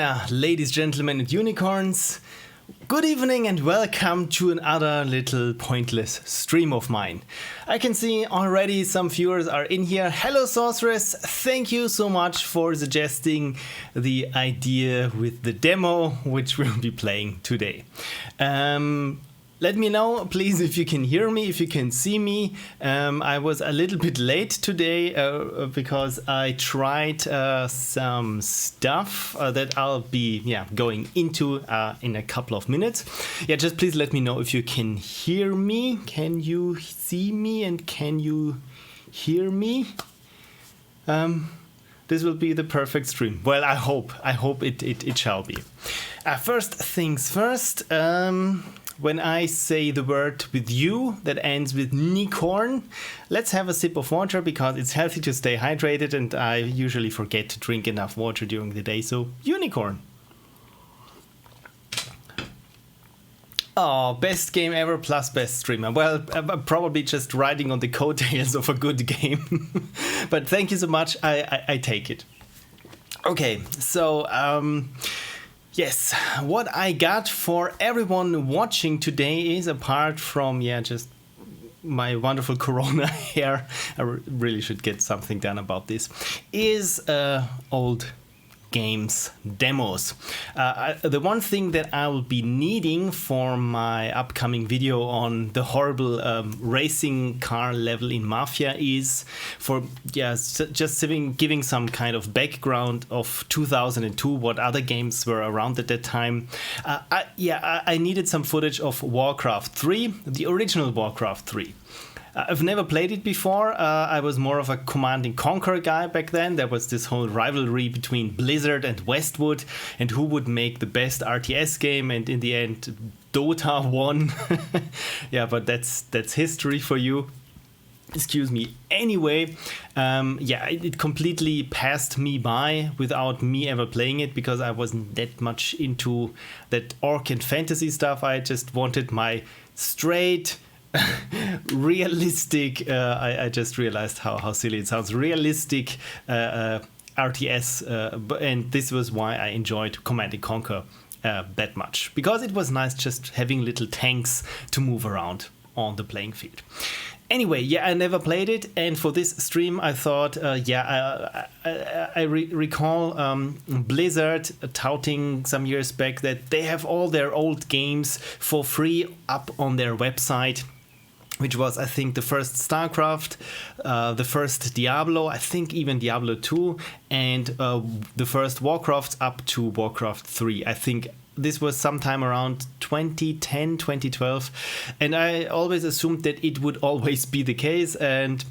there, ladies, gentlemen, and unicorns. Good evening and welcome to another little pointless stream of mine. I can see already some viewers are in here. Hello, Sorceress. Thank you so much for suggesting the idea with the demo, which we'll be playing today. Let me know, please, if you can hear me, if you can see me. I was a little bit late today because I tried some stuff that I'll be going into in a couple of minutes. Just please let me know if you can hear me. Can you see me and can you hear me? This will be the perfect stream. Well, I hope it shall be. First things first. When I say the word with you that ends with unicorn, let's have a sip of water because it's healthy to stay hydrated and I usually forget to drink enough water during the day, so unicorn. Oh, best game ever plus best streamer. Well, I'm probably just riding on the coattails of a good game. But thank you so much, I take it. Okay, so yes, what I got for everyone watching today is, apart from just my wonderful corona hair, I really should get something done about this, is old games demos. The one thing that I will be needing for my upcoming video on the horrible racing car level in Mafia is for just giving some kind of background of 2002, what other games were around at that time. I needed some footage of Warcraft 3, the original Warcraft 3. I've never played it before. I was more of a Command & Conquer guy back then. There was this whole rivalry between Blizzard and Westwood and who would make the best RTS game, and in the end Dota won. But that's history for you. Excuse me. Anyway, it completely passed me by without me ever playing it because I wasn't that much into that orc and fantasy stuff. I just wanted my straight realistic, I just realized how silly it sounds, realistic RTS, and this was why I enjoyed Command & Conquer that much, because it was nice just having little tanks to move around on the playing field. Anyway, I never played it, and for this stream I thought, I recall Blizzard touting some years back that they have all their old games for free up on their website, which was, I think, the first StarCraft, the first Diablo, I think even Diablo 2, and the first Warcraft up to Warcraft 3. I think this was sometime around 2010, 2012, and I always assumed that it would always be the case, and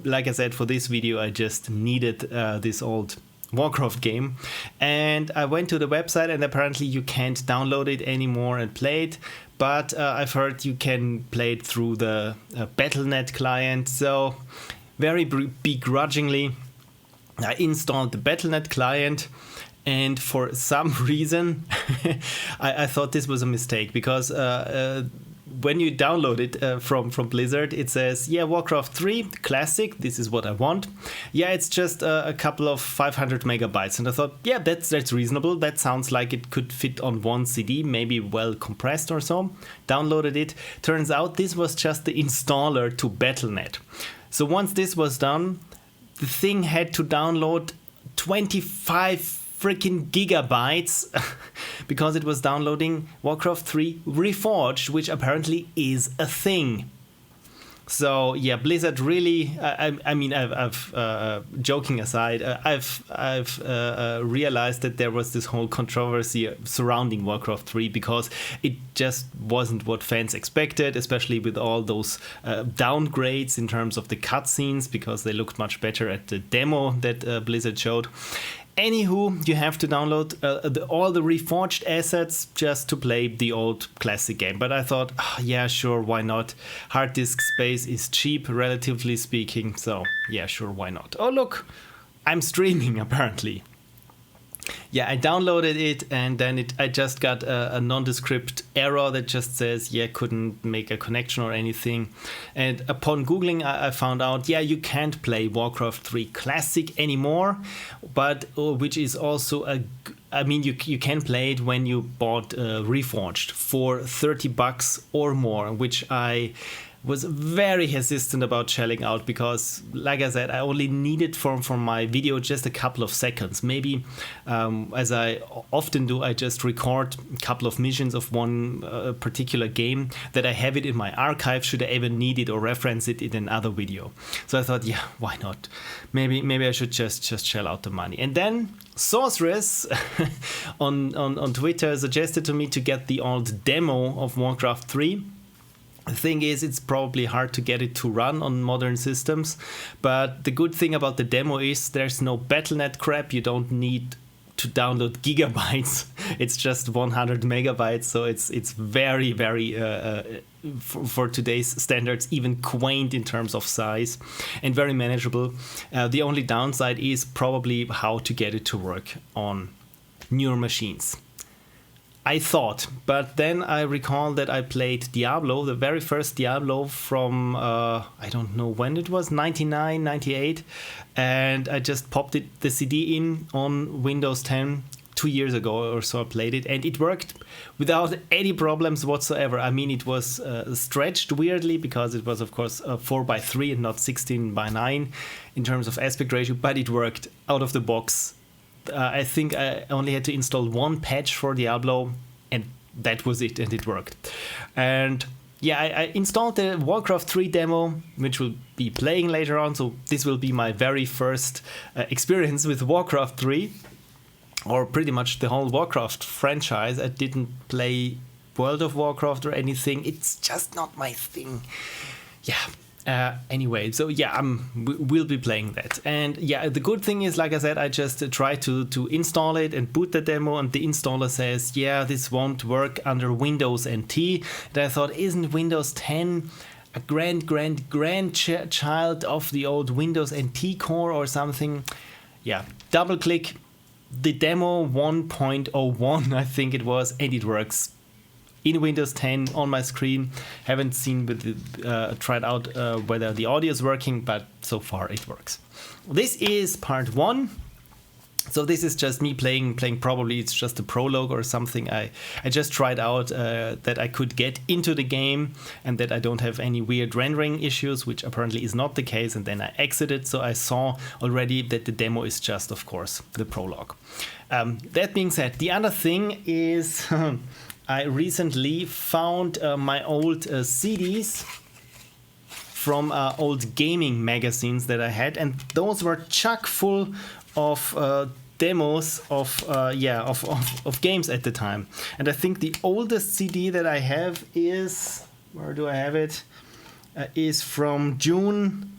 like I said, for this video I just needed this old Warcraft game, and I went to the website and apparently you can't download it anymore and play it, but I've heard you can play it through the Battle.net client, so very begrudgingly I installed the Battle.net client. And for some reason, I thought this was a mistake, because when you download it from Blizzard, it says, Warcraft 3, classic, this is what I want. It's just a couple of 500 megabytes. And I thought, that's reasonable. That sounds like it could fit on one CD, maybe well compressed or so. Downloaded it. Turns out this was just the installer to Battle.net. So once this was done, the thing had to download 25 freaking gigabytes because it was downloading Warcraft 3 Reforged, which apparently is a thing. So Blizzard really, I mean, I've joking aside, I've realized that there was this whole controversy surrounding Warcraft 3 because it just wasn't what fans expected, especially with all those downgrades in terms of the cutscenes, because they looked much better at the demo that Blizzard showed. Anywho, you have to download all the reforged assets just to play the old classic game. But I thought, sure, why not? Hard disk space is cheap, relatively speaking. So, sure, why not? Oh, look, I'm streaming, apparently. I downloaded it, and then I just got a nondescript error that just says, couldn't make a connection or anything. And upon Googling, I found out, you can't play Warcraft 3 Classic anymore, but which is also I mean, you can play it when you bought Reforged for $30 or more, which I was very hesitant about shelling out because, like I said, I only needed for my video just a couple of seconds. Maybe, as I often do, I just record a couple of missions of one particular game that I have it in my archive should I ever need it or reference it in another video. So I thought, yeah, why not? Maybe I should just shell out the money. And then Sorceress on Twitter suggested to me to get the old demo of Warcraft 3. The thing is, it's probably hard to get it to run on modern systems, but the good thing about the demo is there's no BattleNet crap. You don't need to download gigabytes. It's just 100 megabytes, so it's very, very for today's standards, even quaint in terms of size and very manageable. The only downside is probably how to get it to work on newer machines. I thought, but then I recall that I played Diablo, the very first Diablo from, I don't know when it was, 99, 98, and I just popped the CD in on Windows 10 2 years ago or so. I played it, and it worked without any problems whatsoever. I mean, it was stretched weirdly because it was, of course, 4:3 and not 16:9 in terms of aspect ratio, but it worked out of the box. I think I only had to install one patch for Diablo, and that was it, and it worked. And yeah, I installed the Warcraft 3 demo, which will be playing later on, so this will be my very first experience with Warcraft 3, or pretty much the whole Warcraft franchise. I didn't play World of Warcraft or anything. It's just not my thing. Yeah. Anyway, so yeah, we'll be playing that. And yeah, the good thing is, like I said, I just tried to install it and boot the demo, and the installer says, yeah, this won't work under Windows NT. And I thought, isn't Windows 10 a grandchild of the old Windows NT core or something? Yeah, double click the demo 1.01, I think it was, and it works in Windows 10 on my screen. Haven't seen tried out whether the audio is working, but so far it works. This is part 1. So this is just me playing. Probably it's just a prologue or something. I just tried out that I could get into the game and that I don't have any weird rendering issues, which apparently is not the case. And then I exited. So I saw already that the demo is just, of course, the prologue. That being said, the other thing is I recently found my old CDs from old gaming magazines that I had, and those were chock full of demos of games at the time. And I think the oldest CD that I have is, where do I have it? Is from June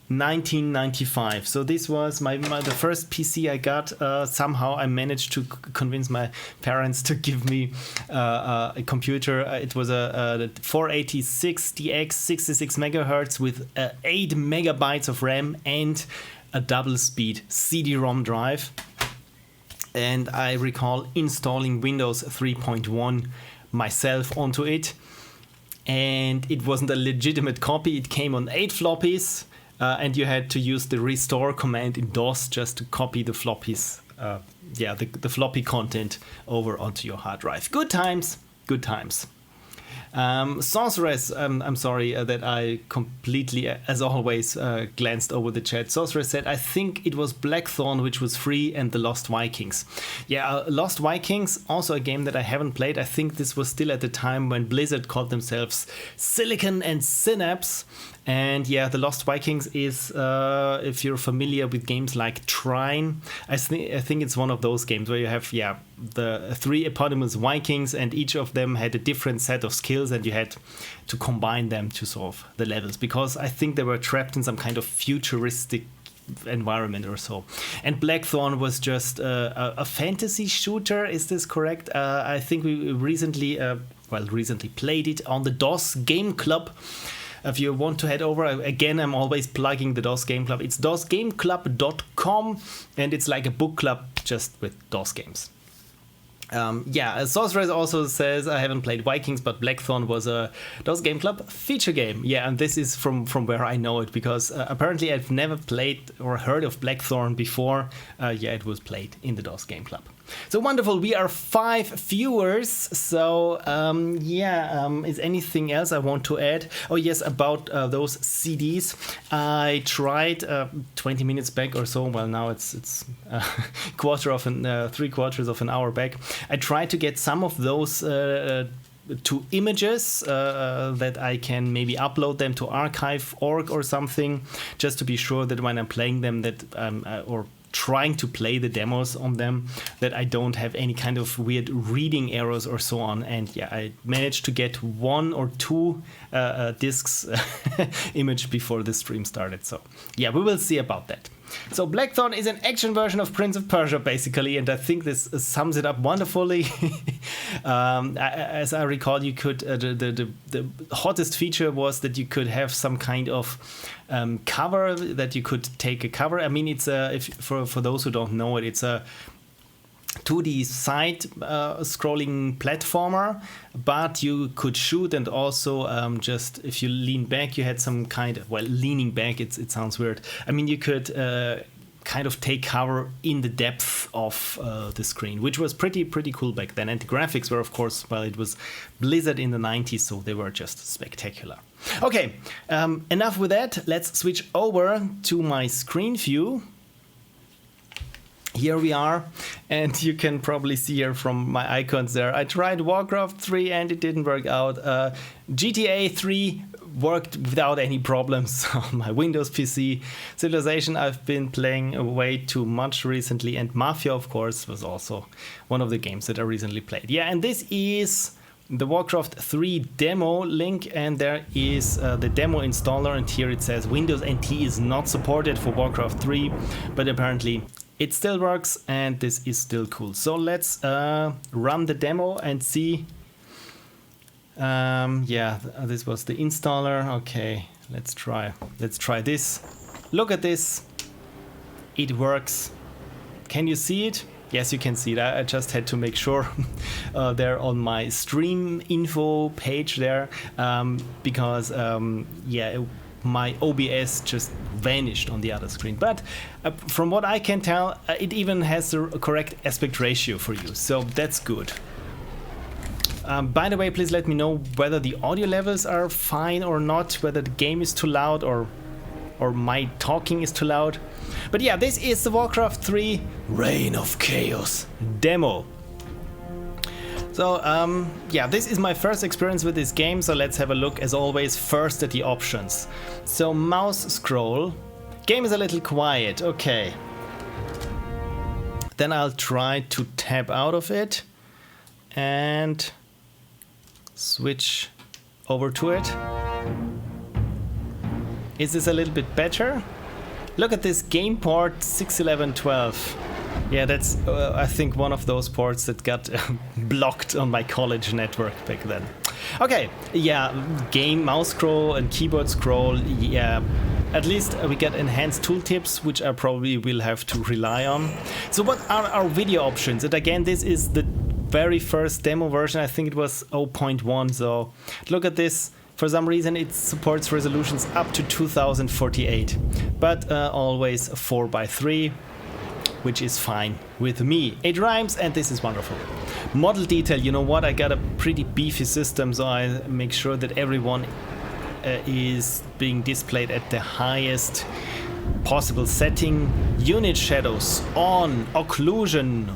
1995. So this was the first PC I got. Somehow I managed to convince my parents to give me a computer. It was a 486 DX 66 megahertz with 8 megabytes of RAM and a double speed CD-ROM drive. And I recall installing Windows 3.1 myself onto it. And it wasn't a legitimate copy. It came on 8 floppies. And you had to use the restore command in DOS just to copy the floppies, the floppy content over onto your hard drive. Good times, good times. Sorceress, I'm sorry that I completely, as always, glanced over the chat. Sorceress said, I think it was Blackthorn, which was free, and the Lost Vikings. Yeah, Lost Vikings, also a game that I haven't played. I think this was still at the time when Blizzard called themselves Silicon and Synapse. And yeah, the Lost Vikings is, if you're familiar with games like Trine, I think it's one of those games where you have, the 3 eponymous Vikings, and each of them had a different set of skills, and you had to combine them to solve the levels, because I think they were trapped in some kind of futuristic environment or so. And Blackthorn was just a fantasy shooter, is this correct? I think we recently played it on the DOS Game Club. If you want to head over, again, I'm always plugging the DOS Game Club. It's dosgameclub.com, and it's like a book club just with DOS games. Sorceress also says, I haven't played Vikings, but Blackthorn was a DOS Game Club feature game. Yeah, and this is from where I know it, because apparently I've never played or heard of Blackthorn before. It was played in the DOS Game Club. So wonderful, we are 5 viewers. So is anything else I want to add? Oh yes, about those CDs. I tried 20 minutes back or so. Well, now it's 3/4 of an hour back. I tried to get some of those to images that I can maybe upload them to archive.org or something, just to be sure that when I'm playing them that or trying to play the demos on them, that I don't have any kind of weird reading errors or so on. And yeah, I managed to get 1 or 2 discs image before the stream started. So yeah, we will see about that. So Blackthorn is an action version of Prince of Persia, basically, and I think this sums it up wonderfully. As I recall, you could the hottest feature was that you could have some kind of cover, that you could take a cover. I mean, it's for those who don't know it, it's a 2D side scrolling platformer, but you could shoot, and also just if you lean back, you had some kind of, well, leaning back, it sounds weird. I mean, you could kind of take cover in the depth of the screen, which was pretty cool back then. And the graphics were, of course, well, it was Blizzard in the 90s, so they were just spectacular. Okay, enough with that. Let's switch over to my screen view. Here we are, and you can probably see here from my icons there. I tried Warcraft 3 and it didn't work out. GTA 3 worked without any problems on my Windows PC. Civilization I've been playing way too much recently, and Mafia, of course, was also one of the games that I recently played. Yeah, and this is the Warcraft 3 demo link, and there is the demo installer, and here it says Windows NT is not supported for Warcraft 3, but apparently it still works, and this is still cool. So let's run the demo and see. Yeah, this was the installer. Okay, let's try this. Look at this. It works. Can you see it? Yes, you can see it. I just had to make sure there on my stream info page there, because yeah, my OBS just vanished on the other screen. But from what I can tell, it even has the correct aspect ratio for you, so that's good. By the way, please let me know whether the audio levels are fine or not, whether the game is too loud or my talking is too loud. But yeah, this is the Warcraft 3 Reign of Chaos demo. So yeah, this is my first experience with this game, so let's have a look, as always, first at the options. So mouse scroll, game is a little quiet, okay. Then I'll try to tab out of it and switch over to it. Is this a little bit better? Look at this game port 61112. Yeah, that's I think one of those ports that got blocked on my college network back then. Okay, yeah, game mouse scroll and keyboard scroll, yeah. At least we get enhanced tooltips, which I probably will have to rely on. So what are our video options? And again, this is the very first demo version. I think it was 0.1, so look at this. For some reason it supports resolutions up to 2048, but always 4:3, which is fine with me. It rhymes, and this is wonderful. Model detail, you know what, I got a pretty beefy system, so I make sure that everyone is being displayed at the highest possible setting. Unit shadows on, occlusion.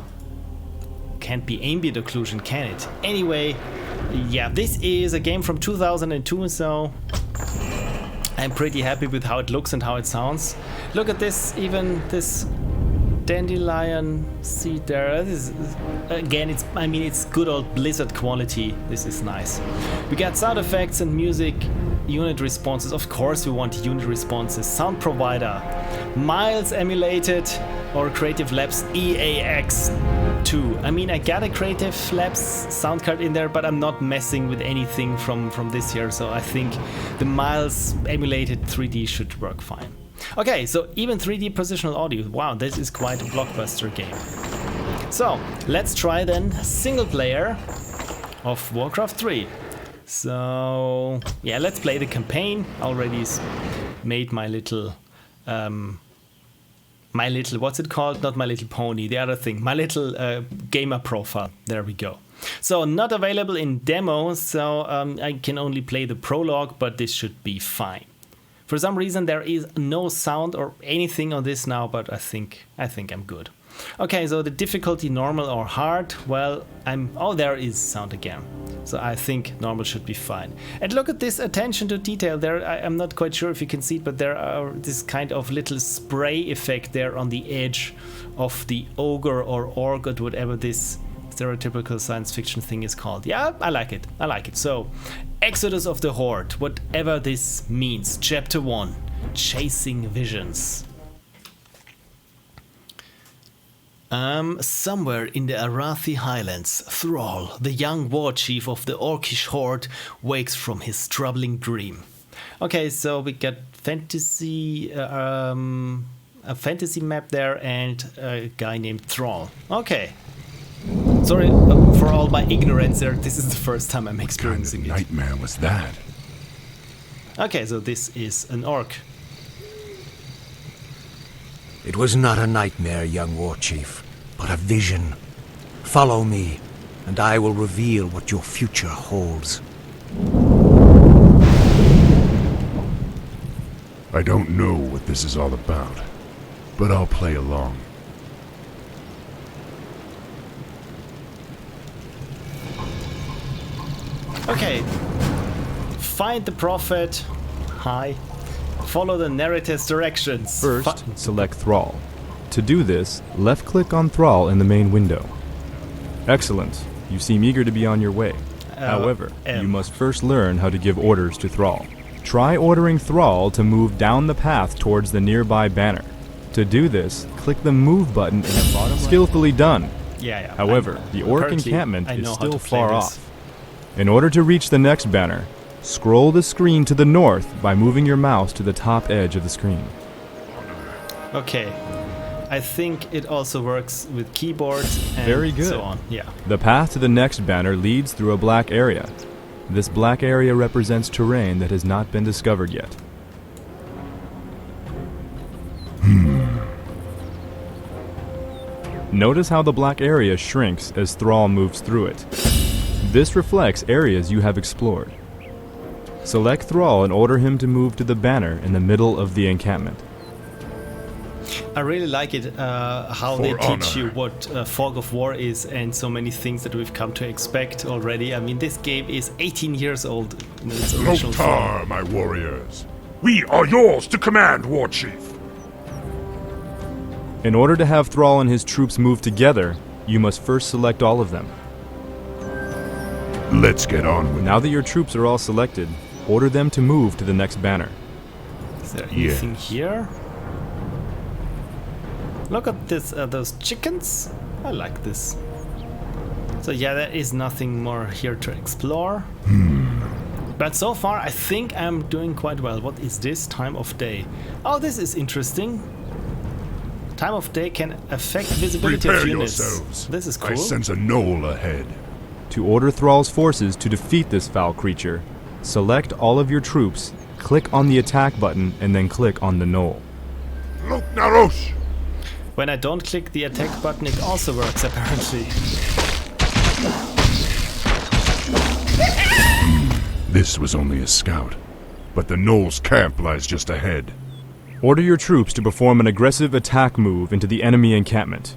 Can't be ambient occlusion, can it? Anyway, yeah, this is a game from 2002, so I'm pretty happy with how it looks and how it sounds. Look at this, even this dandelion seed there. This is, again, it's good old Blizzard quality. This is nice. We got sound effects and music, unit responses. Of course we want unit responses. Sound provider, Miles emulated, or Creative Labs EAX2. I mean, I got a Creative Labs sound card in there, but I'm not messing with anything from this year, so I think the Miles emulated 3D should work fine. Okay, so even 3D positional audio. Wow, this is quite a blockbuster game. So let's try then single player of Warcraft 3. So yeah, let's play the campaign. I already made my little My Little, what's it called? Not My Little Pony, the other thing. My Little Gamer Profile. There we go. So not available in demo, so I can only play the prologue, but this should be fine. For some reason there is no sound or anything on this now, but I think I'm good. Okay, so the difficulty normal or hard, well, oh, there is sound again. So I think normal should be fine. And look at this attention to detail there. I'm not quite sure if you can see it, but there are this kind of little spray effect there on the edge of the ogre or orc or whatever this stereotypical science fiction thing is called. Yeah, I like it. I like it. So, Exodus of the Horde, whatever this means. Chapter 1, Chasing Visions. Somewhere in the Arathi Highlands, Thrall, the young war chief of the Orcish horde, wakes from his troubling dream. Okay, so we got fantasy, a fantasy map there and a guy named Thrall. Okay. Sorry for all my ignorance there. This is the first time I'm experiencing it. What kind of nightmare was that? Okay, so this is an orc. It was not a nightmare, young war chief, but a vision. Follow me, and I will reveal what your future holds. I don't know what this is all about, but I'll play along. Okay. Find the prophet. Hi. Follow the narrator's directions. First, select Thrall. To do this, left-click on Thrall in the main window. Excellent. You seem eager to be on your way. However, you must first learn how to give orders to Thrall. Try ordering Thrall to move down the path towards the nearby banner. To do this, click the move button in the bottom. Skillfully done. Yeah. However, the orc encampment is still far off. In order to reach the next banner, scroll the screen to the north by moving your mouse to the top edge of the screen. Okay. I think it also works with keyboards and Very good. so on. Yeah. The path to the next banner leads through a black area. This black area represents terrain that has not been discovered yet. Notice how the black area shrinks as Thrall moves through it. This reflects areas you have explored. Select Thrall and order him to move to the banner in the middle of the encampment. I really like it how they teach you what Fog of War is and so many things that we've come to expect already. I mean, this game is 18 years old in its original form. Loktar, my warriors. We are yours to command, War Chief. In order to have Thrall and his troops move together, you must first select all of them. Let's get on with it. Now that your troops are all selected, order them to move to the next banner. Is there anything here? Look at this, those chickens. I like this. So yeah, there is nothing more here to explore. But so far, I think I'm doing quite well. What is this? Time of day. Oh, this is interesting. Time of day can affect visibility Prepare of units. yourselves. This is cool. I sense a knoll ahead. To order Thrall's forces to defeat this foul creature, select all of your troops, click on the attack button, and then click on the knoll. Loknarosh! When I don't click the attack button, it also works apparently. This was only a scout, but the knoll's camp lies just ahead. Order your troops to perform an aggressive attack move into the enemy encampment.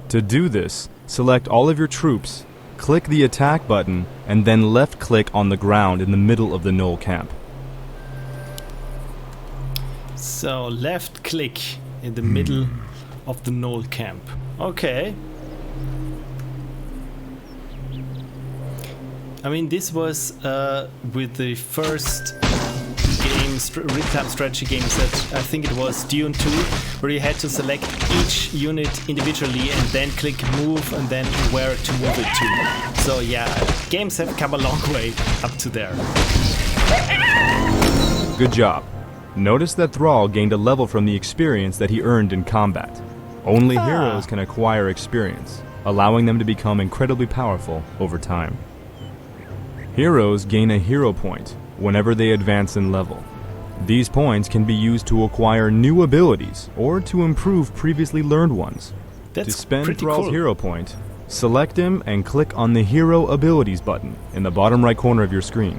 To do this, select all of your troops, click the attack button, and then left-click on the ground in the middle of the knoll camp. So left click in the middle of the knoll camp. Okay. I mean, this was with the first game, real-time strategy games that I think it was Dune 2, where you had to select each unit individually and then click move and then where to move it to. So yeah, games have come a long way up to there. Good job. Notice that Thrall gained a level from the experience that he earned in combat. Only heroes can acquire experience, allowing them to become incredibly powerful over time. Heroes gain a hero point whenever they advance in level. These points can be used to acquire new abilities or to improve previously learned ones. That's to spend pretty Thrall's cool. hero point, select him and click on the Hero Abilities button in the bottom right corner of your screen.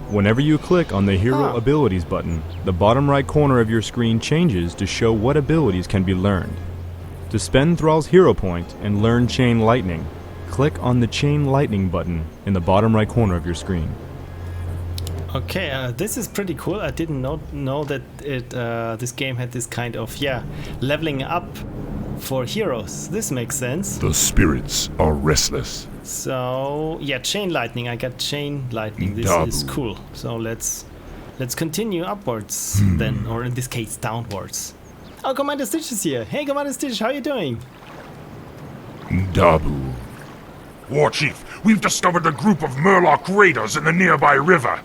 Whenever you click on the Hero Abilities button, the bottom right corner of your screen changes to show what abilities can be learned. To spend Thrall's hero point and learn Chain Lightning, click on the Chain Lightning button in the bottom right corner of your screen. Okay, this is pretty cool. I didn't know that this game had this kind of leveling up for heroes. This makes sense. The spirits are restless. So yeah, Chain Lightning. I got Chain Lightning. This is cool. So let's continue upwards then, or in this case downwards. Oh, Commander Stitch is here. Hey, Commander Stitch, how you doing? Dabu. War Chief, we've discovered a group of Murloc raiders in the nearby river.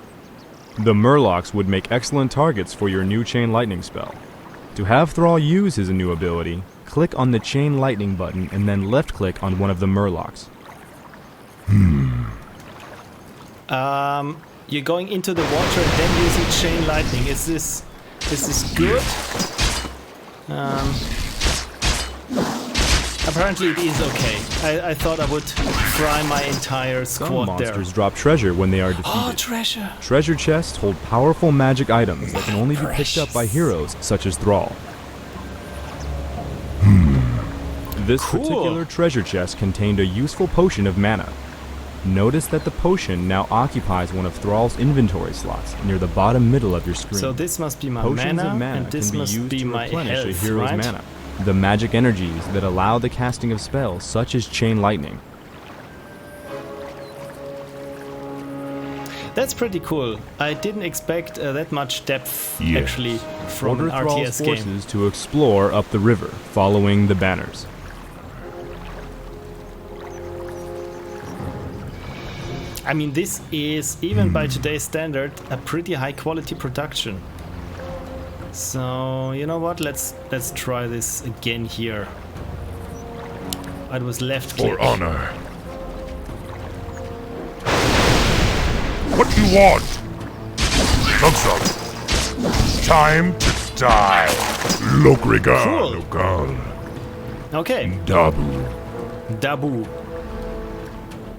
The Murlocs would make excellent targets for your new Chain Lightning spell. To have Thrall use his new ability, click on the Chain Lightning button and then left-click on one of the Murlocs. You're going into the water and then using Chain Lightning. Is this good? Apparently it is okay. I thought I would fry my entire Some squad there. monsters drop treasure when they are defeated. Oh, treasure! Treasure chests hold powerful magic items that can only be picked up by heroes such as Thrall. This particular treasure chest contained a useful potion of mana. Notice that the potion now occupies one of Thrall's inventory slots near the bottom middle of your screen. So this must be my Potions mana, of mana and this can be must used be to my replenish health, a hero's right? mana. The magic energies that allow the casting of spells such as Chain Lightning. That's pretty cool. I didn't expect that much depth Yes. actually from Order an Thrall's RTS game. forces to explore up the river, following the banners. I mean, this is, even by today's standard, a pretty high quality production. So, you know what? Let's try this again here. It was left click. For honor. What do you want? Thumbs up. Time to die. Lokrigar. Cool. Lokal. Okay, Dabu. Dabu.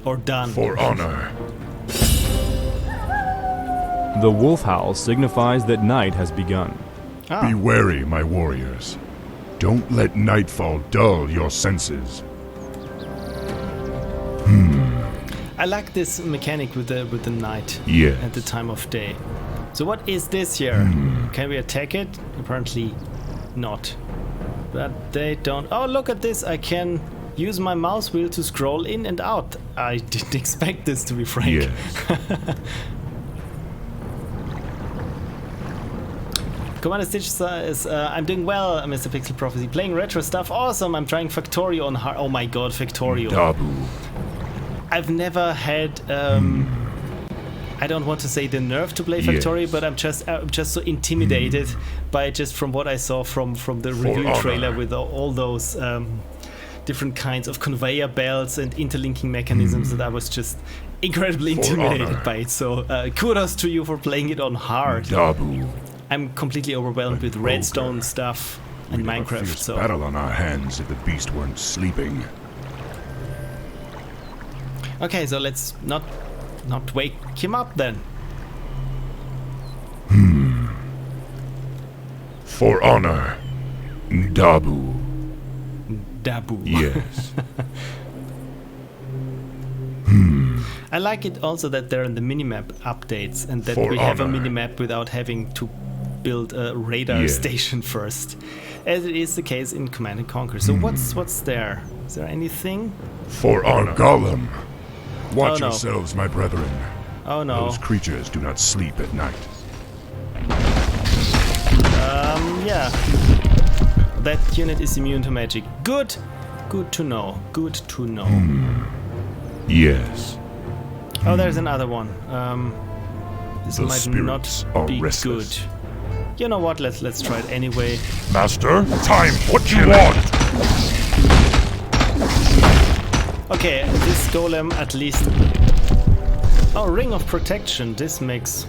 Or done. For honor. The wolf howl signifies that night has begun. Be wary, my warriors. Don't let nightfall dull your senses. I like this mechanic with the night Yes. at the time of day. So what is this here? Can we attack it? Apparently not. But they don't. Oh, look at this! I can use my mouse wheel to scroll in and out. I didn't expect this, to be frank. Yes. Commander Stitch says, I'm doing well, Mr. Pixel Prophecy. Playing retro stuff, awesome. I'm trying Factorio on hard. Oh my god, Factorio. Dabu. I've never had. I don't want to say the nerve to play Factorio, Yes. but I'm just so intimidated by just from what I saw from the review honor. trailer with all those different kinds of conveyor belts and interlinking mechanisms that I was just incredibly intimidated honor. by it. So kudos to you for playing it on hard. Dabu. I'm completely overwhelmed with redstone stuff and We'd have a Minecraft. fierce So battle on our hands if the beast weren't sleeping. okay, so let's not wake him up then. For honor. Dabu. Dabu. Yes. I like it also that there are the minimap updates and that For we have a honor. minimap without having to build a radar Yes. station first, as it is the case in Command & Conquer. So what's there? Is there anything? For honor. Golem. Watch Oh, no. yourselves, my brethren. Oh no. Those creatures do not sleep at night. Yeah. That unit is immune to magic. Good. Good to know. Good to know. Yes. Oh, there's another one. This The might not spirits are be restless. good. You know what? Let's try it anyway. Master, time. What do you want? Okay, this golem at least. Oh, Ring of Protection. This makes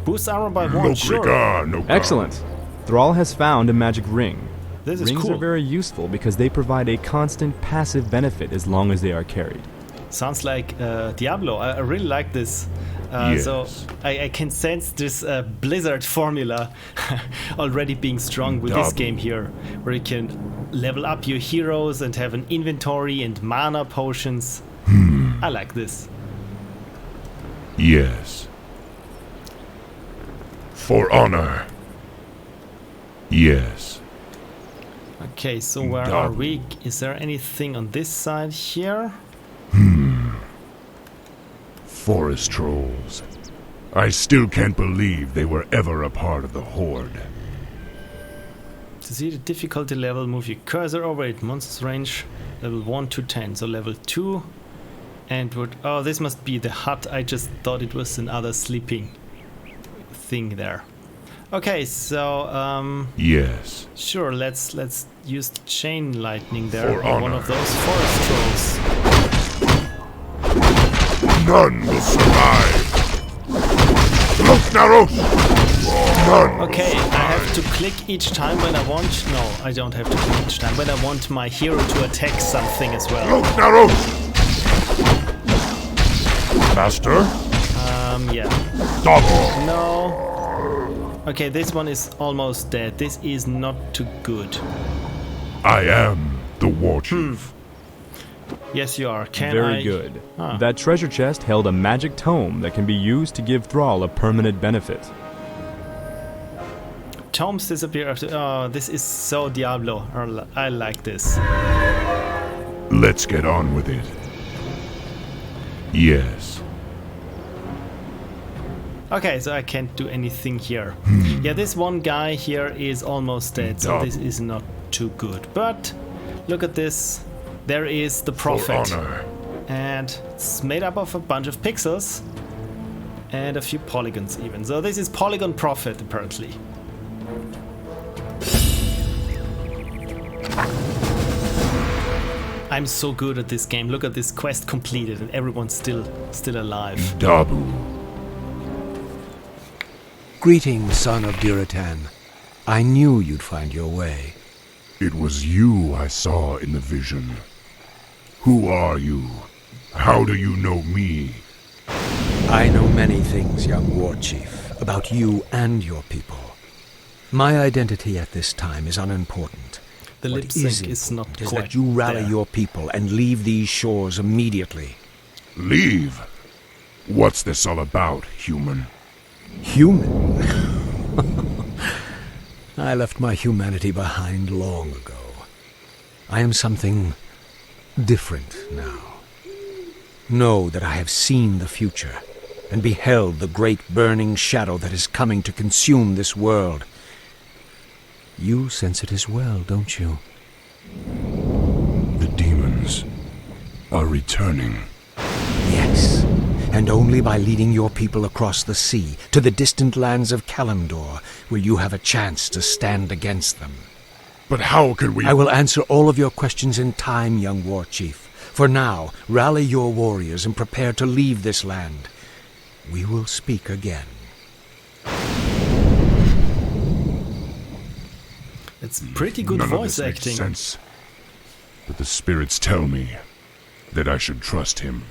Boost armor by 1, sure. Excellent. Thrall has found a magic ring. This is Rings cool. are very useful because they provide a constant passive benefit as long as they are carried. Sounds like Diablo. I really like this. So I can sense this Blizzard formula already being strong with this game here, where you can level up your heroes and have an inventory and mana potions. I like this. Yes. For honor. Yes. Okay, so where are we? Is there anything on this side here? Forest trolls. I still can't believe they were ever a part of the Horde. To see the difficulty level, move your cursor over it. Monsters range level 1 to 10. So level 2. And would... Oh, this must be the hut. I just thought it was another sleeping thing there. Okay, so... Yes. Sure, let's use the chain lightning there For on one honor. of those forest trolls. None will survive. Look, Naros! None. Okay, I have to click each time when I want... No, I don't have to click each time. When I want my hero to attack something as well. Look, Naros! Master? Yeah. Double. No. Okay, this one is almost dead. This is not too good. I am the War Chief. Yes, you are. Can Very I... good. Ah. That treasure chest held a magic tome that can be used to give Thrall a permanent benefit. Tomes disappear after... Oh, this is so Diablo. I like this. Let's get on with it. Yes. Okay, so I can't do anything here. Yeah, this one guy here is almost dead, so this is not too good. But look at this. There is the prophet. For honor. And it's made up of a bunch of pixels and a few polygons even. So this is Polygon Prophet apparently. I'm so good at this game. Look at this quest completed and everyone's still alive. Dabu. Greetings, son of Diratan. I knew you'd find your way. It was you I saw in the vision. Who are you? How do you know me? I know many things, young war chief, about you and your people. My identity at this time is unimportant. The What lip is sync is not important is quite that you rally there. your people and leave these shores immediately. Leave? What's this all about, human? Human? I left my humanity behind long ago. I am something different now. Know that I have seen the future and beheld the great burning shadow that is coming to consume this world. You sense it as well, don't you? The demons are returning. Yes, and only by leading your people across the sea to the distant lands of Kalimdor will you have a chance to stand against them. But how can we... I will answer all of your questions in time, young war chief. For now, rally your warriors and prepare to leave this land. We will speak again. It's pretty good None of voice this makes acting. sense. But the spirits tell me that I should trust him.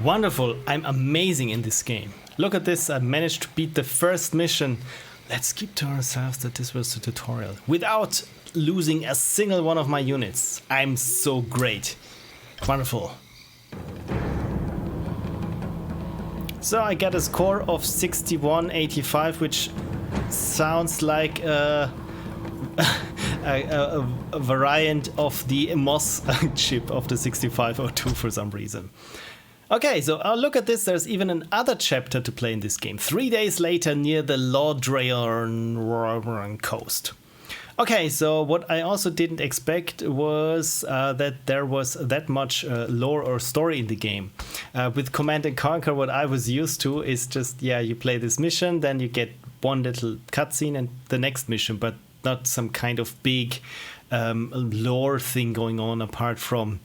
Wonderful. I'm amazing in this game. Look at this. I managed to beat the first mission. Let's keep to ourselves that this was a tutorial without losing a single one of my units. I'm so great. Wonderful. So I get a score of 6185, which sounds like a variant of the MOS chip of the 6502 for some reason. Okay, so look at this. There's even another chapter to play in this game. 3 days later near the Lodreon coast. Okay, so what I also didn't expect was that there was that much lore or story in the game. With Command and Conquer, what I was used to is just, yeah, you play this mission, then you get one little cutscene and the next mission, but not some kind of big lore thing going on apart from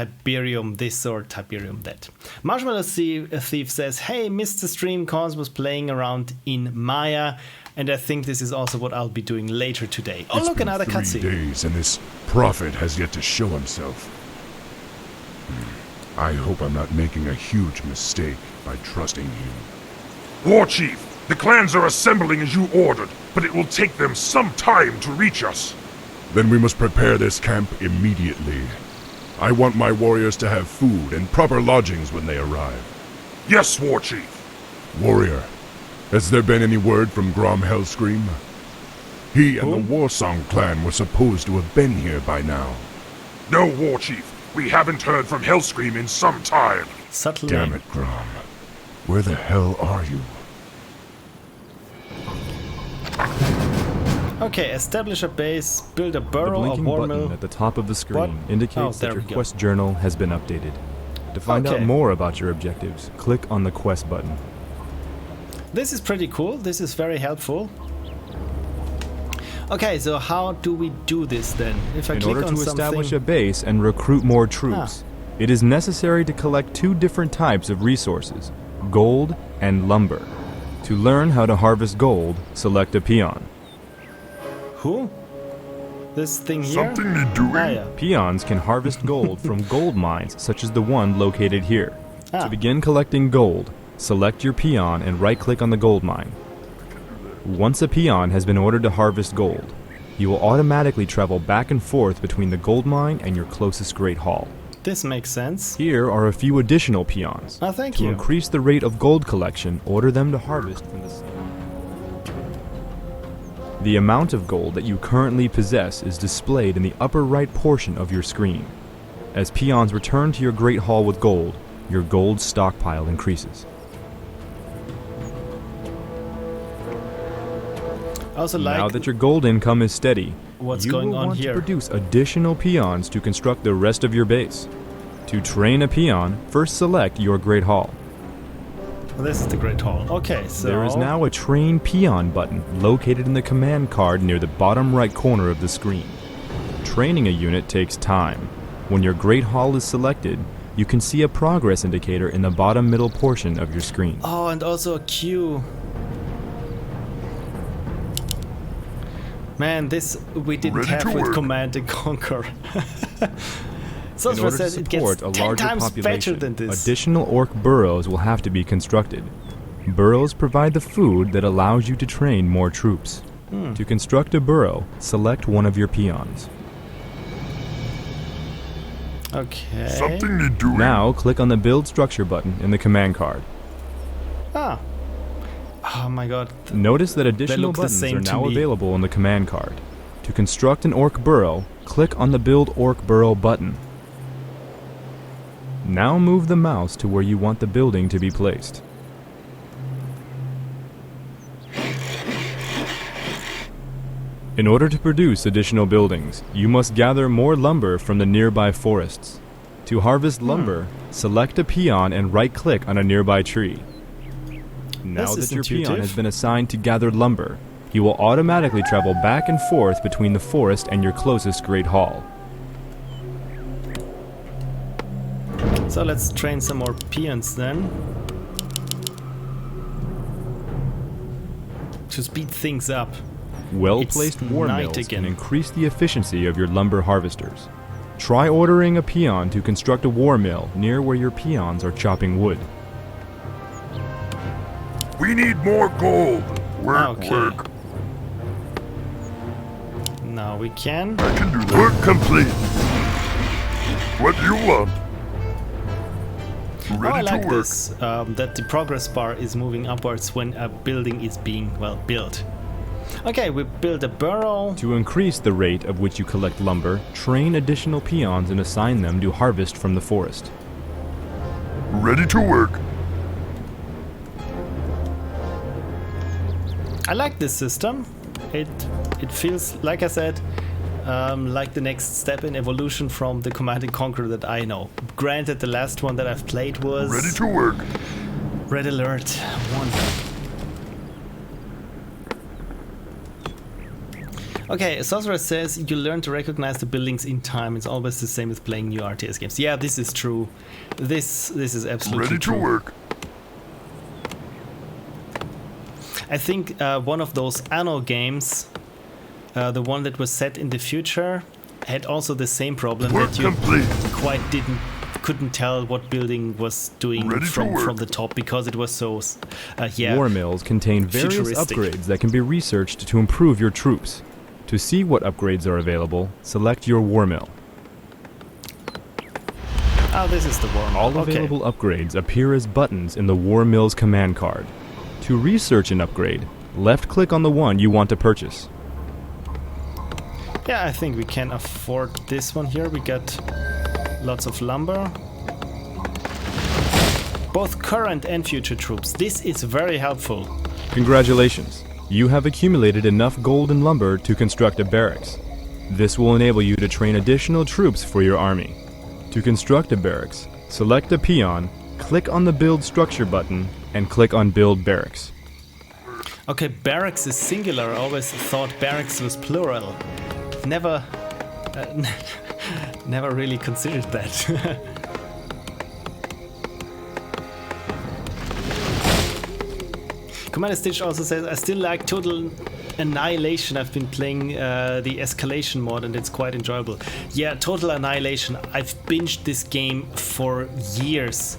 Tiberium this or Tiberium that. Marshmallow Thief says, hey, Mr. Streamcons was playing around in Maya, and I think this is also what I'll be doing later today. Oh, It's look, been another 3 cutscene. days and this prophet has yet to show himself. I hope I'm not making a huge mistake by trusting you. War Chief, the clans are assembling as you ordered, but it will take them some time to reach us. Then we must prepare this camp immediately. I want my warriors to have food and proper lodgings when they arrive. Yes, War Chief. Warrior, has there been any word from Grom Hellscream? He and the Warsong clan were supposed to have been here by now. No, War Chief. We haven't heard from Hellscream in some time. Subtle Damn name. it, Grom. Where the hell are you? Okay, establish a base, build a The burrow, a blinking war button mill. at the top of the screen What? indicates there that your we go. quest journal has been updated. To find out Okay. more about your objectives, click on the quest button. This is pretty cool. This is very helpful. Okay, so how do we do this then? If I In click order on to establish a something, base and recruit more troops, it is necessary to collect 2 different types of resources, gold and lumber. To learn how to harvest gold, select a peon. who? This thing here? Something need doing? Ah, yeah. Peons can harvest gold from gold mines such as the one located here. Ah. To begin collecting gold, select your peon and right-click on the gold mine. Once a peon has been ordered to harvest gold, you will automatically travel back and forth between the gold mine and your closest great hall. This makes sense. Here are a few additional peons. Oh, thank To you. increase the rate of gold collection, order them to harvest from the sea. The amount of gold that you currently possess is displayed in the upper right portion of your screen. As peons return to your great hall with gold, your gold stockpile increases. I also like Now that your gold income is steady, what's you going will on want here. to produce additional peons to construct the rest of your base. To train a peon, first select your great hall. This is the Great Hall. Okay, so There is now a Train Peon button located in the command card near the bottom right corner of the screen. Training a unit takes time. When your Great Hall is selected, you can see a progress indicator in the bottom middle portion of your screen. Oh, and also a queue. Man, this we didn't Ready have to with work. Command and Conquer. In Sorcerer order to says it gets support a 10 larger times better population, than this. additional orc burrows will have to be constructed. Burrows provide the food that allows you to train more troops. To construct a burrow, select one of your peons. Okay. Something need doing? Now, click on the Build Structure button in the command card. Ah. Oh my god. Notice that additional look the buttons same are to now me. available in the command card. To construct an orc burrow, click on the Build Orc Burrow button. Now move the mouse to where you want the building to be placed. In order to produce additional buildings, you must gather more lumber from the nearby forests. To harvest lumber, select a peon and right-click on a nearby tree. Now This that your is peon intuitive. has been assigned to gather lumber, he will automatically travel back and forth between the forest and your closest great hall. So let's train some more peons then. To speed things up. Well-placed It's war night mills again. can increase the efficiency of your lumber harvesters. Try ordering a peon to construct a war mill near where your peons are chopping wood. We need more gold. Work, Okay. work. Now we can. I can do that. Work complete. What do you want? Oh, Ready I like to work. this, that the progress bar is moving upwards when a building is being, well, built. Okay, we build a burrow. To increase the rate of which you collect lumber, train additional peons and assign them to harvest from the forest. Ready to work. I like this system. It feels, like I said, like the next step in evolution from the Command and Conquer that I know. Granted, the last one that I've played was Ready to work. Red Alert 1. Okay, Sorcerer says you learn to recognize the buildings in time. It's always the same as playing new RTS games. Yeah, this is true. This is absolutely Ready true. to work. I think one of those Anno games, the one that was set in the future, had also the same problem Work that you complete. quite couldn't tell what building was doing Ready to from work. the top because it was so yeah. War mills contain various Futuristic. upgrades that can be researched to improve your troops. To see what upgrades are available, select your war mill. Oh, this is the war mill. All available upgrades appear as buttons in the War Mill's command card. To research an upgrade, left-click on the one you want to purchase. Yeah, I think we can afford this one here. We got lots of lumber. Both current and future troops. This is very helpful. Congratulations! You have accumulated enough gold and lumber to construct a barracks. This will enable you to train additional troops for your army. To construct a barracks, select a peon, click on the Build Structure button, and click on Build Barracks. Okay, barracks is singular. I always thought barracks was plural. Never really considered that. Commander Stitch also says, I still like Total Annihilation. I've been playing the Escalation mod and it's quite enjoyable. Yeah, Total Annihilation. I've binged this game for years.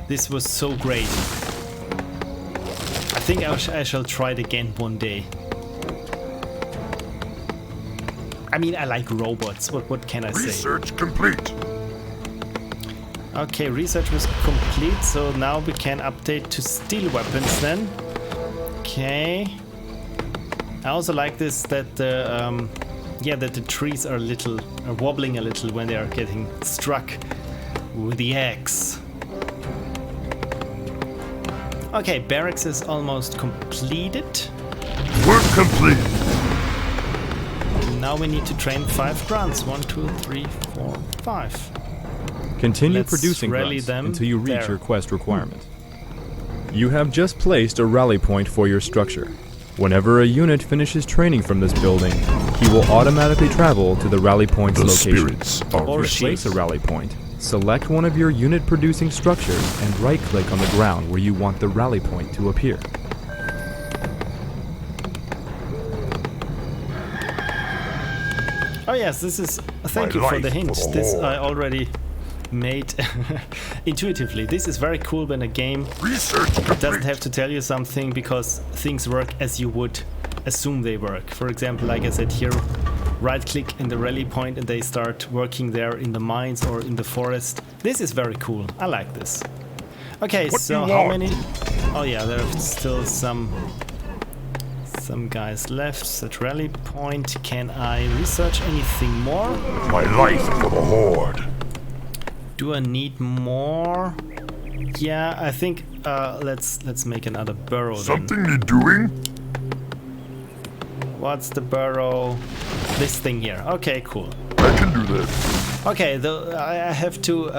This was so great. I think I shall try it again one day. I mean, I like robots. What can I say? Research complete. Okay, research was complete, so now we can update to steel weapons then. Okay. I also like this that the that the trees are wobbling a little when they are getting struck with the axe. Okay, barracks is almost completed. Work complete. Now we need to train 5 grunts. 1, 2, 3, 4, 5. Continue Let's producing rally grunts them until you reach there. your quest requirement. You have just placed a rally point for your structure. Whenever a unit finishes training from this building, he will automatically travel to the rally point's The location. spirits Or are To place a rally point, select one of your unit producing structures and right-click on the ground where you want the rally point to appear. Oh yes, this is... Thank you My for the life hint. for the This Lord. I already made intuitively. This is very cool when a game research doesn't complete. have to tell you something because things work as you would assume they work. For example, like I said here, right-click in the rally point and they start working there in the mines or in the forest. This is very cool. I like this. Okay, What so do you how want? many... Oh yeah, there are still some guys left. Set rally point. Can I research anything more? My life for the Horde. Do I need more? Yeah, I think let's make another burrow then. Something you doing? What's the burrow? This thing here. Okay, cool. I can do that. Okay, I have to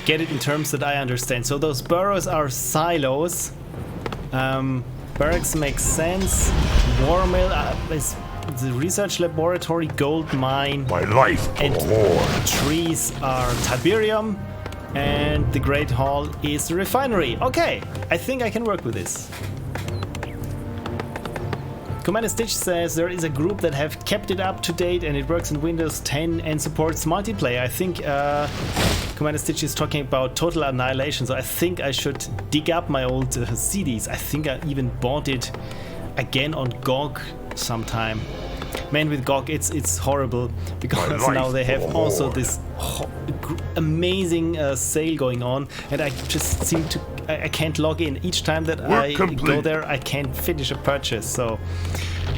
get it in terms that I understand. So those burrows are silos. Barracks makes sense. War mill is the research laboratory, gold mine, My life for and the Horde. trees are Tiberium, and the Great Hall is the refinery. Okay, I think I can work with this. Commander Stitch says there is a group that have kept it up to date and it works in Windows 10 and supports multiplayer. I think Commander Stitch is talking about Total Annihilation, so I think I should dig up my old CDs. I think I even bought it again on GOG sometime. Man, with GOG it's horrible because My now life they have for the also Horde. this amazing sale going on, and I just seem to I can't log in each time that I go complete. there. I can't finish a purchase, so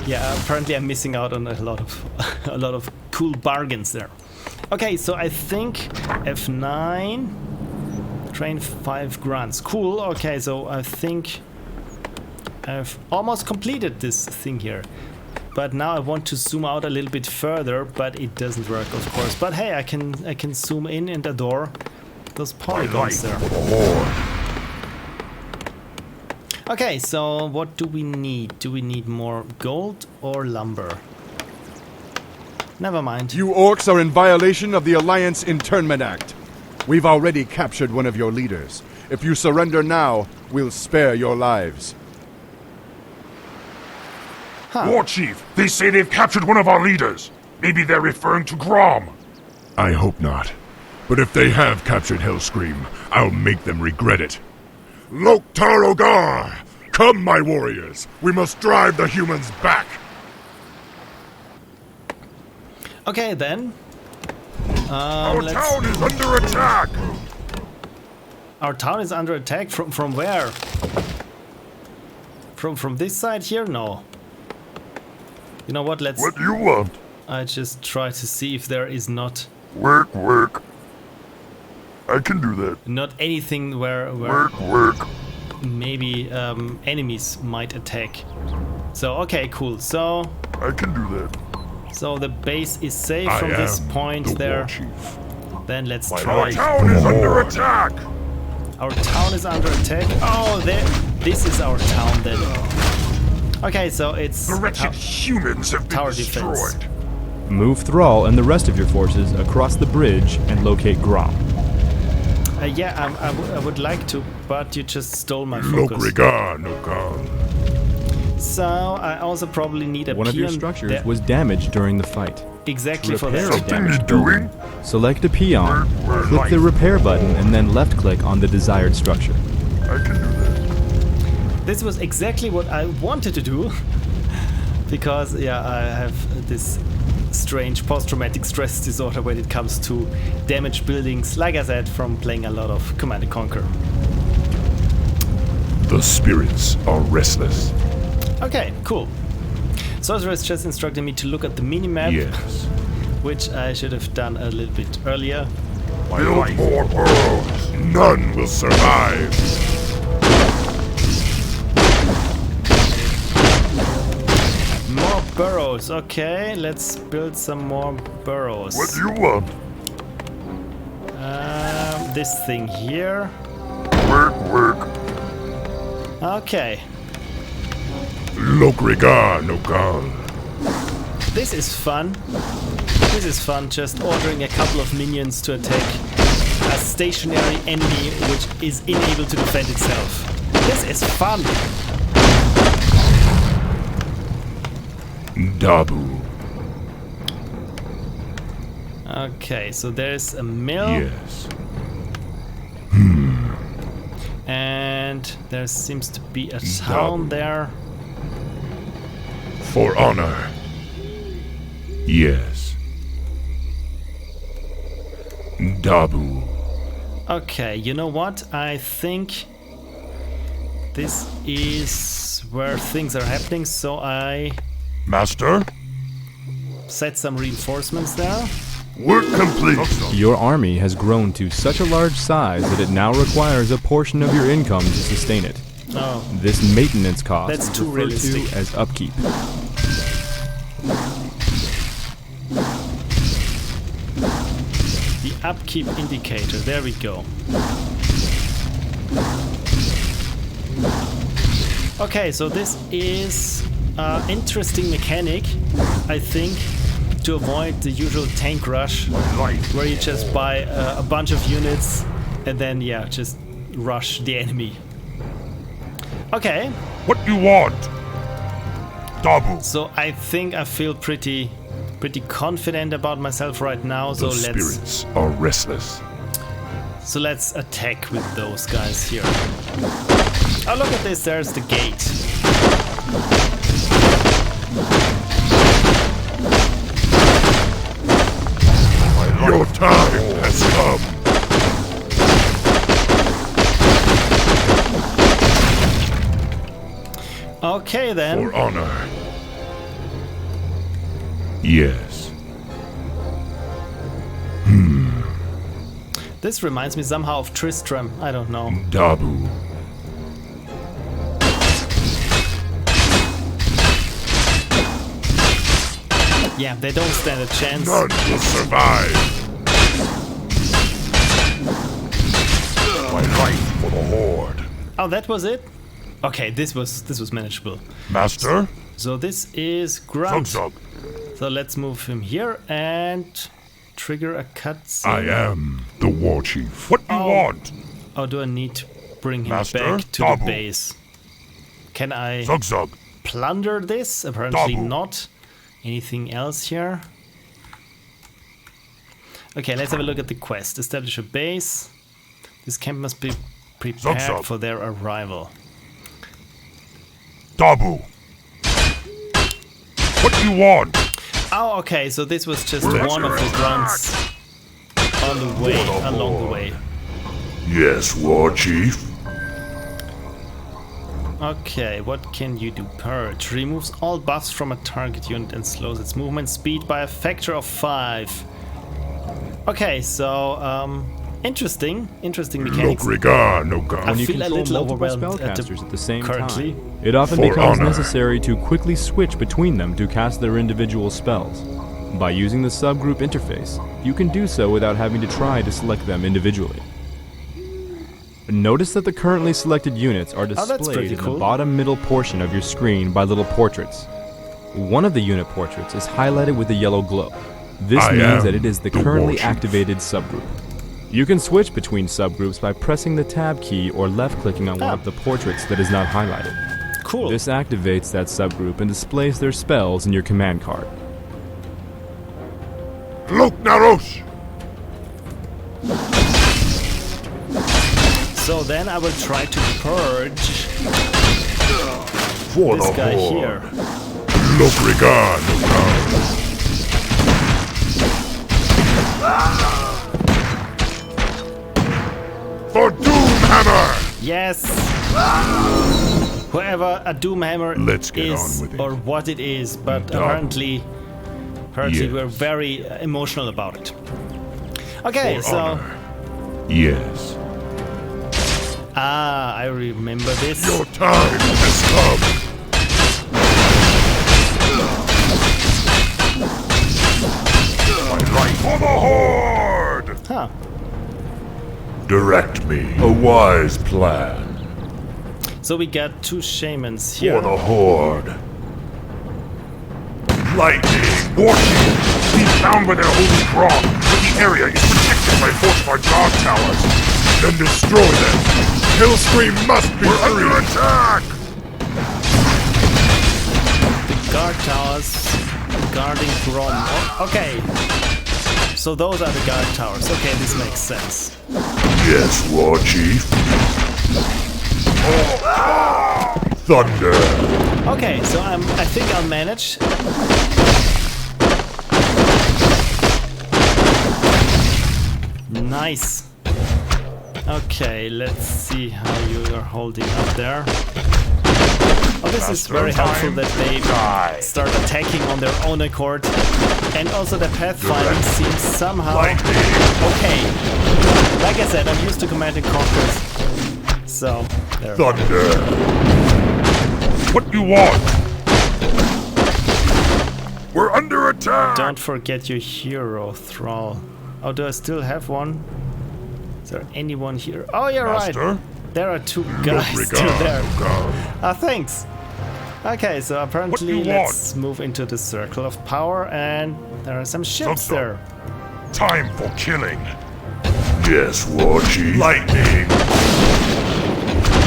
yeah, apparently I'm missing out on a lot of cool bargains there. Okay, so I think F9 train 5 grunts. Cool. Okay, so I think I've almost completed this thing here. But now I want to zoom out a little bit further, but it doesn't work, of course. But hey, I can zoom in and adore those My polygons life there. for the Horde. Okay, so what do we need? Do we need more gold or lumber? Never mind. You orcs are in violation of the Alliance Internment Act. We've already captured one of your leaders. If you surrender now, we'll spare your lives. War Chief, they say they've captured one of our leaders. Maybe they're referring to Grom. I hope not. But if they have captured Hellscream, I'll make them regret it. Loktar Ogar! Come, my warriors! We must drive the humans back! Okay, then. Our town is under attack! Our town is under attack from where? From this side here? No. You know what? Let's. What do you want? I just try to see if there is not Work. I can do that. not anything where Work. maybe enemies might attack. So okay, cool. So I can do that. the base is safe from this point there. Then let's try. Our town is under attack! Our town is under attack. Oh, this is our town then. Okay, so it's The wretched humans have been tower defense. destroyed. Move Thrall and the rest of your forces across the bridge and locate Grom. Yeah, I would like to, but you just stole my focus. Lokrigar Nokal. So I also probably need a One of your peon structures there- was damaged during the fight. exactly for Repair that. a Something damaged he's doing? building. Select a peon, We're click the light. repair button, and then left-click on the desired structure. I can do that. This was exactly what I wanted to do. Because, yeah, I have this strange post-traumatic stress disorder when it comes to damaged buildings, like I said, from playing a lot of Command & Conquer. The spirits are restless. Okay, cool. Sorceress just instructed me to look at the minimap, Yes. which I should have done a little bit earlier. Build more burrows. None will survive. More burrows, okay, let's build some more burrows. What do you want? This thing here. Work. Okay, Lokrigar Nokal. this is fun. This is fun, just ordering a couple of minions to attack a stationary enemy which is unable to defend itself. This is fun. Dabu. Okay, so there's a mill. Yes. And there seems to be a town there. For honor. Yes. Dabu. Okay, you know what? I think this is where things are happening, so I Master? set some reinforcements there. Work complete. Your army has grown to such a large size that it now requires a portion of your income to sustain it. Oh, This maintenance cost That's is too referred realistic. to as upkeep. the upkeep indicator. There we go. Okay, so this is an interesting mechanic, I think, to avoid the usual tank rush, where you just buy a bunch of units and then, yeah, just rush the enemy. Okay, What do you want? Dabu. so I think I feel pretty confident about myself right now. So The let's spirits are restless. attack with those guys here. Oh, look at this! There's the gate. Your time has come. Okay then. For honor. Yes. This reminds me somehow of Tristram. I don't know. Dabu. Yeah, they don't stand a chance. None will survive. My life for the Horde. Oh, that was it? Okay, this was manageable. Master? So this is Grunt. Zug. So let's move him here and trigger a cutscene. I am the war chief. What do you want? Oh, do I need to bring him Master, back to Dabu. the base? Can I Zug. plunder this? Apparently Dabu. not. Anything else here? Okay, let's have a look at the quest. Establish a base. This camp must be prepared Zug. for their arrival. Dabu. What do you want? Oh, okay, so this was just We're one of under the grunts on the way, along the way. Yes, war chief. Okay, what can you do? Purge. Removes all buffs from a target unit and slows its movement speed by a factor of 5. Okay, so, interesting mechanics. Logrigar, no god. I When you feel a control little multiple overwhelmed spellcasters at the same currently. time, it often For becomes honor. necessary to quickly switch between them to cast their individual spells. By using the subgroup interface, you can do so without having to try to select them individually. Notice that the currently selected units are that's displayed pretty in cool. the bottom middle portion of your screen by little portraits. One of the unit portraits is highlighted with a yellow glow. This I means am that it is the the currently warchief. activated subgroup. You can switch between subgroups by pressing the tab key or left-clicking on one of the portraits that is not highlighted. Cool. This activates that subgroup and displays their spells in your command card. Loknaros. So then I will try to purge For this the guy horde. here. Logrigar, no god. For Doomhammer! Yes! Whoever a Doomhammer Let's get is, on with it. or what it is, but Done. apparently Yes. we're very emotional about it. Okay, For so... honor. Yes. Ah, I remember this. Your time has come. Right for the horde! Huh. Direct me. A wise plan. So we got 2 shamans For here. the horde. Lightning! Warchief! Be found with their holy crop! The area is protected by fortified guard towers! Then destroy them. Hellscream must be We're under free. attack! The guard towers guarding Grom. Oh, okay. So those are the guard towers. Okay, this makes sense. Yes, war chief. Thunder. Okay, so I think I'll manage. Nice. Okay, let's see how you are holding up there. Oh, this is very helpful that they start attacking on their own accord. And also the pathfinding seems somehow okay. Like I said, I'm used to Command and Conquer. So, there. Thunder. What do you want? We're under attack! Don't forget your hero, Thrall. Oh, do I still have one? Is there anyone here? Oh, you're Master? right. There are 2 guys still there. Ah, thanks. Okay, so apparently you let's move into the circle of power, and there are some ships Zug. there. Time for killing! Yes, war chief. Lightning!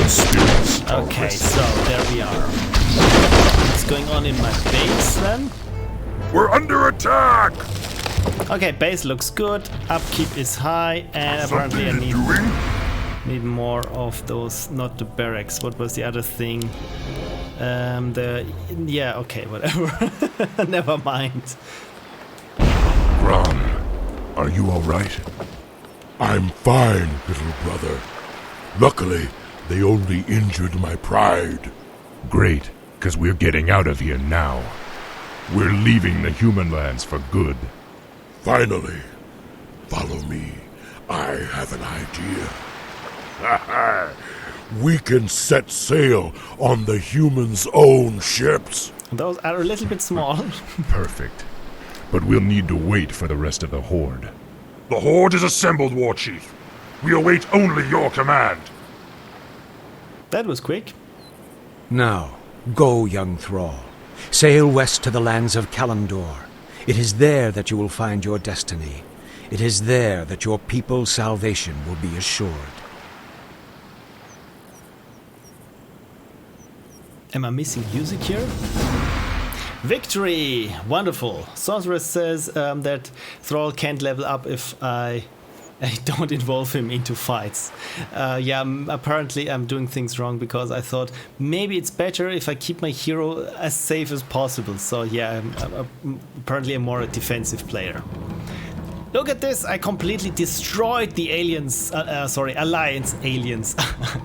The spirits are Okay, resting. so there we are. What's going on in my base then? We're under attack! Okay, base looks good. Upkeep is high, and apparently I Something need doing? need more of those. Not the barracks. What was the other thing? Yeah. Okay, whatever. Never mind. Ron, are you all right? I'm fine, little brother. Luckily, they only injured my pride. Great, because we're getting out of here now. We're leaving the human lands for good. Finally. Follow me. I have an idea. We can set sail on the humans' own ships. Those are a little bit small. Perfect. But we'll need to wait for the rest of the horde. The horde is assembled, Warchief. We await only your command. That was quick. Now, go, young thrall. Sail west to the lands of Kalimdor. It is there that you will find your destiny. It is there that your people's salvation will be assured. Am I missing music here? Victory! Wonderful. Sorceress says that Thrall can't level up if I don't involve him into fights. Apparently I'm doing things wrong because I thought maybe it's better if I keep my hero as safe as possible. So yeah, apparently I'm more a defensive player. Look at this, I completely destroyed the aliens, Alliance aliens,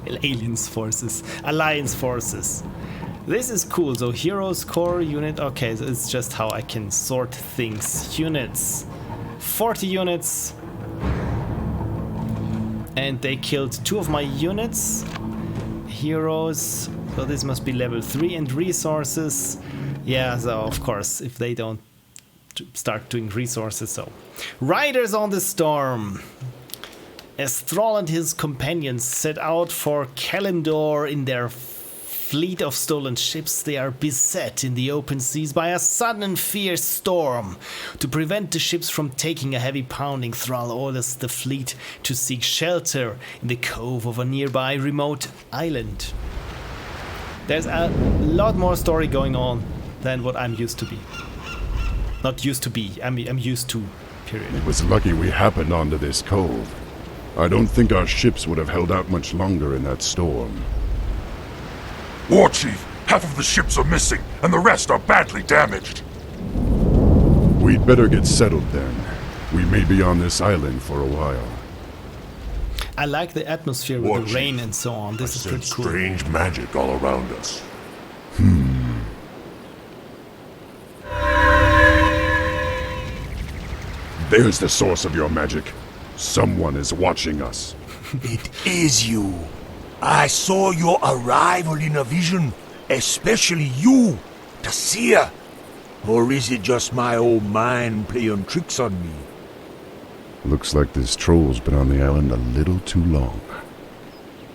Alliance forces. This is cool, so heroes, core, unit, okay, so it's just how I can sort things. Units, 40 units. And they killed 2 of my units. Heroes, so this must be level 3, and resources. Yeah, so of course, if they don't start doing resources, so. Riders on the Storm. As Thrall and his companions set out for Kalimdor in their fleet of stolen ships, they are beset in the open seas by a sudden and fierce storm. To prevent the ships from taking a heavy pounding, Thrall orders the fleet to seek shelter in the cove of a nearby remote island. There's a lot more story going on than what I'm used to be. Not used to be, I'm used to, period. It was lucky we happened onto this cove. I don't think our ships would have held out much longer in that storm. War Chief, half of the ships are missing, and the rest are badly damaged. We'd better get settled then. We may be on this island for a while. I like the atmosphere with the rain and so on. This is pretty cool. Strange magic all around us. There's the source of your magic. Someone is watching us. It is you. I saw your arrival in a vision, especially you, the seer. Or is it just my old mind playing tricks on me? Looks like this troll's been on the island a little too long.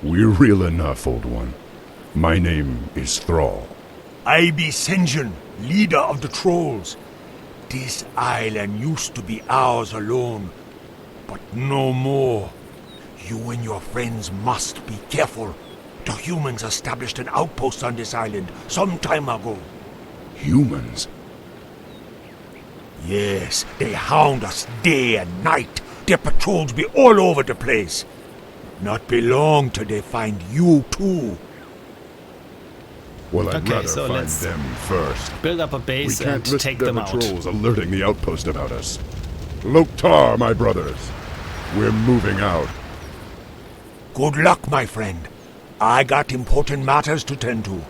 We're real enough, old one. My name is Thrall. I be Sinjin, leader of the trolls. This island used to be ours alone, but no more. You and your friends must be careful. The humans established an outpost on this island some time ago. Humans? Yes, they hound us day and night. Their patrols be all over the place. Not be long till they find you too. Well, I'd Okay, rather so find let's them first. Build up a base We can't and risk take their them out. patrols alerting the outpost about us. Loktar, my brothers. We're moving out. Good luck, my friend. I got important matters to tend to,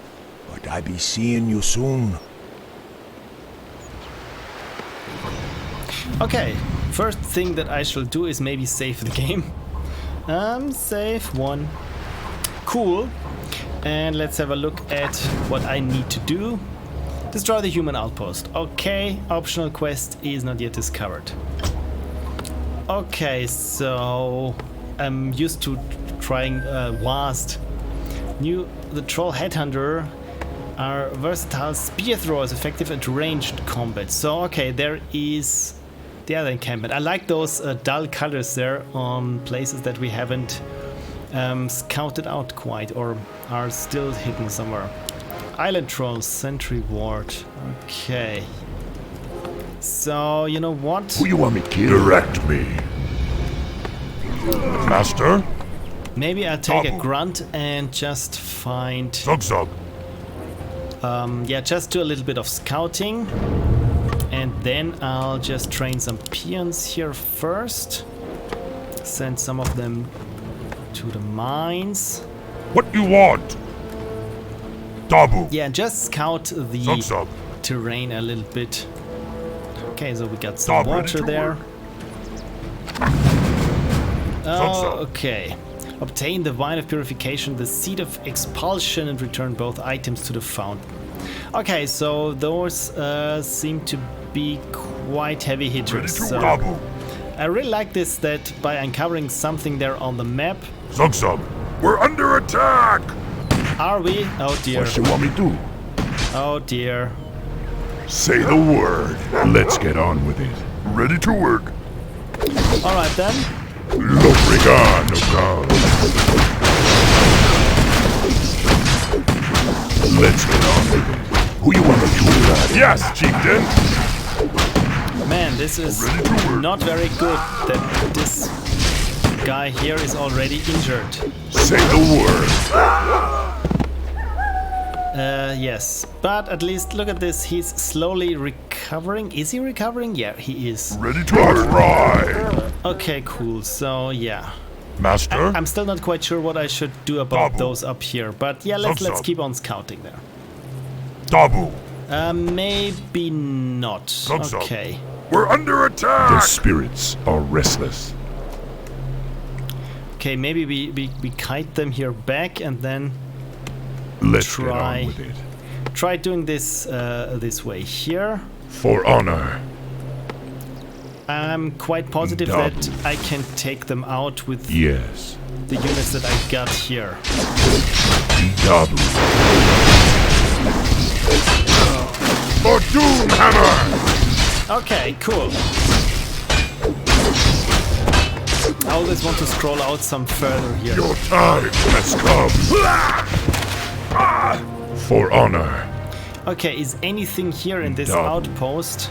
but I be seeing you soon. Okay, first thing that I shall do is maybe save the game. Save 1. Cool. And let's have a look at what I need to do. Destroy the human outpost. Okay, optional quest is not yet discovered. Okay, so I'm used to trying Wast. The Troll Headhunter are versatile spear throwers, effective at ranged combat. So okay, there is the other encampment. I like those dull colors there on places that we haven't scouted out quite or are still hidden somewhere. Island Trolls, Sentry Ward. Okay. So, you know what? Who you want me to kill? Direct me. Master? Maybe I'll take a grunt and just find... Zug. yeah, just do a little bit of scouting. And then I'll just train some peons here first. Send some of them to the mines. What you want? Dabu. Yeah, just scout the Zug. terrain a little bit. Okay, so we got some water there. Oh, okay. Obtain the Wine of Purification, the Seed of Expulsion, and return both items to the fountain. Okay, so those seem to be quite heavy hitters. So I really like this, that by uncovering something there on the map. Zug. We're under attack! Are we? Oh dear. What you want me to do? Oh dear. Say the word. Let's get on with it. Ready to work. Alright then. Lobrigano, God. Let's get on with it. Who you want to do that? Yes, chieftain. Man, this is not very good that this guy here is already injured. Say the word. Yes, but at least look at this, he's slowly recovering. Is he recovering? Yeah, he is. Ready to work. Right. Okay, cool, so yeah. Master. I'm still not quite sure what I should do about those up here, but yeah, let's keep on scouting there. Dabu. Maybe not. Okay. We're under The attack. spirits are restless. Okay, maybe we kite them here back and then Let's get on with it. try doing this this way here. For honor. I'm quite positive that I can take them out with Yes. the units that I got here. Dabu. For Doom Hammer. Okay, cool. I always want to scroll out some further here. Your time has come. For honor. Okay, is anything here in this Done. outpost?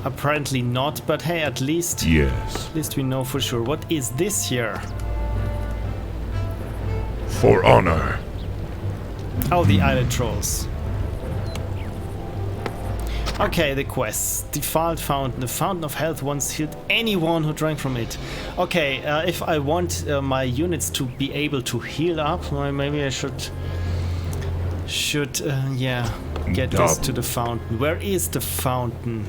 Apparently not, but hey, at least Yes. we know for sure. What is this here? For honor. Oh, the island trolls. Okay, the quests. Defiled fountain. The fountain of health once healed anyone who drank from it. Okay, if I want my units to be able to heal up, well, maybe I should yeah, get this to the fountain. Where is the fountain?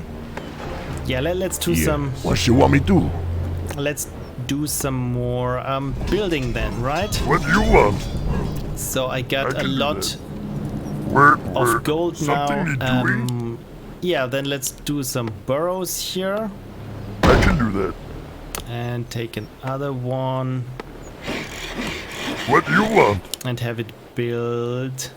Yeah, let's do some. What you want me to do? Let's do some more building then, right? What do you want? So I got a can do lot Work. of gold Something now. you're doing? Yeah, then let's do some burrows here I can do that. and take another one What do you want? and have it build.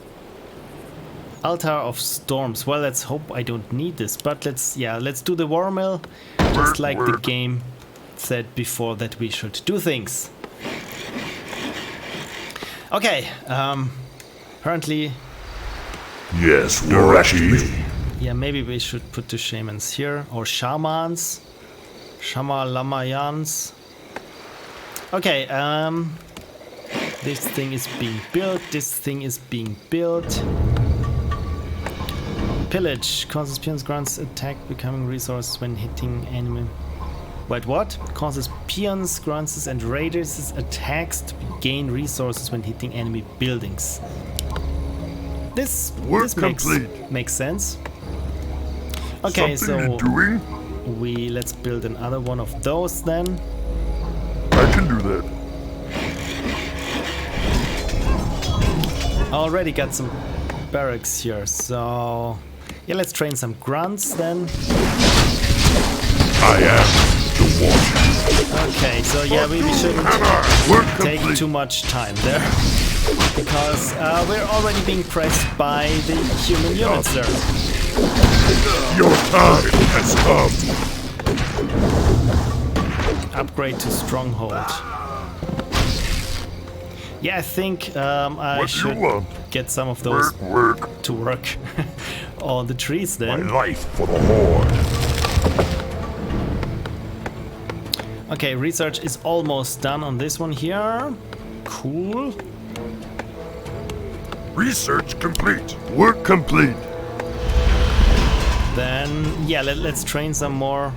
Altar of Storms. Well, let's hope I don't need this, but let's do the war mill, just like the game said before that we should do things. Okay, apparently, Yes, Warashi. yeah, maybe we should put the shamans here, or shamans, Shama-Lamayans. Okay, this thing is being built, this thing is being built. Pillage causes peons grunts attack becoming resources when hitting enemy. Wait, what? Causes peons, grunts, and raiders attacks to gain resources when hitting enemy buildings. This makes sense. Okay, Something you're doing? let's build another one of those then. I can do that. I already got some barracks here, so yeah, let's train some grunts then. I am the watcher. Okay, so yeah, we shouldn't Work take complete. too much time there because we're already being pressed by the human units there. Your time has come. Upgrade to stronghold. Yeah, I think I What do you should want? get some of those Work. to work on the trees My then. life for the Horde. Okay, research is almost done on this one here. Cool. Research complete. Work complete. Then, yeah, let's train some more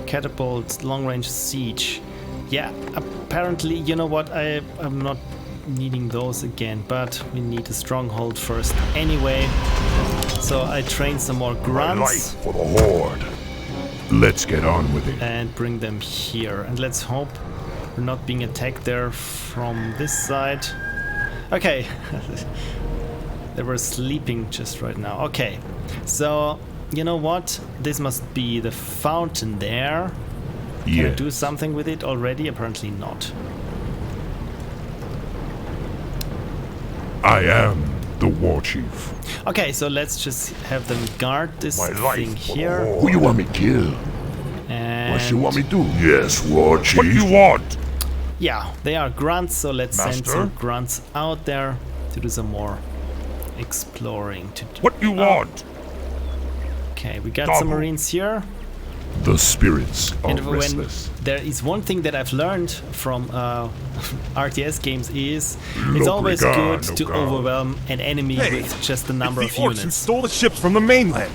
catapults, long-range siege. Yeah, apparently, you know what, I'm not needing those again, but we need a stronghold first anyway. So I train some more My grunts life for the Horde. Let's get on with it. and bring them here. And let's hope we're not being attacked there from this side. Okay. They were sleeping just right now. Okay, so you know what? This must be the fountain there. Can I do something with it already? Apparently not. I am the war chief. Okay, so let's just have them guard this thing here. Who you want me kill? And What you want me do? Yes, war chief. What you want? yeah, they are grunts, so let's send Master? some grunts out there to do some more exploring. What you want? Okay, we got Double. some marines here. The spirits are And when restless. there is one thing that I've learned from RTS games is it's always regard, good no to guard. overwhelm an enemy with just the number of The orcs who units. stole the ships from the mainland.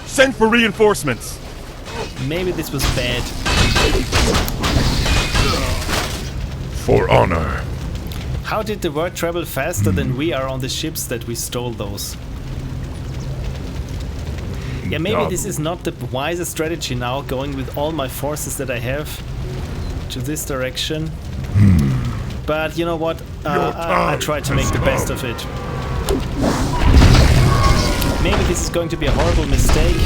Send for reinforcements. Maybe this was bad. For honor. How did the word travel faster than we are on the ships that we stole those? Yeah, maybe this is not the wisest strategy now, going with all my forces that I have to this direction. But you know what? I try to make the best of it. Maybe this is going to be a horrible mistake.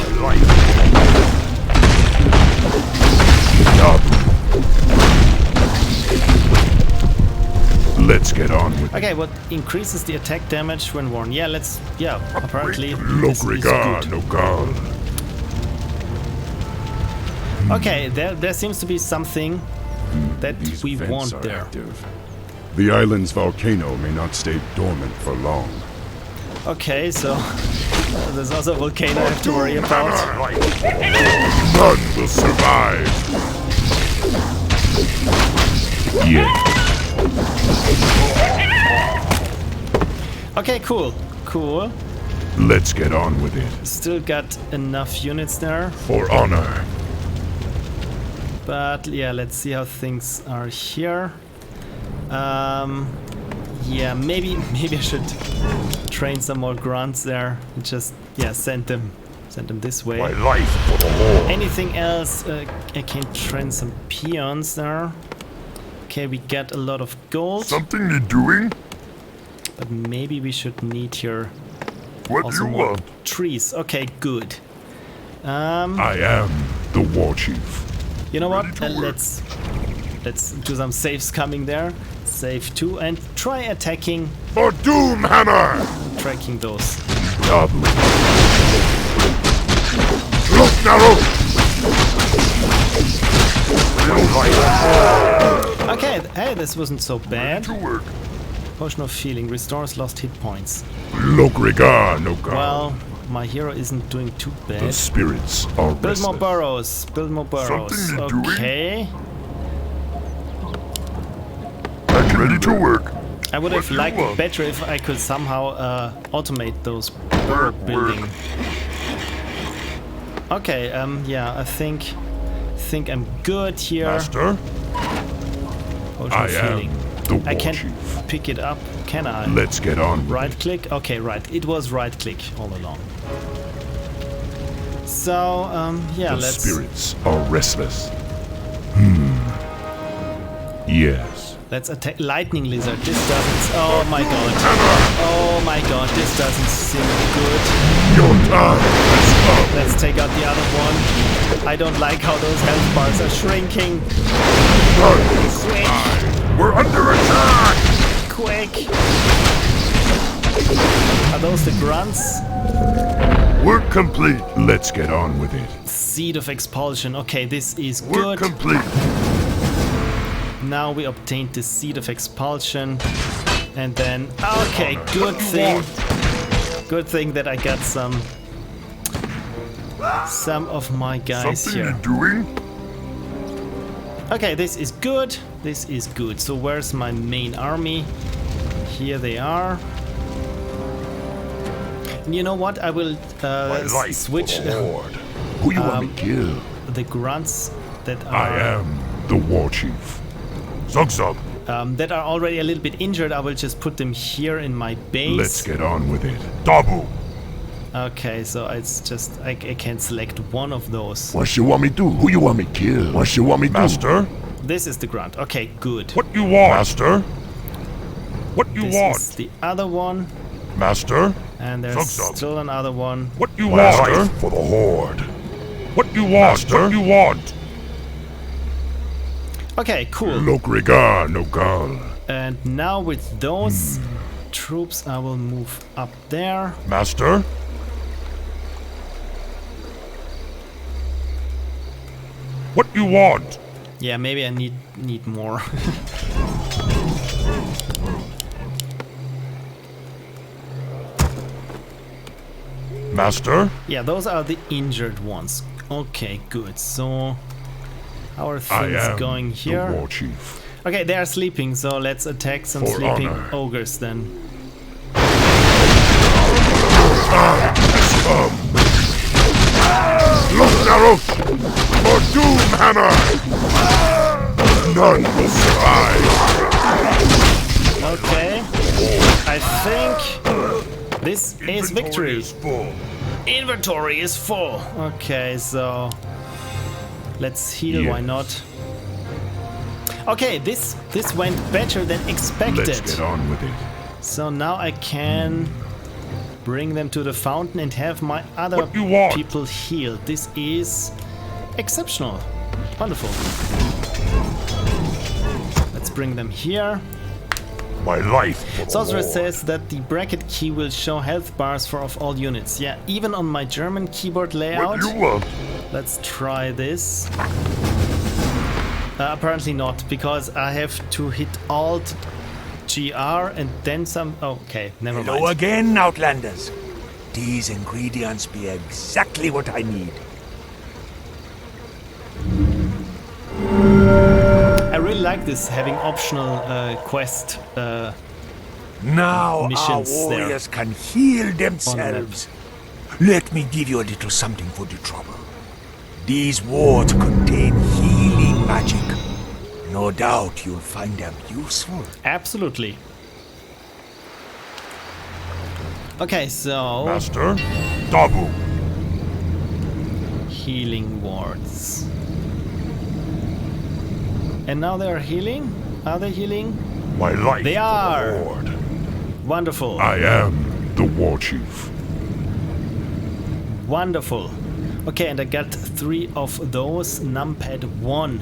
Let's get on with it. Okay, what increases the attack damage when worn? Yeah, apparently this is Logrigar, good. no gal. Okay, there seems to be something that These we vents want are there. active. The island's volcano may not stay dormant for long. Okay, so there's also a volcano I have to worry about. None will survive. Yeah. Okay, cool. Let's get on with it. Still got enough units there, For honor. but yeah, let's see how things are here. Yeah, maybe I should train some more grunts there and just send them this way. My life for the Lord. Anything else? I can train some peons there. Okay, we got a lot of gold, Something you doing? but maybe we should need here What also you more want? trees. Okay, good. I am the war chief. You know what? Ready to work. Let's do some saves coming there. Save 2 and try attacking, For Doom Hammer! tracking those. Double. Look, Narrow! Real life Okay, hey, this wasn't so bad. to work. Potion of Healing restores lost hit points. Logrigar, no gal. Well, my hero isn't doing too The bad. spirits are Build more restless. burrows. Build more burrows. Something you're doing? Okay. I'm ready to work. I would have What do you liked it want? better if I could somehow automate those burrow building. Okay, yeah, I think I'm good here. Master? Potion I of am Healing. the war I can't chief. pick it up, can I? Let's get on with Right it. click? Okay, right. It was right click all along. So, yeah, The let's spirits are restless. Yes. let's attack lightning lizard. This doesn't. Oh my god. Oh my god. This doesn't seem good. Your time is up. Let's take out the other one. I don't like how those health bars are shrinking. None will survive. We're under attack! Quick. Are those the grunts? Work complete. Let's get on with it. Seed of expulsion. Okay, this is Work good. complete. Now we obtained the seed of expulsion. And then, okay, good What you thing. want? Good thing that I got some of my guys Something here. you doing? Okay, this is good. This is good. So where's my main army? Here they are. And you know what? I will My life switch for the Lord. Who you want me kill? the grunts that I are am the war chief. Zug Zug. that are already a little bit injured. I will just put them here in my base. Let's get on with it. Dabu. Okay, so it's just I can select one of those. What you want me do? Who you want me kill? What you want me do? Master? This is the grunt. Okay, good. What you want? Master? What you This want? is the other one, Master? and there's Zug-zug. still another one. What you My want? life for the horde. What you want? Master? What you want? Okay, cool. Logrigar, no gal. And now with those, troops, I will move up there. Master? What you want? Yeah, maybe I need more. Master? Yeah, those are the injured ones. Okay, good. So, how are I things am going the here? war chief. Okay, they are sleeping, so let's attack some For sleeping honor. ogres then. Naros! For Doom Hammer! None will survive! Okay, I think this is victory. Is full. Inventory is full. Okay, so let's heal. Why not? Okay, this went better than expected. Let's get on with it. So now I can bring them to the fountain and have my other What you want? people healed. This is exceptional. Wonderful. Let's bring them here. My life for the Sorcerer Lord. says that the bracket key will show health bars for of all units. Yeah, even on my German keyboard layout. What you want? Let's try this. Apparently not, because I have to hit Alt GR and then some. Oh, okay, never Hello mind. again, Outlanders. These ingredients be exactly what I need. I really like this having optional quest. Now our Missions there. warriors can heal themselves. Let me give you a little something for the trouble. These wards contain healing magic. No doubt you'll find them useful. Absolutely. Okay, so Master? Dabu. healing wards. And now they are healing? Are they healing? My life They for are. the Lord. Wonderful. I am the war chief. Wonderful. Okay, and I got 3 of those. Numpad 1.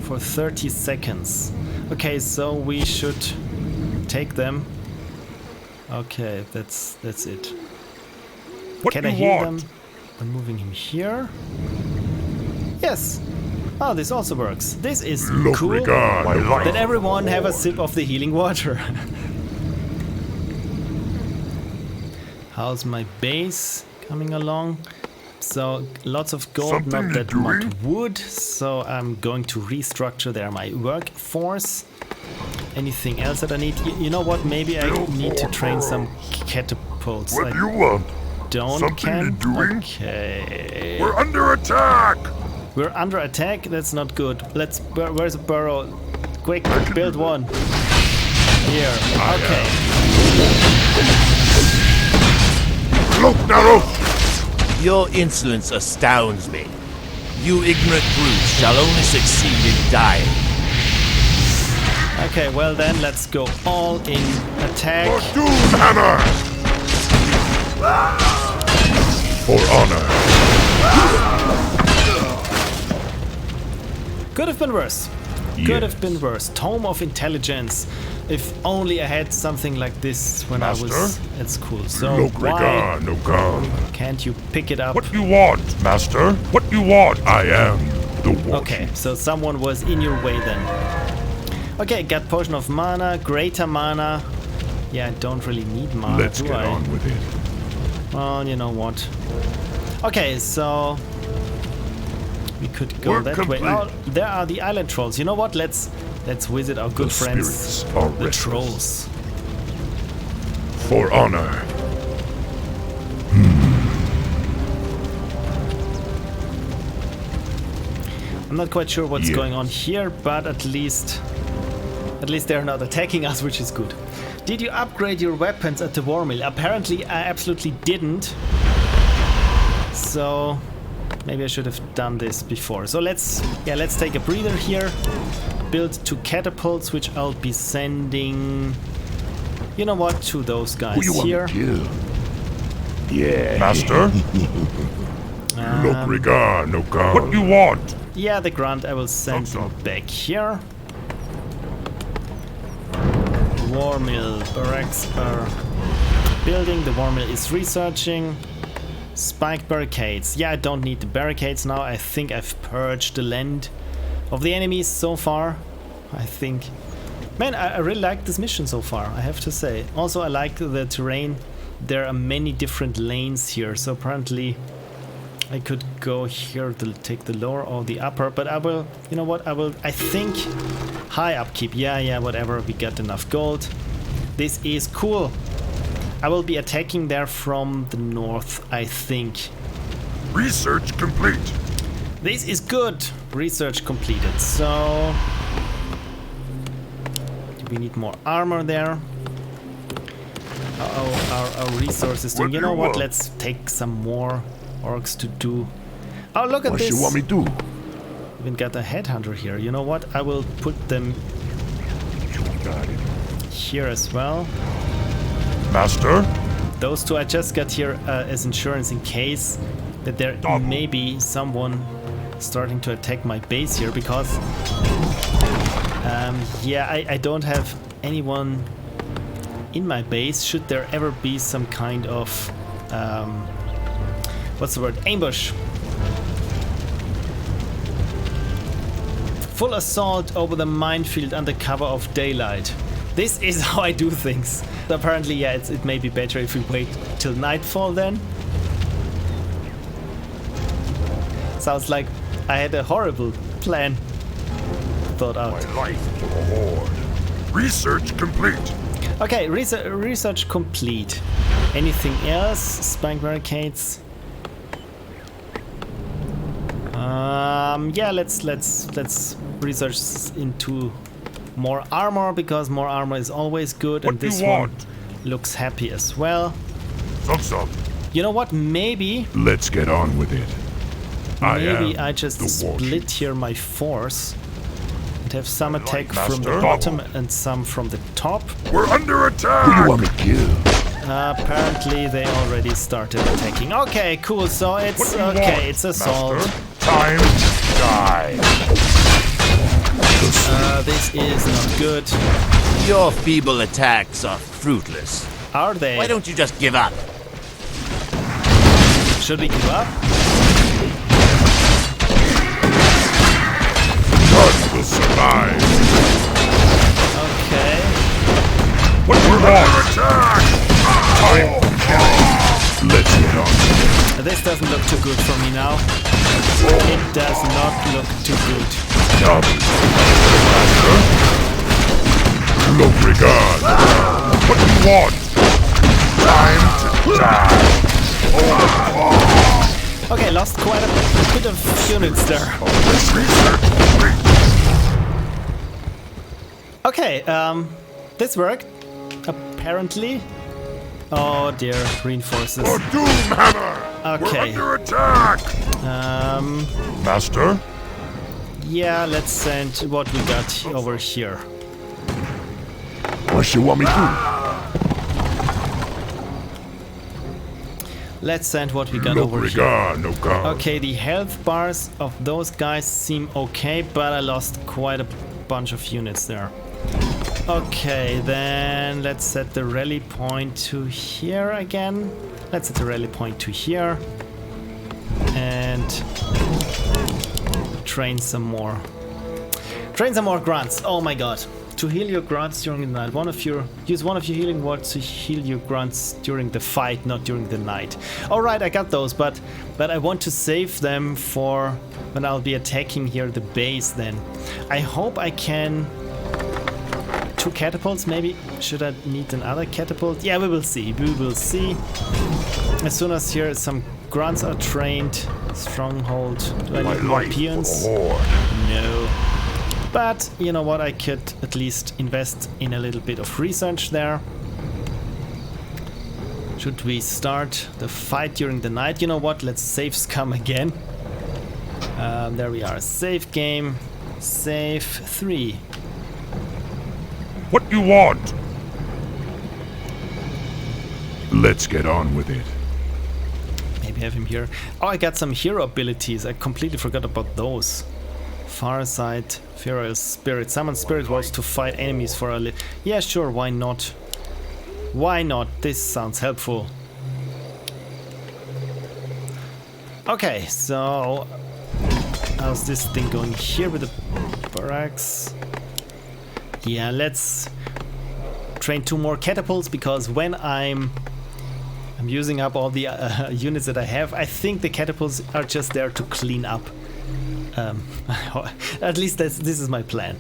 For 30 seconds. Okay, so we should take them. Okay, that's it. What Can you I heal want? them? I'm moving him here. Yes. Oh, this also works. This is cool. Regard. My life. Let everyone have a sip of the healing water. How's my base coming along? So lots of gold, Something not you're that much doing? wood. So I'm going to restructure there my workforce. Anything else that I need? You know what? Maybe I Build need to more train some burrows. catapults. What I you want? don't Something can. you're doing? Okay. We're under attack! We're under attack. That's not good. Let's. Where's a burrow? Quick, build one. Here. Okay. Look, Naros! Your insolence astounds me. You ignorant brutes shall only succeed in dying. Okay. Well then, let's go all in attack. For Doom Hammer! For honor. Could have been worse. Could have been worse. Tome of Intelligence. If only I had something like this when I was Master? at school. So Look why regard, no God. can't you pick it up? What you want, Master? What you want? I am the war Okay, chief. so someone was in your way then. Okay, got Potion of Mana, Greater Mana. Yeah, I don't really need mana, Let's do get I? on with it. Well, you know what. Okay, so we could go We're that complete. way. Oh, there are the island trolls. You know what? Let's visit our good The friends, spirits are the restless. trolls. For honor. I'm not quite sure what's Yes. going on here, but at least they're not attacking us, which is good. Did you upgrade your weapons at the war mill? Apparently, I absolutely didn't. So maybe I should have done this before. So let's take a breather here. Build 2 catapults, which I'll be sending. You know what? To those guys Who you want here. to kill? Yeah. Master? Look regard, no God. What you want? Yeah, the grunt I will send Stop. back here. War mill. Barracks are building. The war mill is researching. Spiked barricades. Yeah, I don't need the barricades now. I think I've purged the land of the enemies so far. I think... Man, I really like this mission so far, I have to say. Also, I like the terrain. There are many different lanes here, so apparently I could go here to take the lower or the upper, but I will, you know what, I think high upkeep, yeah, whatever, we got enough gold. This is cool. I will be attacking there from the north, I think. Research complete. This is good. Research completed, so... We need more armor there. Our resources doing. You know what? Let's take some more orcs to do. Oh, look at this! What you want me to do? Even got a headhunter here. You know what? I will put them here as well. Master? Those two I just got here as insurance in case that there may be someone starting to attack my base here, because yeah, I don't have anyone in my base. Should there ever be some kind of what's the word? Ambush. Full assault over the minefield under cover of daylight. This is how I do things. Apparently, yeah, it may be better if we wait till nightfall then. Sounds like I had a horrible plan thought out. My life to a horde. Research complete. Okay, research complete. Anything else? Spike barricades. Yeah, let's research into more armor, because more armor is always good, and this one looks happy as well. You know what? Maybe let's get on with it. Maybe I just split here my force and have some attack from the bottom and some from the top. We're under attack! Who do you want me to kill? Apparently they already started attacking. Okay, cool. So it's okay. It's assault. Master, time to die. This is not good. Your feeble attacks are fruitless. Are they? Why don't you just give up? Should we give up? None will survive. Okay. What we're under attack! Time to kill. Let's get on. This doesn't look too good for me now. It does not look too good. No regard. What do you want? Time to die. Okay, lost quite a bit of units there. Okay, this worked. Apparently. Oh dear, reinforces. For Doomhammer! Okay. We're under attack! Master? Yeah, let's send what we got over here. What you want me to do? Let's send what we got over here. No God. Okay, the health bars of those guys seem okay, but I lost quite a bunch of units there. Okay, then let's set the rally point to here again. Let's set the rally point to here. And train some more. Train some more grunts. Oh my god. To heal your grunts during the night. Use one of your healing words to heal your grunts during the fight, not during the night. Alright, I got those, but I want to save them for when I'll be attacking here the base then. I hope I can... 2 catapults maybe? Should I need another catapult? Yeah, we will see. We will see. As soon as here some grunts are trained. Stronghold. Do I need more peons? No. But you know what? I could at least invest in a little bit of research there. Should we start the fight during the night? You know what? Let's save scum again. There we are. Save game. Save 3. What you want? Let's get on with it. Maybe have him here. Oh, I got some hero abilities. I completely forgot about those. far side, feral spirit. Summon spirit wolves to fight enemies for a yeah, sure, why not? Why not? This sounds helpful. Okay, so how's this thing going here with the barracks? Yeah, let's train 2 more catapults, because when I'm using up all the units that I have, I think the catapults are just there to clean up. At least this is my plan.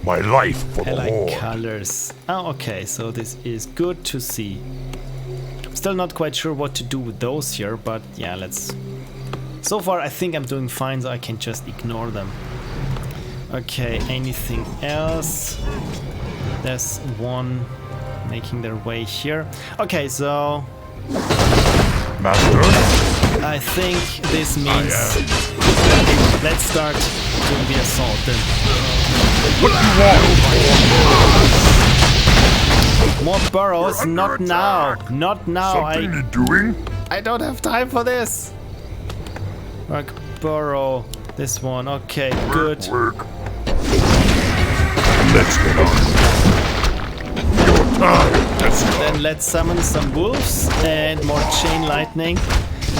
My life for the I like Horde. colors. Oh, okay, so this is good to see. Still not quite sure what to do with those here, but yeah, let's... So far I think I'm doing fine, so I can just ignore them. Okay, anything else? There's one making their way here. Okay, so... Master? I think this means... Let's start doing the assault then. What do you want? More burrows, not now. Not now. Something you're doing? I don't have time for this. Work burrow. This one. Okay, good. Work. Let's get on. Your time has come. Then let's summon some wolves and more chain lightning.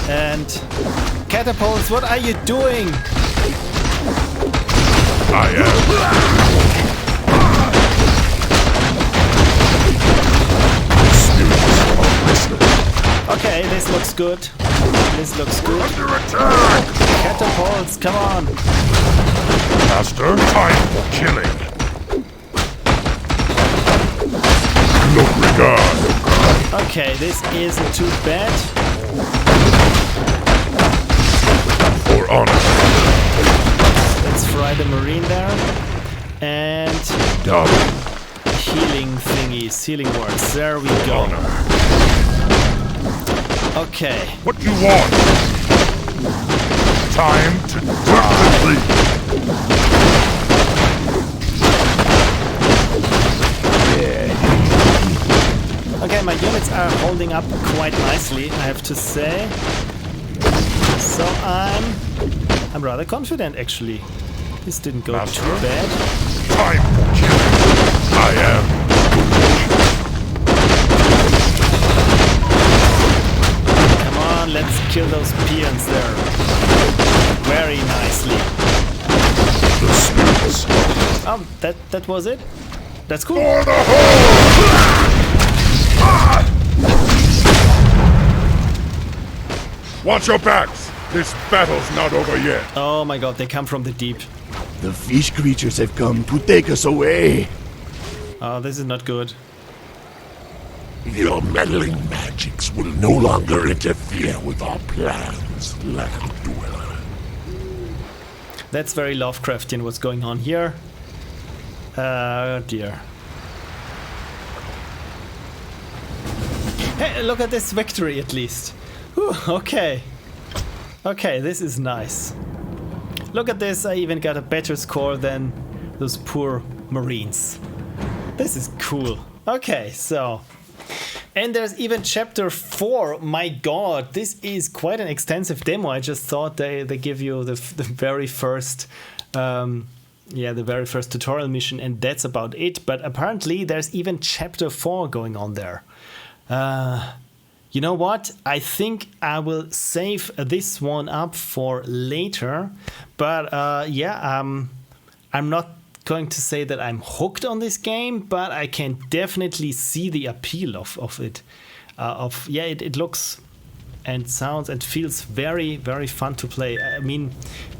And catapults, what are you doing? I am. Okay, this looks good. This looks good. Under attack! Catapults, come on. Master, time for killing. No regard. Okay, this isn't too bad. For honor. Let's fry the marine there. And Done. healing thingies, healing words. There we go. Honor. Okay. What you want? Time to die. Okay, my units are holding up quite nicely, I have to say. So I'm rather confident actually. This didn't go Master? too bad. Time for killing. I am. Come on, let's kill those peons there. Very nicely. The spirits. Oh, that was it? That's cool. For the Horde! Watch your backs! This battle's not over yet. Oh my god, they come from the deep. The fish creatures have come to take us away. Oh, this is not good. Your meddling magics will no longer interfere with our plans, land dweller. That's very Lovecraftian what's going on here. Oh dear. Hey, look at this victory at least. Whew, okay. Okay, this is nice. Look at this, I even got a better score than those poor Marines. This is cool. Okay, so... And there's even chapter 4. My god, this is quite an extensive demo. I just thought they give you the very first... the very first tutorial mission, and that's about it. But apparently there's even chapter 4 going on there. You know what? I think I will save this one up for later. But I'm not going to say that I'm hooked on this game, but I can definitely see the appeal of it. It looks and sounds and feels very, very fun to play. I mean,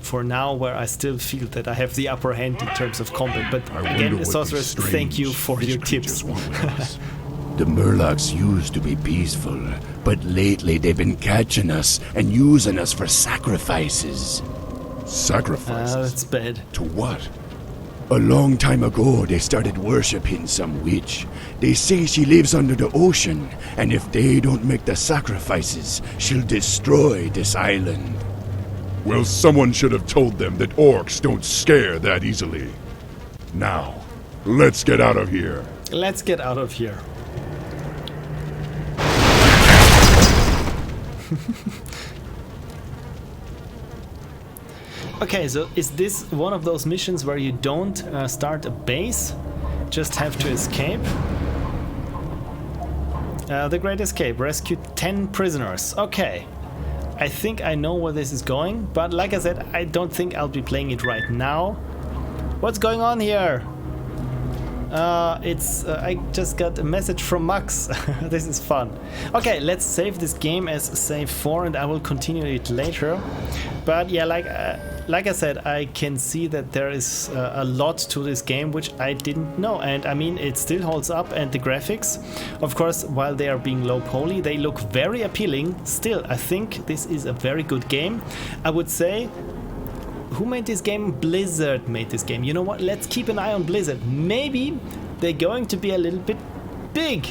for now, where I still feel that I have the upper hand in terms of combat. But again, Sorceress, thank you for your tips. The Murlocs used to be peaceful, but lately they've been catching us and using us for sacrifices. Sacrifices? That's bad. To what? A long time ago, they started worshipping some witch. They say she lives under the ocean, and if they don't make the sacrifices, she'll destroy this island. Well, someone should have told them that orcs don't scare that easily. Now, let's get out of here. Let's get out of here. Okay, so is this one of those missions where you don't start a base, just have to escape? The Great Escape, rescue 10 prisoners. Okay, I think I know where this is going, but like I said, I don't think I'll be playing it right now. What's going on here? I just got a message from Max. This is fun. Okay, let's save this game as save 4 and I will continue it later. But yeah, like I said, I can see that there is a lot to this game which I didn't know, and I mean it still holds up, and the graphics, of course, while they are being low poly, they look very appealing. Still, I think this is a very good game. I would say, who made this game? Blizzard made this game. You know what? Let's keep an eye on Blizzard. Maybe they're going to be a little bit big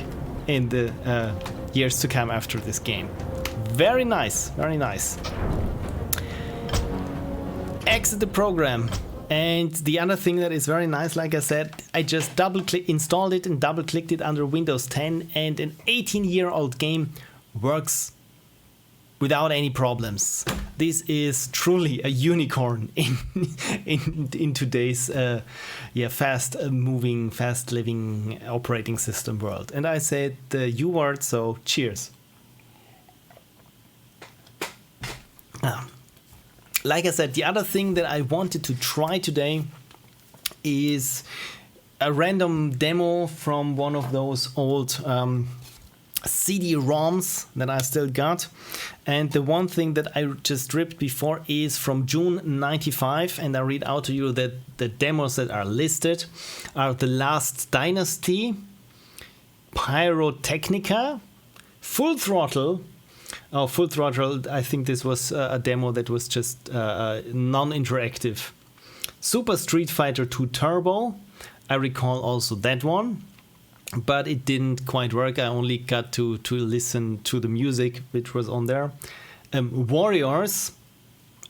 in the years to come after this game. Very nice, very nice. Exit the program. And the other thing that is very nice, like I said, I just installed it and double-clicked it under Windows 10, and an 18-year-old game works without any problems. This is truly a unicorn in today's fast-moving, fast-living operating system world. And I said the U word, so cheers. Like I said, the other thing that I wanted to try today is a random demo from one of those old CD-ROMs that I still got. And the one thing that I just ripped before is from June 95, and I read out to you that the demos that are listed are The Last Dynasty, Pyrotechnica, Full Throttle. Oh, Full Throttle, I think this was a demo that was just non-interactive. Super Street Fighter 2 Turbo, I recall also that one, but it didn't quite work. I only got to listen to the music which was on there. Warriors,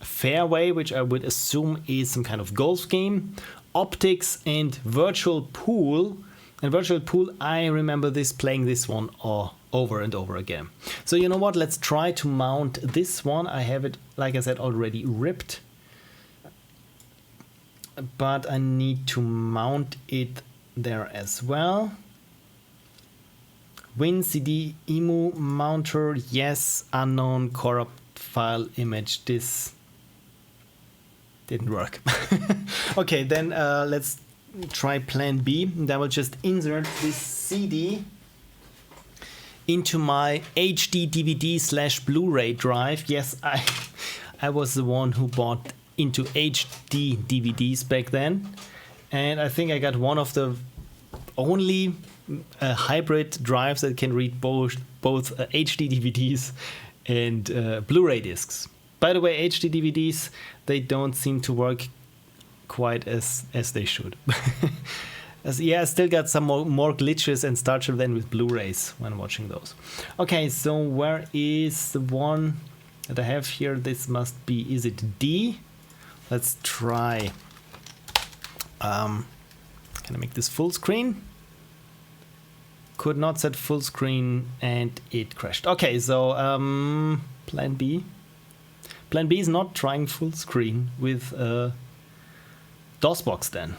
Fairway, which I would assume is some kind of golf game. Optics and Virtual Pool. And Virtual Pool, I remember playing this one over and over again. So you know what, let's try to mount this one. I have it, like I said, already ripped, but I need to mount it there as well. WinCD emu mounter, yes. Unknown corrupt file image. This didn't work. Okay, then let's try plan B, and I will just insert this CD into my HD DVD / Blu-ray drive. Yes, I was the one who bought into HD DVDs back then, and I think I got one of the only hybrid drives that can read both HD DVDs and Blu-ray discs. By the way, HD DVDs, they don't seem to work quite as they should. Yeah, I still got some more glitches and stuff than with Blu-rays when watching those. Okay, so where is the one that I have here? This must be, is it D? Let's try. Can I make this full screen? Could not set full screen and it crashed. Okay, so plan B. Plan B is not trying full screen with DOSBox then.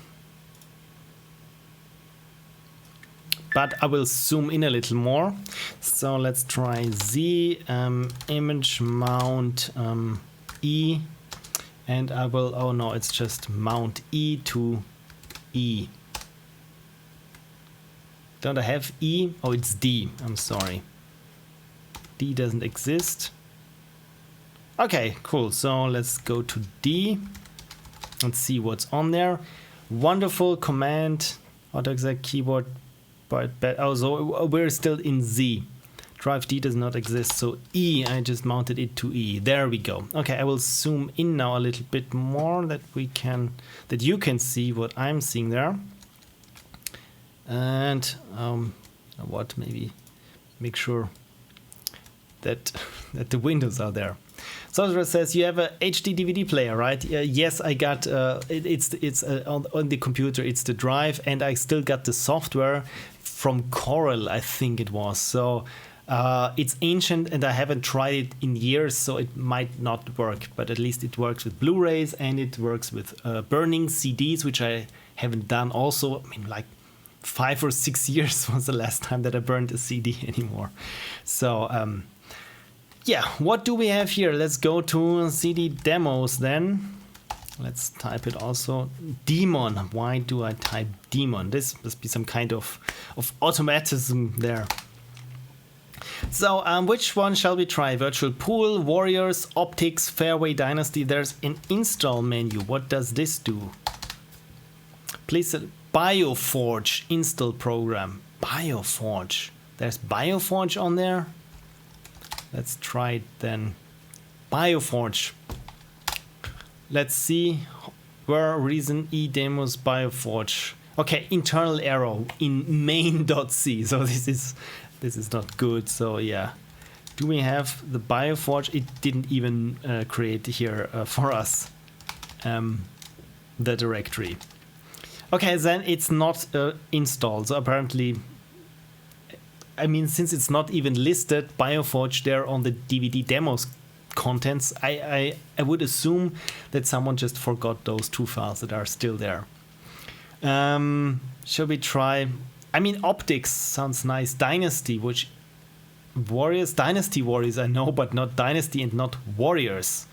But I will zoom in a little more. So let's try Z, image mount E, and I will, oh no, it's just mount E to E. Don't I have E? Oh, it's D, I'm sorry. D doesn't exist. Okay, cool, so let's go to D and see what's on there. Wonderful command, autoexec keyboard. But also we're still in Z. Drive D does not exist, so E, I just mounted it to E. There we go. Okay, I will zoom in now a little bit more that you can see what I'm seeing there. And what, maybe make sure that the windows are there. Software says you have a HD DVD player, right? Yes, I got it's on the computer. It's the drive, and I still got the software from Corel, I think it was. So It's ancient and I haven't tried it in years, so it might not work, but at least it works with Blu-rays and it works with burning CDs, which I haven't done also. I mean, like 5 or 6 years was the last time that I burned a CD anymore. So yeah, what do we have here? Let's go to CD demos then. Let's type it also. Demon. Why do I type demon? This must be some kind of automatism there. So which one shall we try? Virtual Pool, Warriors, Optics, Fairway Dynasty. There's an install menu. What does this do? Please, Bioforge install program. Bioforge. There's Bioforge on there. Let's try it then. Bioforge. Let's see where reason e demos Bioforge. Okay, internal error in main.c. So this is not good. So yeah, do we have the Bioforge? It didn't even create here for us the directory. Okay, then it's not installed. So apparently, I mean, since it's not even listed Bioforge there on the DVD demos contents, I would assume that someone just forgot those 2 files that are still there. Shall we try? I mean, Optics sounds nice. Dynasty, which Warriors, Dynasty Warriors I know, but not Dynasty and not Warriors.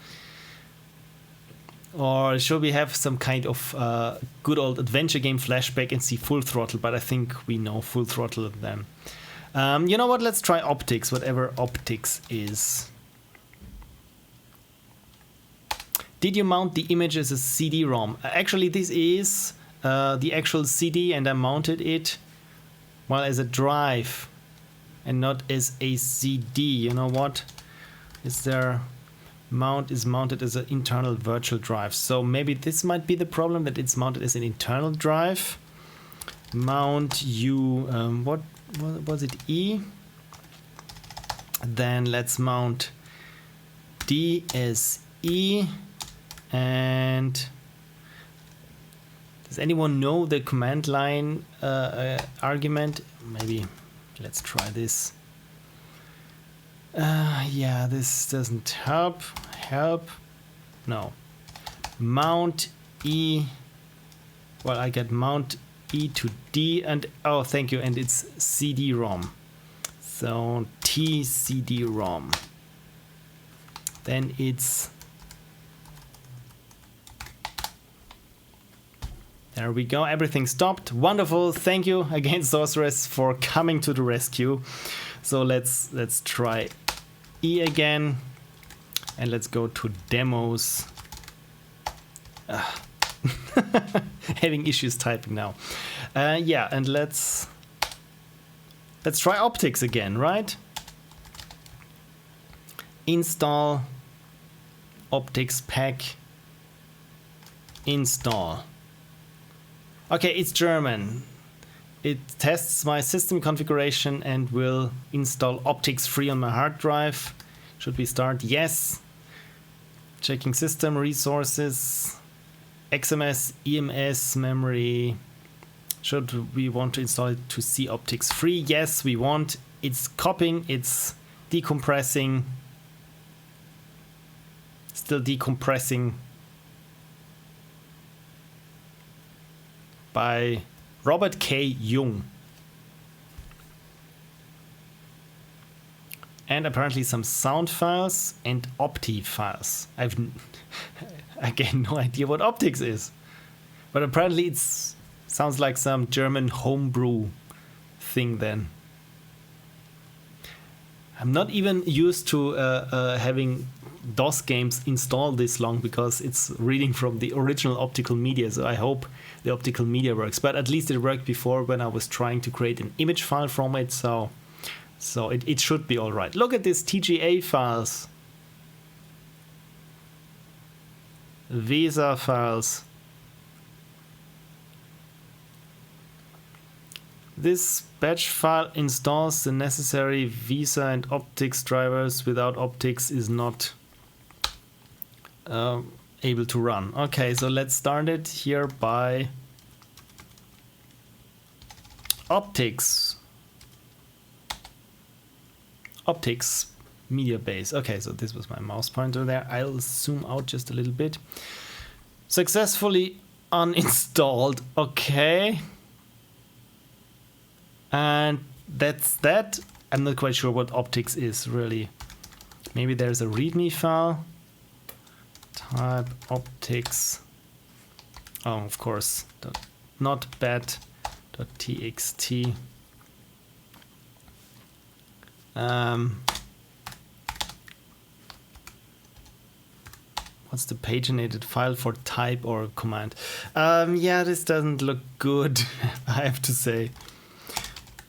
Or shall we have some kind of good old adventure game flashback and see Full Throttle? But I think we know Full Throttle then. You know what? Let's try Optics, whatever Optics is. Did you mount the image as a CD-ROM? Actually, this is the actual CD, and I mounted it well as a drive and not as a CD. You know what? Is there mount is mounted as an internal virtual drive? So maybe this might be the problem, that it's mounted as an internal drive. Mount U. What was it? E. Then let's mount D as E. And does anyone know the command line argument? Maybe let's try this. Yeah, this doesn't help. No. Mount E. Well, I get mount E to D and oh, thank you. And it's CD-ROM. So T CD-ROM. Then it's. There we go, everything stopped. Wonderful, thank you again, Sorceress, for coming to the rescue. So let's try E again, and let's go to demos. Having issues typing now. Yeah, and let's try Optics again, right? Install Optics pack. Install. Okay, it's German. It tests my system configuration and will install Optics free on my hard drive. Should we start? Yes. Checking system resources, XMS, EMS, memory. Should we want to install it to see Optics free? Yes, we want. It's copying, it's decompressing. Still decompressing. By Robert K. Jung. And apparently some sound files and Opti files. I've again no idea what Optics is. But apparently it sounds like some German homebrew thing then. I'm not even used to having DOS games installed this long because it's reading from the original optical media, so I hope the optical media works. But at least it worked before when I was trying to create an image file from it, so it should be all right. Look at these TGA files, VESA files. This batch file installs the necessary VESA and Optics drivers. Without Optics is not able to run. Okay, so let's start it here by Optics. optics, media base. Okay, so this was my mouse pointer there. I'll zoom out just a little bit. Successfully uninstalled. Okay. And that's that. I'm not quite sure what optics is really. Maybe there's a readme file. Type optics. Oh, of course. Not bad.txt. What's the paginated file for type or command? Yeah, this doesn't look good, I have to say.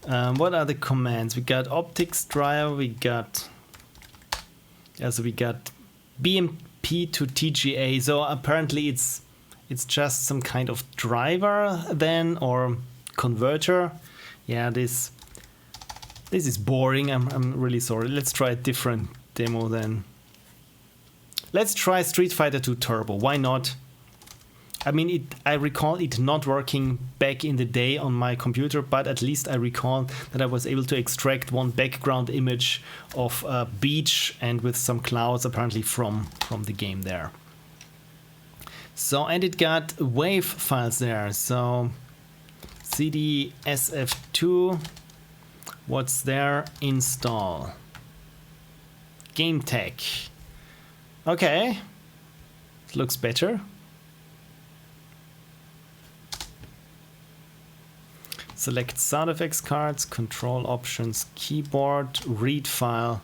What are the commands? We got optics driver, we got BMP to TGA. So apparently it's just some kind of driver then, or converter. Yeah, this is boring. I'm really sorry. Let's try a different demo then. Let's try Street Fighter 2 Turbo. Why not? I mean, I recall it not working back in the day on my computer, but at least I recall that I was able to extract one background image of a beach and with some clouds apparently from the game there. So, and it got WAV files there. So, CD SF2, what's there? Install. Game tech. Okay, it looks better. Select sound effects cards, control options, keyboard, read file.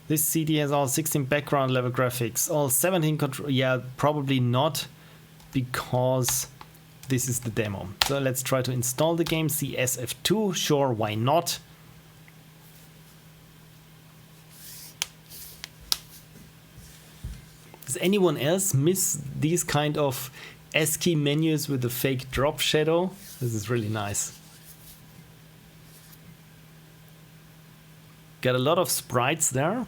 This CD has all 16 background level graphics, all 17 control. Yeah, probably not, because this is the demo. So let's try to install the game. CSF2, sure, why not? Does anyone else miss these kind of ASCII menus with the fake drop shadow? This is really nice. Got a lot of sprites there.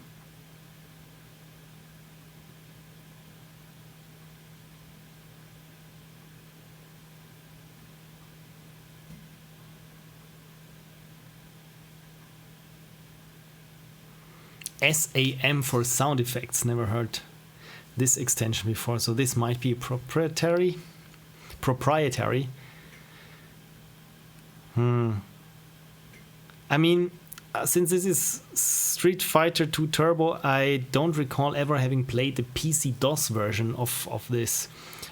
SAM for sound effects, never heard this extension before, so this might be proprietary. I mean, since this is Street Fighter 2 Turbo, I don't recall ever having played the PC DOS version of this.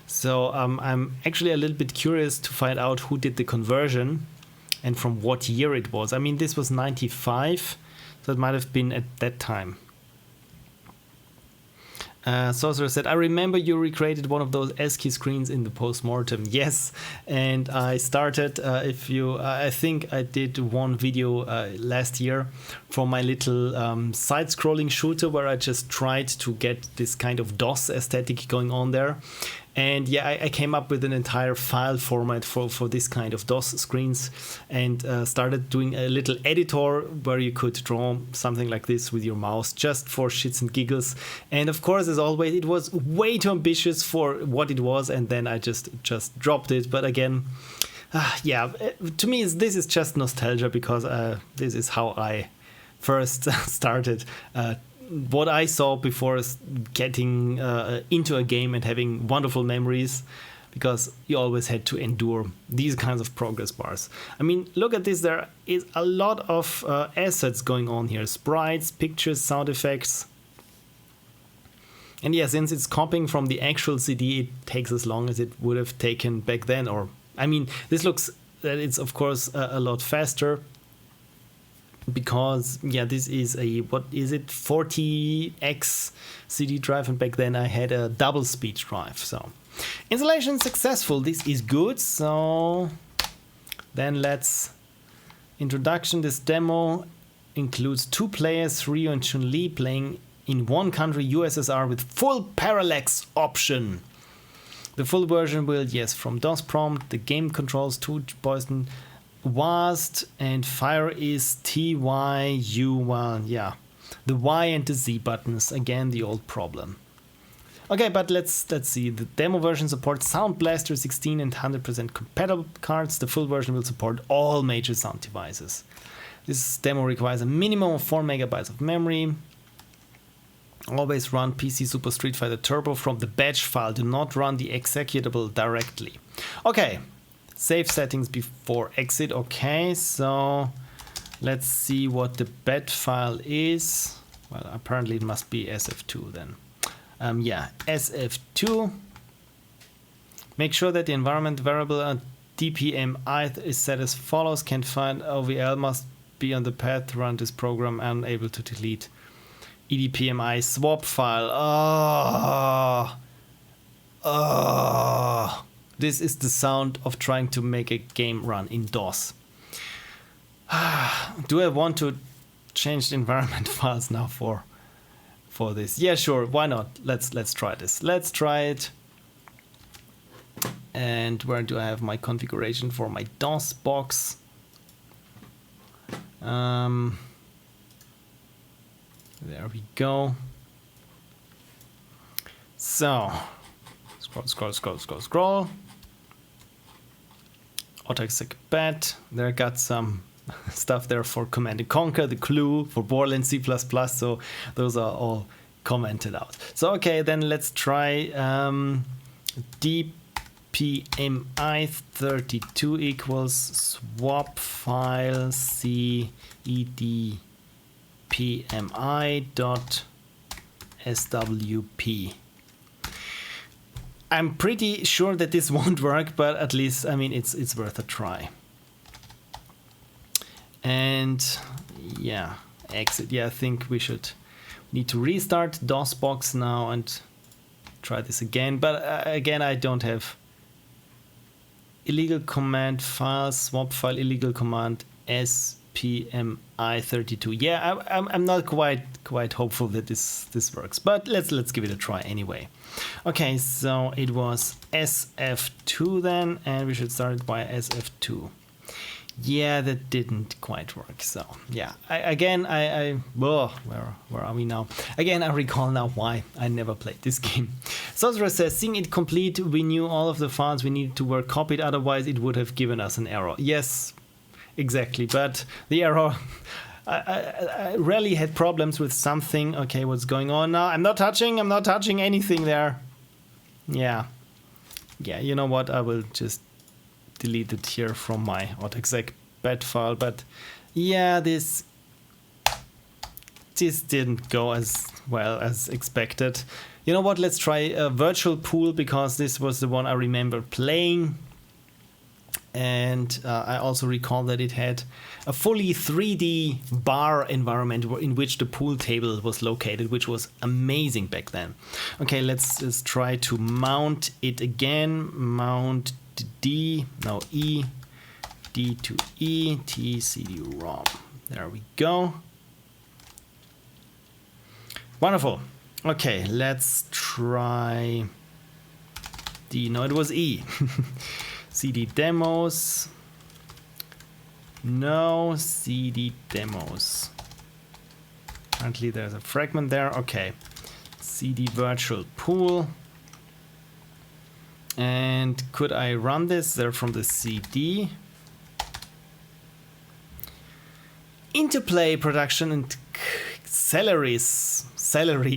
So I'm actually a little bit curious to find out who did the conversion and from what year it was. I mean, this was 95, so it might have been at that time. Sorcerer said, I remember you recreated one of those ASCII screens in the post-mortem. Yes, and I started, I think I did one video last year for my little side-scrolling shooter where I just tried to get this kind of DOS aesthetic going on there. And yeah, I came up with an entire file format for this kind of DOS screens, and started doing a little editor where you could draw something like this with your mouse just for shits and giggles. And of course, as always, it was way too ambitious for what it was, and then I just dropped it. But again, yeah, to me, this is just nostalgia, because this is how I first started. What I saw before getting into a game and having wonderful memories, because you always had to endure these kinds of progress bars. I mean, look at this. There is a lot of assets going on here. Sprites, pictures, sound effects. And yeah, since it's copying from the actual CD, it takes as long as it would have taken back then. Or, I mean, this looks, it's of course a lot faster. Because yeah, this is a, what is it, 40x CD drive, and back then I had a double speed drive. So installation successful, this is good. So then let's introduction. This demo includes 2 players, Ryu and Chun-Li, playing in one country, USSR, with full parallax option. The full version will, yes, from DOS prompt. The game controls 2 Poison WASD, and fire is TY, U1, yeah. The Y and the Z buttons, again, the old problem. Okay, but let's see. The demo version supports Sound Blaster 16 and 100% compatible cards. The full version will support all major sound devices. This demo requires a minimum of 4 megabytes of memory. Always run PC Super Street Fighter Turbo from the batch file. Do not run the executable directly. Okay, save settings before exit. Okay, so let's see what the bat file is. Well, apparently it must be SF2 then. Yeah, SF2. Make sure that the environment variable dpmi is set as follows. Can't find OVL, must be on the path to run this program, unable to delete edpmi swap file. This is the sound of trying to make a game run in DOS. Do I want to change the environment files now for this? Yeah, sure, why not? Let's try this. Let's try it. And where do I have my configuration for my DOS box? There we go. So scroll. Autoexec bat. There got some stuff there for Command & Conquer, the clue for Borderlands C++. So those are all commented out. So okay, then let's try dpmi32 equals swap file cedpmi.swp. I'm pretty sure that this won't work, but at least, I mean, it's worth a try. And yeah, exit. Yeah, I think we need to restart DOSBox now and try this again. But again, I don't have illegal command file, swap file, illegal command spmi32. Yeah, I'm not quite hopeful that this works, but let's give it a try anyway. Okay, so it was SF2 then, and we should start it by SF2. Yeah, that didn't quite work. So yeah, where are we now? Again, I recall now why I never played this game. Sorcerer says, seeing it complete, we knew all of the files we needed to were copied, otherwise it would have given us an error. Yes, exactly, but the error, I rarely had problems with something. Okay, what's going on now? I'm not touching anything there. Yeah, you know what, I will just delete it here from my autoexec bat file. But yeah, this didn't go as well as expected. You know what, let's try a virtual pool, because this was the one I remember playing. And I also recall that it had a fully 3D bar environment in which the pool table was located, which was amazing back then. Okay, let's try to mount it again. Mount D, no E, D to E, T, CD-ROM. There we go. Wonderful. Okay, let's try D. No, it was E. CD demos. No, CD demos. Apparently there's a fragment there. Okay. CD virtual pool. And could I run this there from the CD? Interplay production and Celery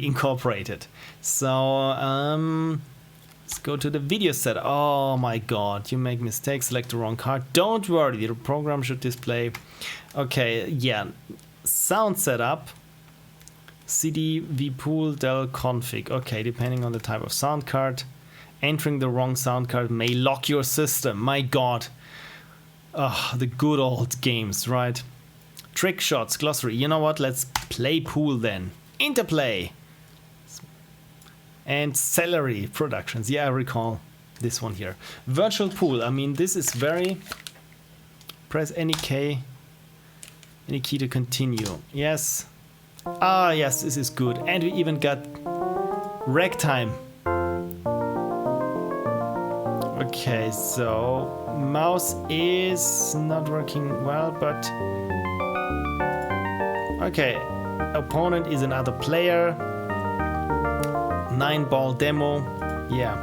Incorporated. So let's go to the video set. Oh my god, you make mistakes, select the wrong card. Don't worry, the program should display. Okay, yeah. Sound setup. CD vpool del config. Okay, depending on the type of sound card. Entering the wrong sound card may lock your system. My god. The good old games, right? Trick shots, glossary. You know what? Let's play pool then. Interplay. And Celery Productions. Yeah, I recall this one here. Virtual pool. I mean, this is very... Press any key to continue. Yes. Ah, yes, this is good. And we even got ragtime. Okay, so mouse is not working well, but okay. Opponent is another player. 9-ball demo. Yeah.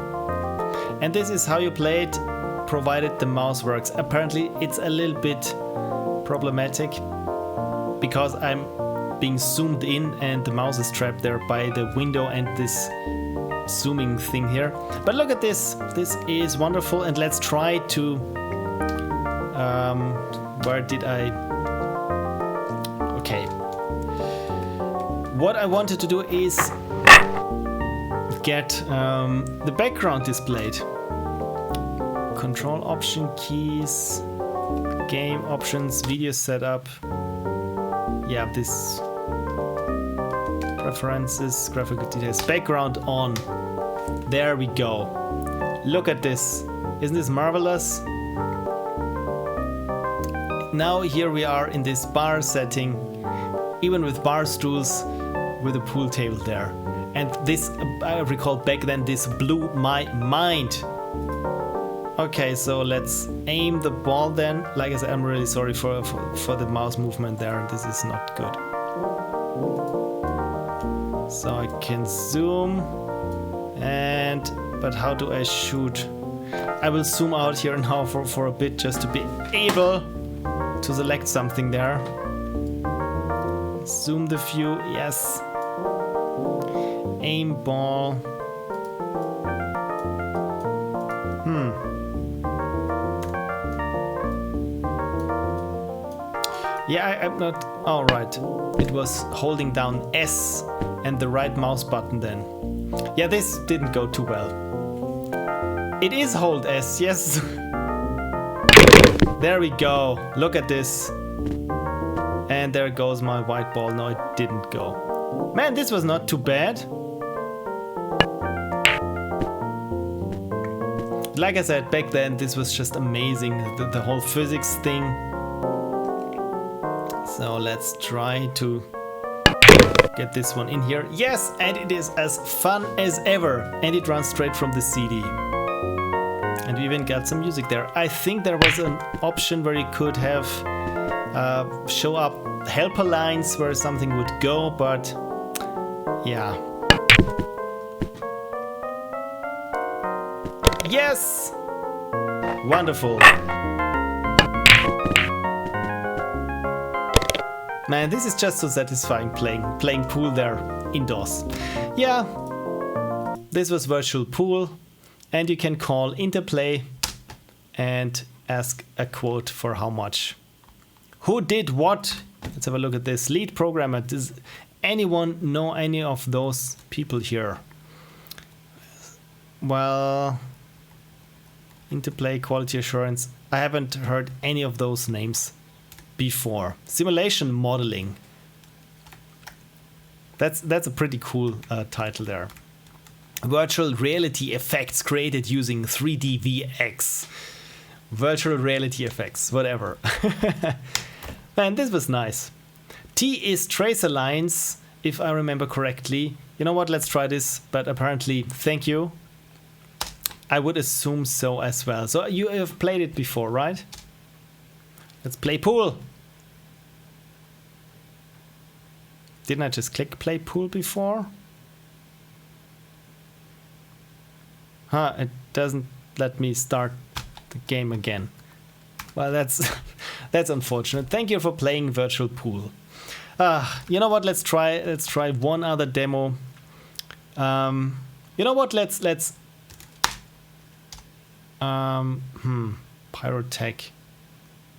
And this is how you play it, provided the mouse works. Apparently it's a little bit problematic. because I'm being zoomed in and the mouse is trapped there by the window and this zooming thing here. But look at this. This is wonderful, and let's try to... where did I... Okay. What I wanted to do is get the background displayed. Control option keys, game options, video setup. Yeah, this preferences, graphical details, background on. There we go. Look at this. Isn't this marvelous? Now here we are in this bar setting, even with bar stools, with a pool table there. And this, I recall back then, this blew my mind. Okay, so let's aim the ball then. Like I said, I'm really sorry for the mouse movement there. This is not good. So I can zoom. But how do I shoot? I will zoom out here now for a bit just to be able to select something there. Zoom the view, yes. Aim ball. Yeah, I'm not... All right. It was holding down S and the right mouse button then. Yeah, this didn't go too well. It is hold S, yes. There we go. Look at this. And there goes my white ball. No, it didn't go. Man, this was not too bad. Like I said, back then, this was just amazing. The whole physics thing. So let's try to get this one in here. Yes, and it is as fun as ever. And it runs straight from the CD. And we even got some music there. I think there was an option where you could have show up helper lines where something would go, but yeah. Yes! Wonderful. Man, this is just so satisfying playing pool there indoors. Yeah, this was virtual pool, and you can call Interplay and ask a quote for how much. Who did what? Let's have a look at this. Lead programmer. Does anyone know any of those people here? Well, Interplay, quality assurance. I haven't heard any of those names before. Simulation modeling. That's a pretty cool title there. Virtual reality effects created using 3D VX. Virtual reality effects, whatever. Man, this was nice. T is tracer lines, if I remember correctly. You know what, let's try this, but apparently, thank you. I would assume so as well. So you have played it before, right? Let's play pool. Didn't I just click play pool before? Huh, it doesn't let me start the game again. Well, that's that's unfortunate. Thank you for playing virtual pool. You know what? Let's try one other demo. You know what? Let's Pyrotech.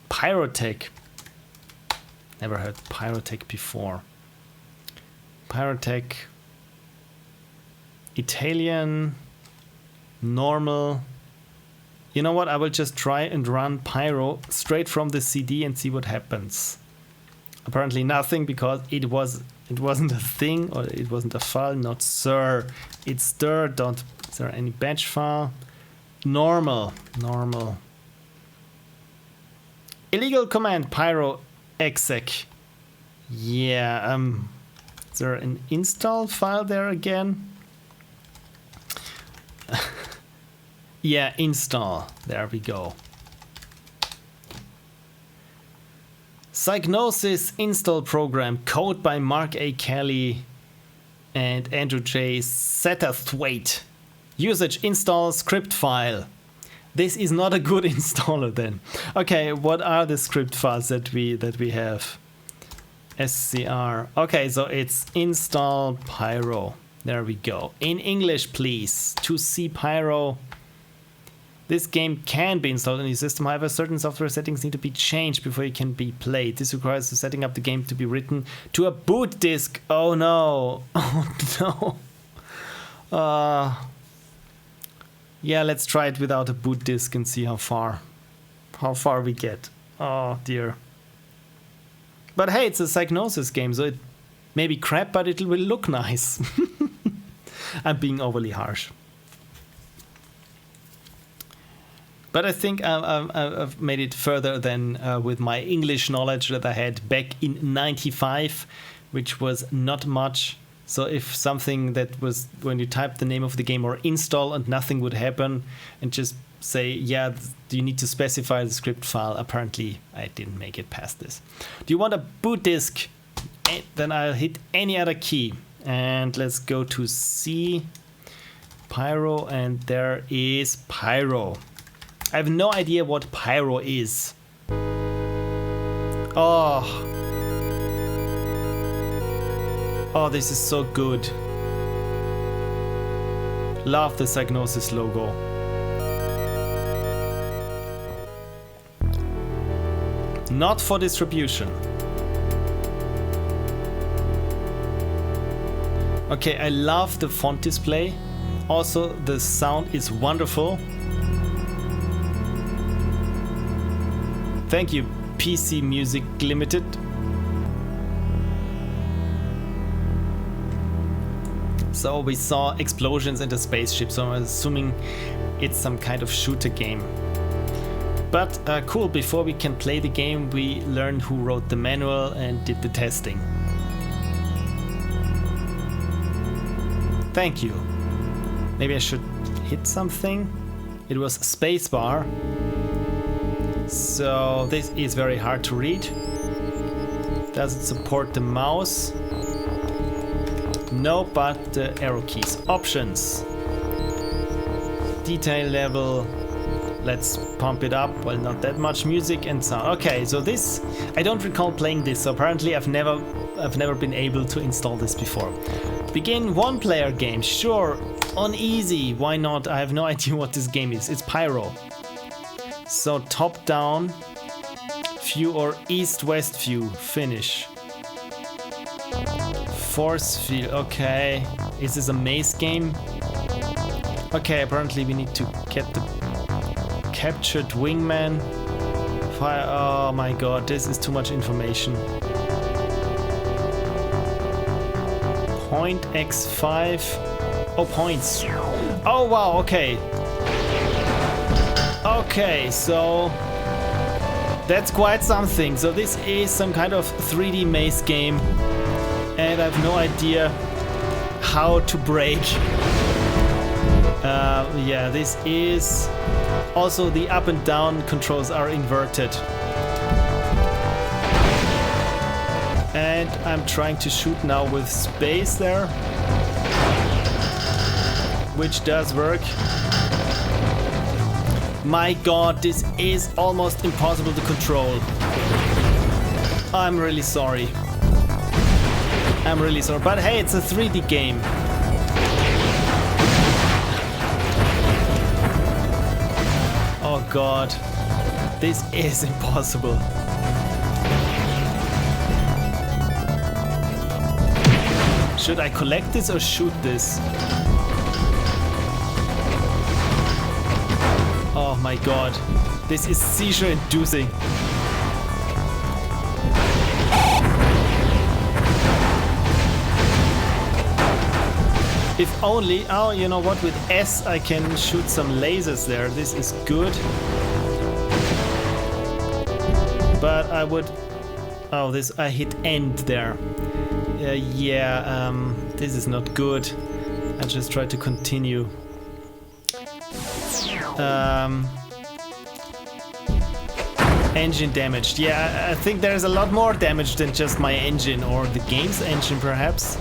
Pyrotech. Never heard Pyrotech before. Pyrotech. Italian. Normal. You know what? I will just try and run Pyro straight from the CD and see what happens. Apparently nothing, because it wasn't a thing, or it wasn't a file. Not sir. It's dir. Is there any batch file? Normal. Illegal command pyro exec. Yeah. Is there an install file there again? Yeah, install. There we go. Psygnosis install program. Code by Mark A. Kelly and Andrew J. Satterthwaite. Usage install script file. This is not a good installer then. Okay, what are the script files that we have? SCR. Okay, so it's install Pyro. There we go. In English, please. To see Pyro. This game can be installed on your system, however, certain software settings need to be changed before it can be played. This requires the setting up the game to be written to a boot disk. Oh no. Oh no. Yeah, let's try it without a boot disk and see how far we get. Oh dear. But hey, it's a Psygnosis game, so it may be crap, but it will look nice. I'm being overly harsh. But I think I've made it further than with my English knowledge that I had back in '95, which was not much. So if something that was when you type the name of the game or install and nothing would happen and just say, yeah, you need to specify the script file. Apparently, I didn't make it past this. Do you want a boot disk? Then I'll hit any other key. And let's go to C, Pyro, and there is Pyro. I have no idea what Pyro is. Oh, this is so good. Love the Psygnosis logo. Not for distribution. Okay, I love the font display. Also, the sound is wonderful. Thank you, PC Music Limited. So we saw explosions in the spaceship, so I'm assuming it's some kind of shooter game. But cool, before we can play the game, we learned who wrote the manual and did the testing. Thank you. Maybe I should hit something. It was spacebar. So this is very hard to read. Does it support the mouse? No, but the arrow keys. Options. Detail level. Let's pump it up. Well, not that much. Music and sound. Okay, so this, I don't recall playing this. So apparently I've never been able to install this before. Begin one player game. Sure, on easy. Why not? I have no idea what this game is. It's Pyro. So top down view or east-west view. Finish. Force field. Okay. Is this a maze game? Okay, apparently we need to get the captured wingman. Fire. Oh my god, this is too much information. Point X5. Oh, points. Oh wow, okay. Okay, so that's quite something. So this is some kind of 3D maze game, and I have no idea how to brake. Yeah, this is also the up and down controls are inverted. And I'm trying to shoot now with space there, which does work. My god, this is almost impossible to control. I'm really sorry. I'm really sorry, but hey, it's a 3D game. Oh god, this is impossible. Should I collect this or shoot this? Oh my god, this is seizure inducing. If only, oh, you know what, with S I can shoot some lasers there. This is good. But I would, oh, this, I hit end there. This is not good. I just try to continue. Engine damaged. Yeah, I think there's a lot more damage than just my engine or the game's engine, perhaps.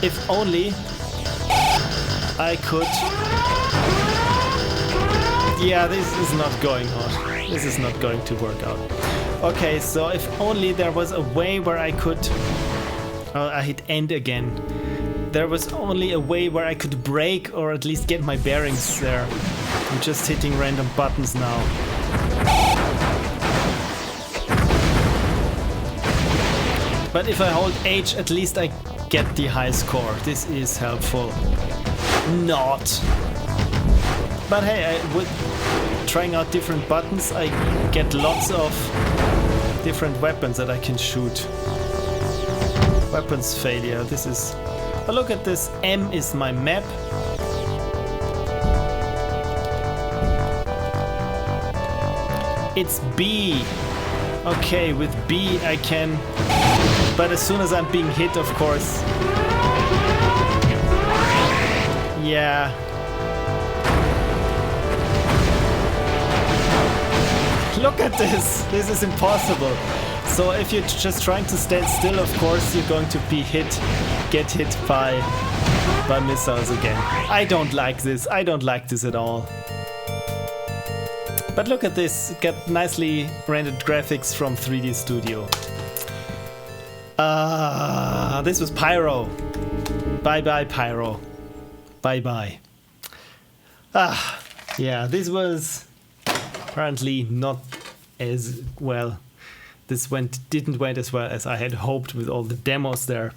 If only I could. Yeah, this is not going on. This is not going to work out. Okay, so if only there was a way where I could... Oh, I hit end again. There was only a way where I could break or at least get my bearings there. I'm just hitting random buttons now. But if I hold H, at least I get the high score. This is helpful. Not. But hey, with trying out different buttons, I get lots of different weapons that I can shoot. Weapons failure. This is... But look at this. M is my map. It's B. Okay, with B I can... But as soon as I'm being hit, of course... Yeah. Look at this! This is impossible. So if you're just trying to stand still, of course you're going to be get hit by missiles again. I don't like this. I don't like this at all. But look at this. Got nicely rendered graphics from 3D Studio. This was Pyro. Bye bye Pyro. Bye bye. Yeah, this was apparently not as well. This didn't went as well as I had hoped with all the demos there.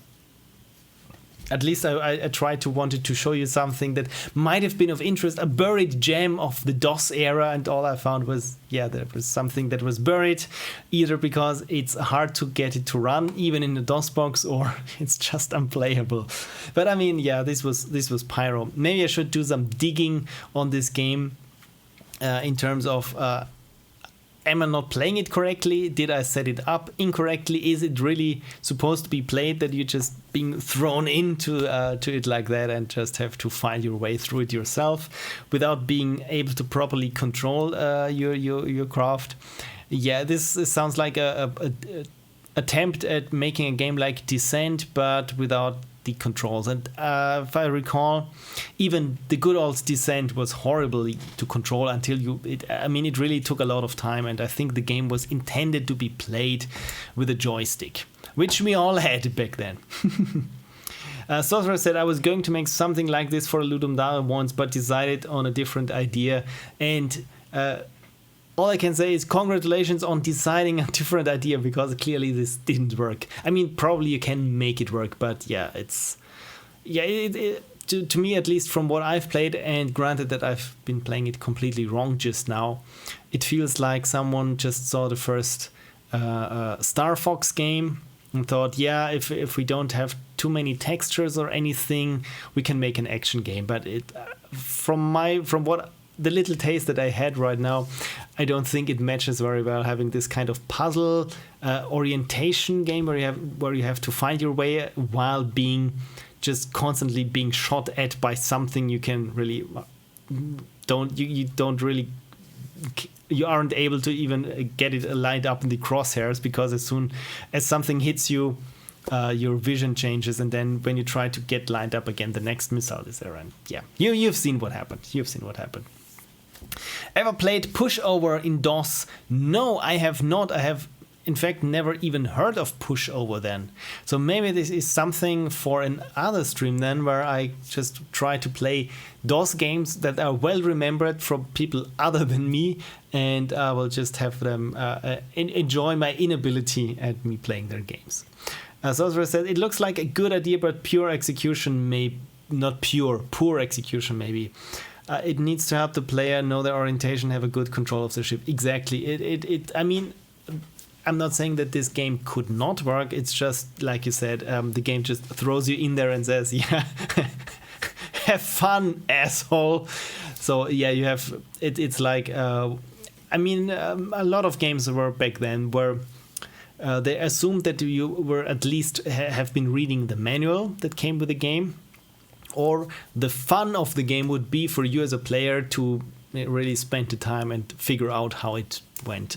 At least I tried to wanted to show you something that might have been of interest, a buried gem of the DOS era, and all I found was, yeah, there was something that was buried, either because it's hard to get it to run, even in the DOS box, or it's just unplayable. But I mean, yeah, this was Pyro. Maybe I should do some digging on this game in terms of... am I not playing it correctly? Did I set it up incorrectly? Is it really supposed to be played that you're just being thrown into to it like that and just have to find your way through it yourself without being able to properly control your craft? Yeah, this sounds like a attempt at making a game like Descent, but without the controls. And if I recall, even the good old Descent was horrible to control until it really took a lot of time, and I think the game was intended to be played with a joystick, which we all had back then. Sorcerer said, I was going to make something like this for Ludum Dare once, but decided on a different idea, and all I can say is congratulations on deciding a different idea, because clearly this didn't work. I mean, probably you can make it work, but yeah, to me, at least from what I've played, and granted that I've been playing it completely wrong just now, it feels like someone just saw the first Star Fox game and thought, yeah, if we don't have too many textures or anything, we can make an action game. But from what the little taste that I had right now, I don't think it matches very well having this kind of puzzle orientation game where you have to find your way while being just constantly being shot at by something you can really you aren't able to even get it lined up in the crosshairs, because as soon as something hits you, your vision changes, and then when you try to get lined up again, the next missile is there. And yeah, you've seen what happened. Ever played Pushover in DOS? No, I have not. I have, in fact, never even heard of Pushover then. So maybe this is something for another stream then, where I just try to play DOS games that are well remembered from people other than me, and I will just have them enjoy my inability at me playing their games. Sorcerer said, it looks like a good idea, but poor execution poor execution maybe. It needs to help the player know their orientation, have a good control of the ship. Exactly. I mean, I'm not saying that this game could not work. It's just, like you said, the game just throws you in there and says, yeah, have fun, asshole. So, yeah, you have... It's like... a lot of games were back then where they assumed that you were at least have been reading the manual that came with the game, or the fun of the game would be for you as a player to really spend the time and figure out how it went.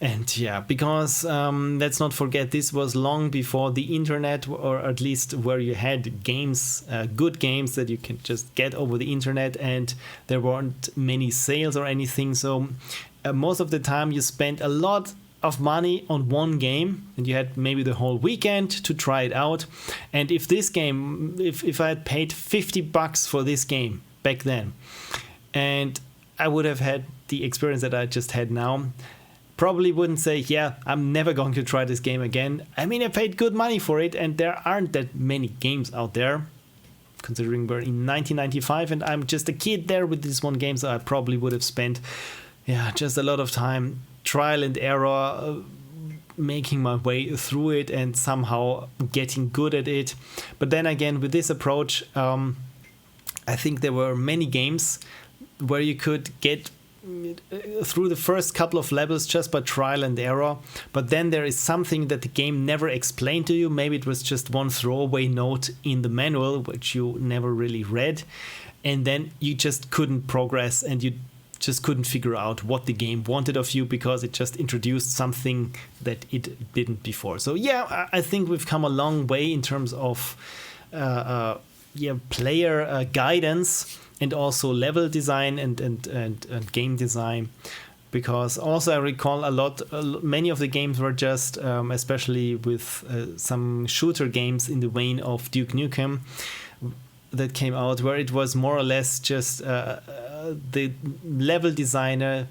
And yeah, because let's not forget, this was long before the internet, or at least where you had games, good games that you can just get over the internet, and there weren't many sales or anything. So most of the time you spent a lot of money on one game, and you had maybe the whole weekend to try it out. And if this game, if I had paid $50 for this game back then, and I would have had the experience that I just had now, probably wouldn't say, yeah, I'm never going to try this game again. I mean, I paid good money for it, and there aren't that many games out there, considering we're in 1995, and I'm just a kid there with this one game, so I probably would have spent, just a lot of time, trial and error, making my way through it and somehow getting good at it. But then again, with this approach, I think there were many games where you could get through the first couple of levels just by trial and error, but then there is something that the game never explained to you. Maybe it was just one throwaway note in the manual which you never really read, and then you just couldn't progress, and you just couldn't figure out what the game wanted of you because it just introduced something that it didn't before. So I think we've come a long way in terms of player guidance, and also level design and game design, because also I recall many of the games were just, especially with some shooter games in the vein of Duke Nukem that came out, where it was more or less just the level designer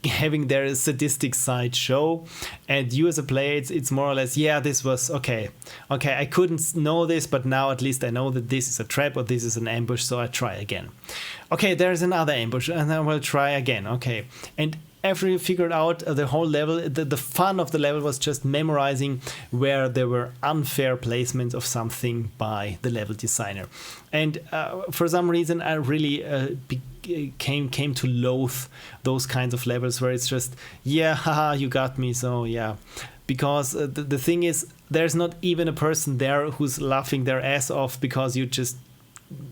having their sadistic side show, and you as a player, it's more or less, this was okay, I couldn't know this, but now at least I know that this is a trap or this is an ambush, so I try again. Okay, there's another ambush, and I will try again. Okay, and after you figured out the whole level, the fun of the level was just memorizing where there were unfair placements of something by the level designer. And for some reason, I really came to loathe those kinds of levels where it's just, haha, you got me, so because the thing is, there's not even a person there who's laughing their ass off because you just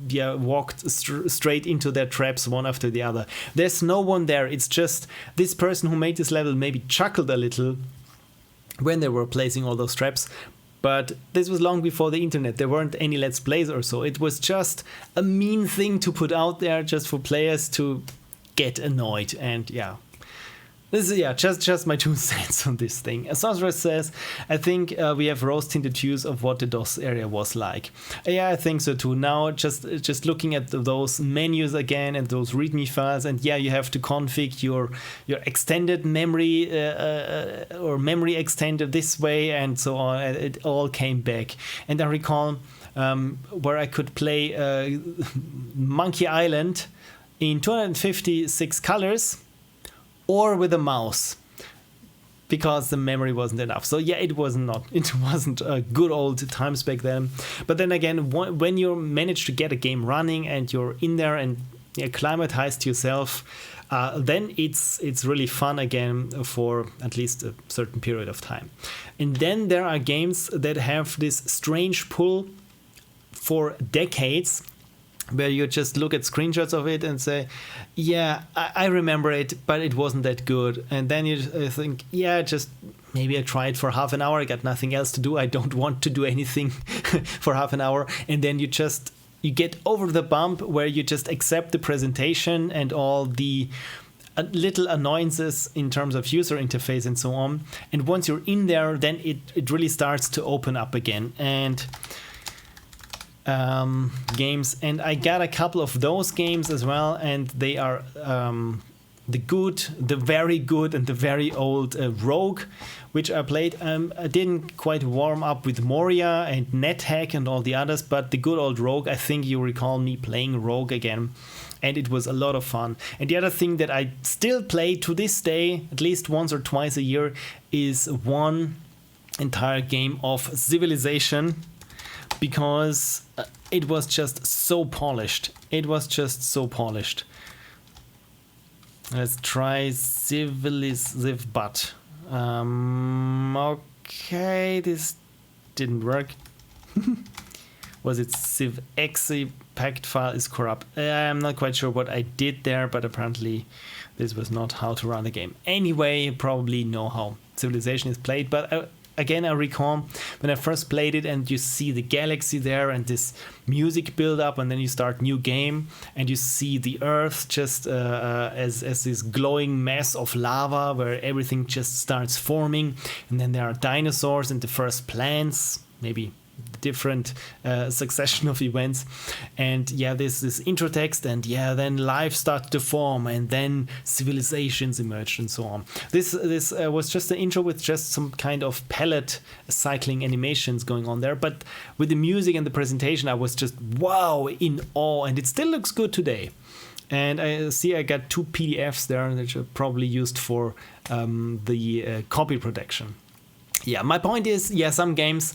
walked straight into their traps one after the other. There's no one there. It's just this person who made this level maybe chuckled a little when they were placing all those traps, but this was long before the internet. There weren't any Let's Plays or so. It was just a mean thing to put out there just for players to get annoyed. And this is just my 2 cents on this thing. As Sorceress says, I think we have rose-tinted views of what the DOS area was like. I think so too. Now just looking at those menus again and those README files, and you have to config your extended memory or memory extended this way and so on. It all came back, and I recall where I could play Monkey Island in 256 colors. Or with a mouse, because the memory wasn't enough. So it wasn't good old times back then. But then again, when you manage to get a game running and you're in there and acclimatized yourself, then it's really fun again for at least a certain period of time. And then there are games that have this strange pull for decades, where you just look at screenshots of it and say, I remember it, but it wasn't that good. And then you think, just maybe I tried for half an hour, I got nothing else to do, I don't want to do anything for half an hour. And then you get over the bump where you just accept the presentation and all the little annoyances in terms of user interface and so on. And once you're in there, then it really starts to open up again. And games, and I got a couple of those games as well, and they are the good, the very good, and the very old Rogue, which I played. I didn't quite warm up with Moria and NetHack and all the others, but the good old Rogue, I think you recall me playing Rogue again, and it was a lot of fun. And the other thing that I still play to this day, at least once or twice a year, is one entire game of Civilization, because it was just so polished. Let's try Civ-but. Okay, this didn't work. Was it Civ-exe packed file is corrupt? I'm not quite sure what I did there, but apparently this was not how to run the game. Anyway, you probably know how Civilization is played, but again, I recall when I first played it, and you see the galaxy there and this music build up, and then you start new game and you see the Earth just as this glowing mass of lava where everything just starts forming, and then there are dinosaurs and the first plants, maybe different succession of events, and this intro text, and then life started to form, and then civilizations emerged and so on. This was just an intro with just some kind of palette cycling animations going on there, but with the music and the presentation I was just wow, in awe, and it still looks good today. And I see I got 2 PDFs there that are probably used for the copy protection. Yeah, my point is, some games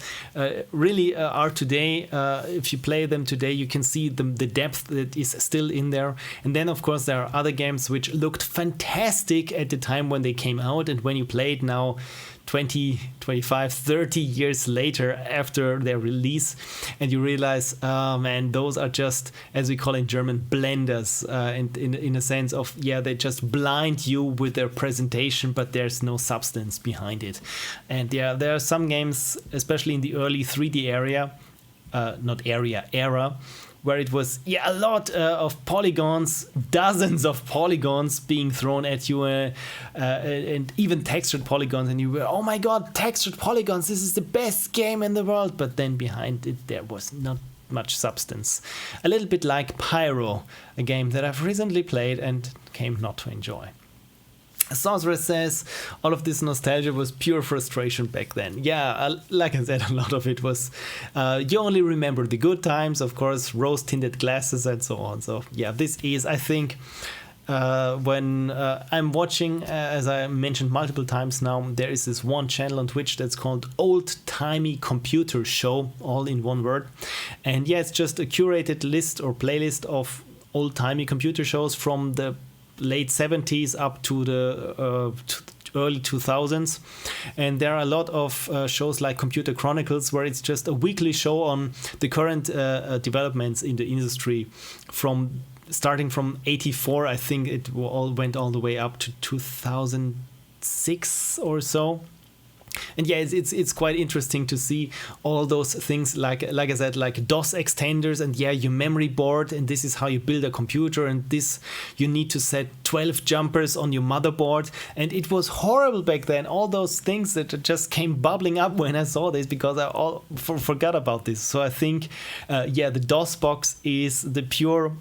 really are today, if you play them today, you can see the depth that is still in there. And then, of course, there are other games which looked fantastic at the time when they came out, and when you play it now, 20, 25, 30 years later after their release, and you realize, man, those are just, as we call in German, blenders, and in a sense of, they just blind you with their presentation, but there's no substance behind it. And there are some games, especially in the early 3D era, where it was a lot of polygons, dozens of polygons being thrown at you, and even textured polygons, and you were, oh my god, textured polygons, this is the best game in the world, but then behind it there was not much substance. A little bit like Pyro, a game that I've recently played and came not to enjoy. Sorceress says, all of this nostalgia was pure frustration back then. Like I said, a lot of it was, you only remember the good times, of course, rose-tinted glasses and so on. So this is, I think, when I'm watching, as I mentioned multiple times now, there is this one channel on Twitch that's called Old Timey Computer Show, all in one word. And it's just a curated list or playlist of old-timey computer shows from the late 70s up to the early 2000s, and there are a lot of shows like Computer Chronicles, where it's just a weekly show on the current developments in the industry, from starting from 84, I think it all went all the way up to 2006 or so. And it's quite interesting to see all those things, like I said, like DOS extenders, and your memory board, and this is how you build a computer, and this you need to set 12 jumpers on your motherboard, and it was horrible back then. All those things that just came bubbling up when I saw this, because I forgot about this. So I think the DOS box is the pure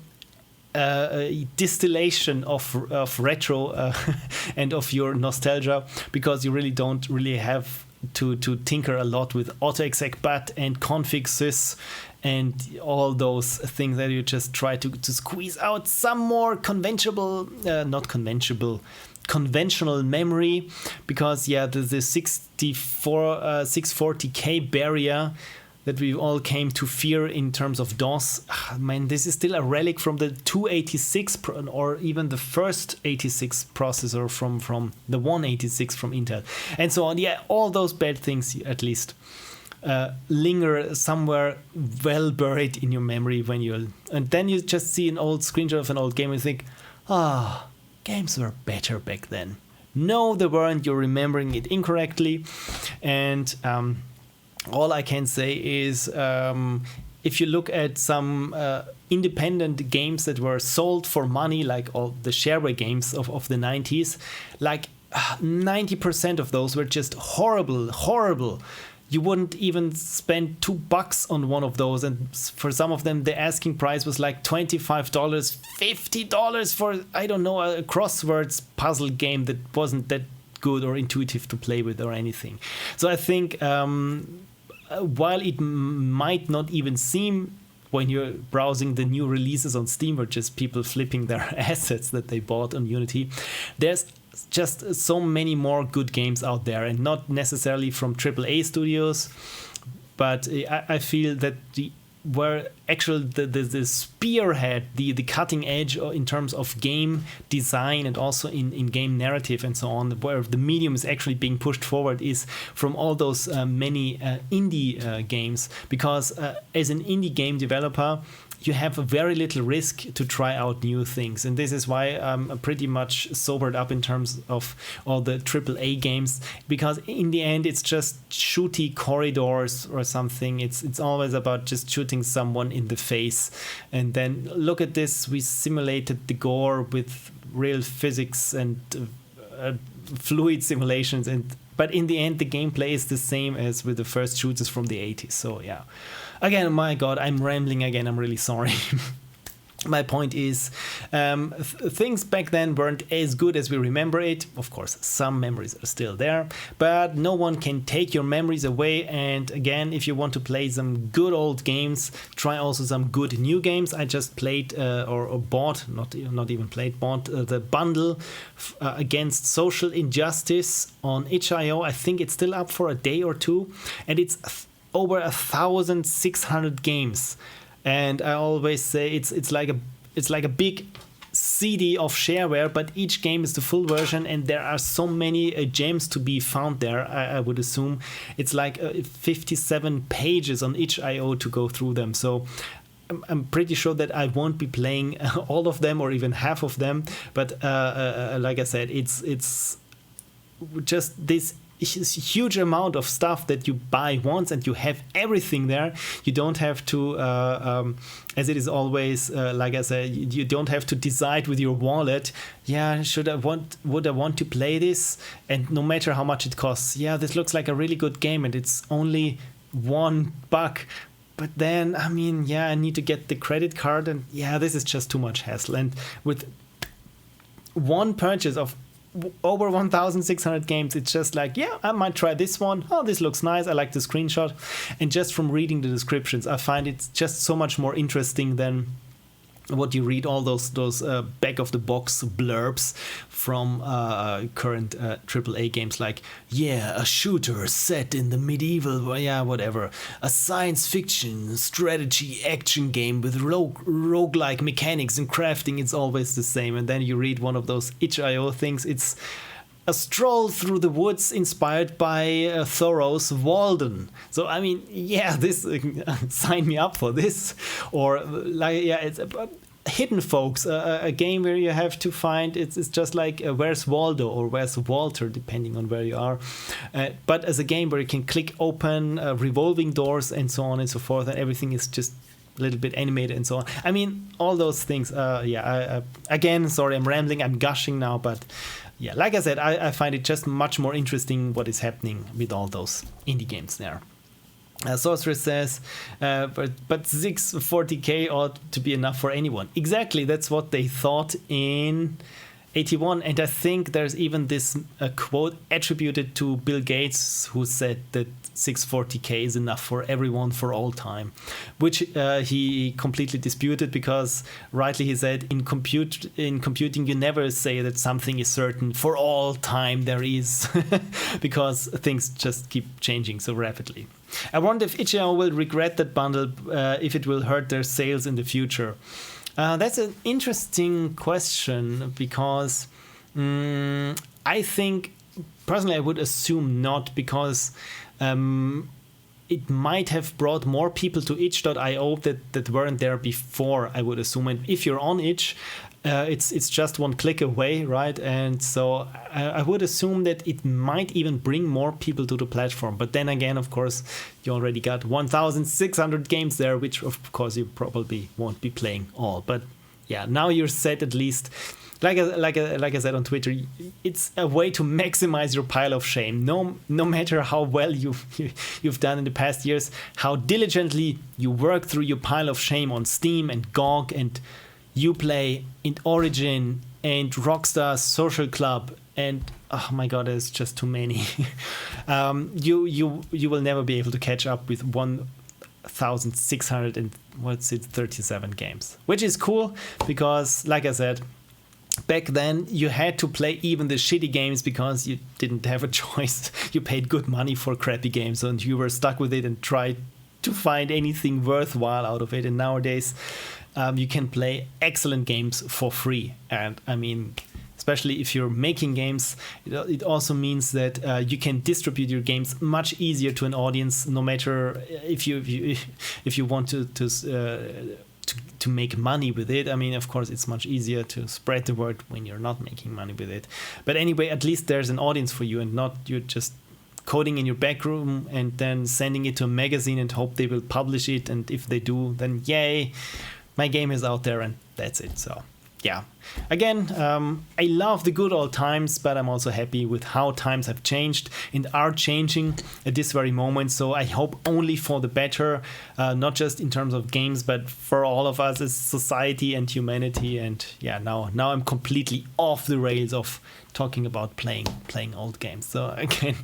distillation of retro and of your nostalgia, because you really don't have to tinker a lot with autoexec.bat and config sys and all those things that you just try to squeeze out some more conventional memory, because the 640k barrier that we all came to fear in terms of DOS, man, this is still a relic from the 286 or even the first 86 processor from the 186 from Intel, and so on. All those bad things at least linger somewhere well buried in your memory and then you just see an old screenshot of an old game and think, games were better back then. No, they weren't. You're remembering it incorrectly, and all I can say is, if you look at some independent games that were sold for money, like all the shareware games of the 90s, like 90% of those were just horrible. You wouldn't even spend $2 on one of those, and for some of them the asking price was like $25, $50 for, I don't know, a crosswords puzzle game that wasn't that good or intuitive to play with or anything. So I think while it might not even seem, when you're browsing the new releases on Steam or just people flipping their assets that they bought on Unity, there's just so many more good games out there, and not necessarily from AAA studios, but I feel that the spearhead, the cutting edge in terms of game design and also in game narrative and so on, where the medium is actually being pushed forward, is from all those many indie games. Because as an indie game developer, you have very little risk to try out new things. And this is why I'm pretty much sobered up in terms of all the AAA games, because in the end it's just shooty corridors or something. It's always about just shooting someone in the face. And then look at this, we simulated the gore with real physics and fluid simulations, but in the end the gameplay is the same as with the first shooters from the 80s. So yeah, again, my god, I'm rambling again, I'm really sorry. My point is, things back then weren't as good as we remember it. Of course, some memories are still there, but no one can take your memories away. And again, if you want to play some good old games, try also some good new games. I just played or bought, not even played, bought the bundle against social injustice on itch.io. I think it's still up for a day or two, and it's over 1,600 games. And I always say it's like a big CD of shareware, but each game is the full version, and there are so many gems to be found there. I would assume it's like 57 pages on itch.io to go through them. So I'm pretty sure that I won't be playing all of them or even half of them. But like I said, it's just this huge amount of stuff that you buy once, and you have everything there. You don't have to, as it is always, like I said, you don't have to decide with your wallet, yeah, would I want to play this? And no matter how much it costs, yeah, this looks like a really good game and it's only $1. But then, I mean, yeah, I need to get the credit card, and yeah, this is just too much hassle. And with one purchase of over 1,600 games, it's just like, yeah, I might try this one. Oh, this looks nice. I like the screenshot. And just from reading the descriptions, I find it's just so much more interesting than what you read, all those back of the box blurbs from current AAA games, like, yeah, a shooter set in the medieval, yeah, whatever, a science fiction strategy action game with roguelike mechanics and crafting. It's always the same. And then you read one of those itch.io things, it's a stroll through the woods inspired by Thoreau's Walden. So I mean, yeah, this sign me up for this. Or like, yeah, it's Hidden Folks, a game where you have to find, it's just like where's Waldo or where's Walter, depending on where you are. But as a game where you can click open revolving doors and so on and so forth, and everything is just a little bit animated and so on. I mean, all those things. Yeah, again, sorry, I'm rambling, I'm gushing now, but yeah, like I said, I find it just much more interesting what is happening with all those indie games there. Sorceress says, but 640k ought to be enough for anyone. Exactly, that's what they thought in 81, and I think there's even this quote attributed to Bill Gates, who said that 640k is enough for everyone for all time, which he completely disputed, because rightly he said in computing you never say that something is certain for all time there is, because things just keep changing so rapidly. I wonder if itch.io will regret that bundle, if it will hurt their sales in the future. That's an interesting question, because I think, personally, I would assume not, because it might have brought more people to itch.io that weren't there before, I would assume. And if you're on itch, it's just one click away, right? And so I would assume that it might even bring more people to the platform. But then again, of course, you already got 1,600 games there, which of course you probably won't be playing all. But yeah, now you're set at least. Like I said on Twitter, it's a way to maximize your pile of shame. No matter how well you've done in the past years, how diligently you work through your pile of shame on Steam and GOG and Uplay and Origin and Rockstar Social Club, and oh my god, there's just too many. You will never be able to catch up with 1,637 games, which is cool, because like I said, back then you had to play even the shitty games because you didn't have a choice. You paid good money for crappy games and you were stuck with it and tried to find anything worthwhile out of it. And nowadays you can play excellent games for free. And I mean, especially if you're making games, it also means that you can distribute your games much easier to an audience, no matter if you want to to make money with it. I mean, of course, it's much easier to spread the word when you're not making money with it. But anyway, at least there's an audience for you, and not you're just coding in your back room and then sending it to a magazine and hope they will publish it. And if they do, then yay, my game is out there, and that's it. So yeah, again, I love the good old times, but I'm also happy with how times have changed and are changing at this very moment. So I hope only for the better, not just in terms of games, but for all of us as society and humanity. And yeah, now I'm completely off the rails of talking about playing old games. So again,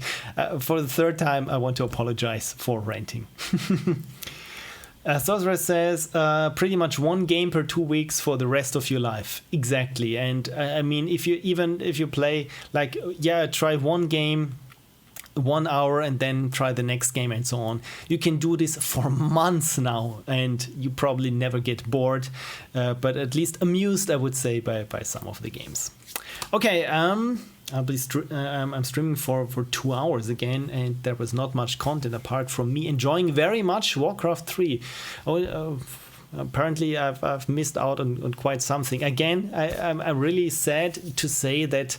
for the third time, I want to apologize for ranting. Sorcerer says, pretty much one game per 2 weeks for the rest of your life. Exactly. And I mean, if you play, like, yeah, try one game 1 hour and then try the next game and so on. You can do this for months now, and you probably never get bored, but at least amused, I would say, by some of the games. Okay, I'm streaming for 2 hours again, and there was not much content apart from me enjoying very much Warcraft 3. Apparently I've missed out on quite something. Again, I'm really sad to say that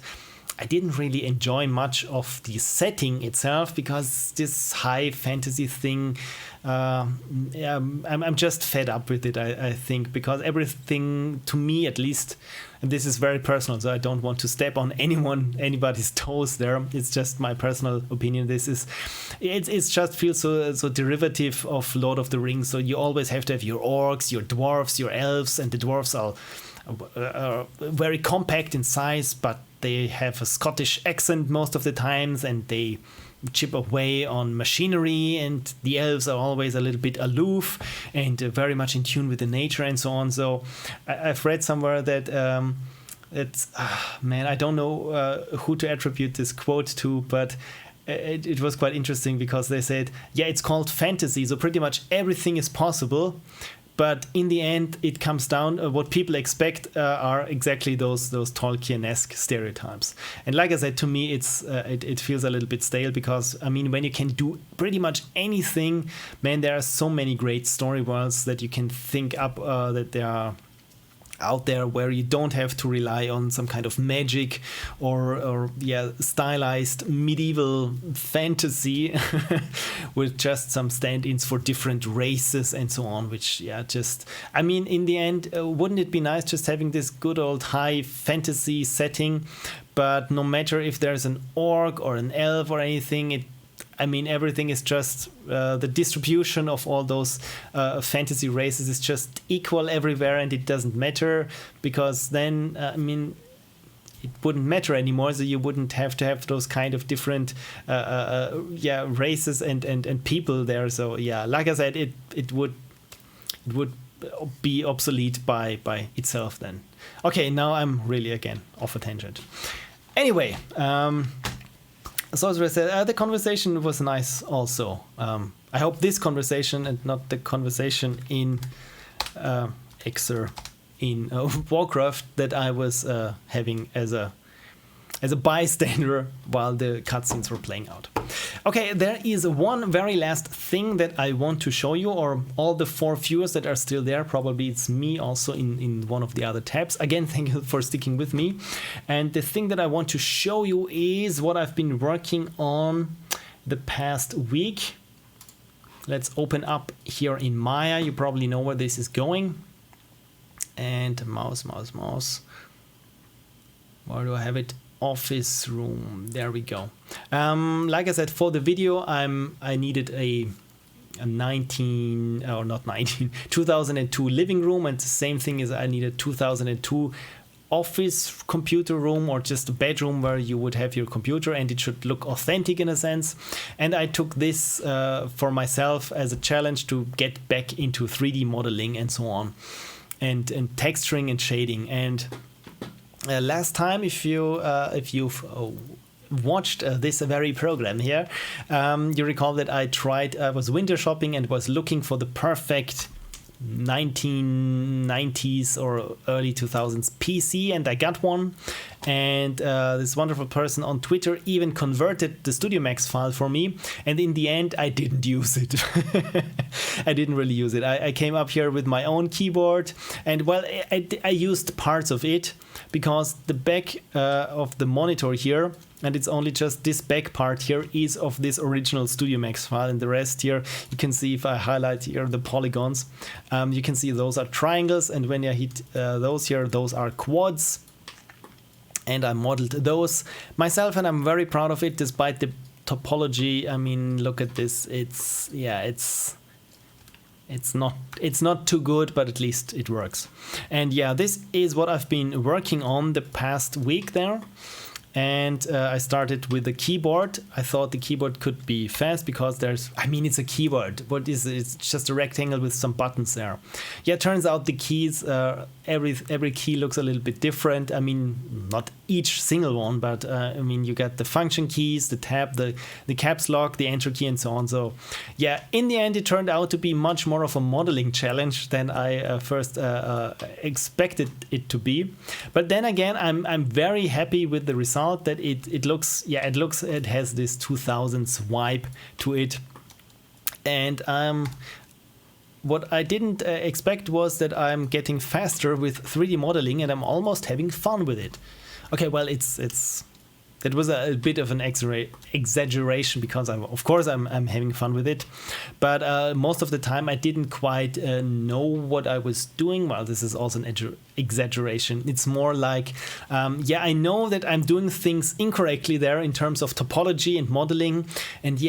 I didn't really enjoy much of the setting itself, because this high fantasy thing, I'm just fed up with it, I think, because everything, to me at least, and this is very personal, so I don't want to step on anybody's toes there. It's just my personal opinion. It just feels so derivative of Lord of the Rings. So you always have to have your orcs, your dwarves, your elves, and the dwarves are very compact in size, but they have a Scottish accent most of the times, and they chip away on machinery, and the elves are always a little bit aloof and very much in tune with the nature and so on. So I've read somewhere that it's I don't know who to attribute this quote to, but it was quite interesting, because they said, yeah, it's called fantasy, so pretty much everything is possible. But in the end, it comes down, what people expect are exactly those Tolkien-esque stereotypes. And like I said, to me, it feels a little bit stale, because, I mean, when you can do pretty much anything, man, there are so many great story worlds that you can think up that they are out there, where you don't have to rely on some kind of magic or stylized medieval fantasy with just some stand-ins for different races and so on, which I mean, in the end, wouldn't it be nice just having this good old high fantasy setting, but no matter if there's an orc or an elf or anything, everything is just the distribution of all those fantasy races is just equal everywhere, and it doesn't matter, because then, it wouldn't matter anymore. So you wouldn't have to have those kind of different races and people there. So yeah, like I said, it would be obsolete by itself then. Okay, now I'm really again off a tangent. Anyway, so as I said, the conversation was nice also. I hope this conversation, and not the conversation in Warcraft, that I was having as a bystander while the cutscenes were playing out. Okay, there is one very last thing that I want to show you, or all the 4 viewers that are still there. Probably it's me also in one of the other tabs. Again, thank you for sticking with me. And the thing that I want to show you is what I've been working on the past week. Let's open up here in Maya. You probably know where this is going. And mouse. Where do I have it? Office room. There we go. Like I said, for the video, I needed a 2002 living room, and the same thing is I needed 2002 office computer room, or just a bedroom where you would have your computer, and it should look authentic in a sense. And I took this for myself as a challenge to get back into 3D modeling and so on, and texturing and shading. And last time, if you've watched this very program here, you recall that I was window shopping and was looking for the perfect 1990s or early 2000s PC, and I got one. And this wonderful person on Twitter even converted the Studio Max file for me. And in the end, I didn't use it. I didn't really use it. I came up here with my own keyboard, and well, I used parts of it because the back of the monitor here, and it's only just this back part here, is of this original Studio Max file, and the rest here, you can see if I highlight here the polygons, you can see those are triangles, and when I hit those here, those are quads. And I modeled those myself, and I'm very proud of it, despite the topology. I mean, look at this. It's not too good, but at least it works. And yeah, this is what I've been working on the past week there. And I started with the keyboard. I thought the keyboard could be fast because it's a keyboard. What is it? It's just a rectangle with some buttons there. Yeah, it turns out the keys, every key looks a little bit different. I mean, not each single one, but you got the function keys, the tab, the caps lock, the enter key, and so on. So yeah, in the end, it turned out to be much more of a modeling challenge than I first expected it to be. But then again, I'm very happy with the result. That it has this 2000s vibe to it, and what I didn't expect was that I'm getting faster with 3D modeling, and I'm almost having fun with it. Okay, well, it was a bit of an exaggeration because I'm having fun with it, but most of the time I didn't quite know what I was doing. Well, this is also an exaggeration. It's more like, I know that I'm doing things incorrectly there in terms of topology and modeling, and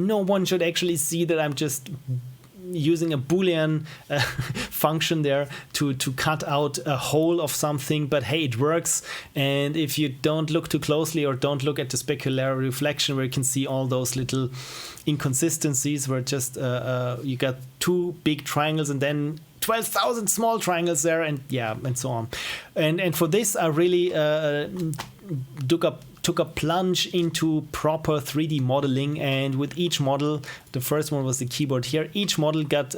no one should actually see that I'm just using a Boolean function there to cut out a hole of something, but hey, it works. And if you don't look too closely or don't look at the specular reflection where you can see all those little inconsistencies where just you got two big triangles and then 12,000 small triangles there, and so on. And for this I really took a plunge into proper 3D modeling, and with each model, the first one was the keyboard here, each model got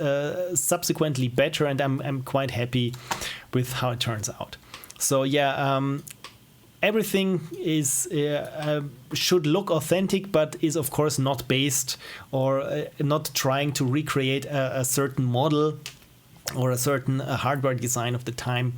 subsequently better, and I'm quite happy with how it turns out. So everything is should look authentic, but is of course not based or not trying to recreate a certain model or a certain hardware design of the time.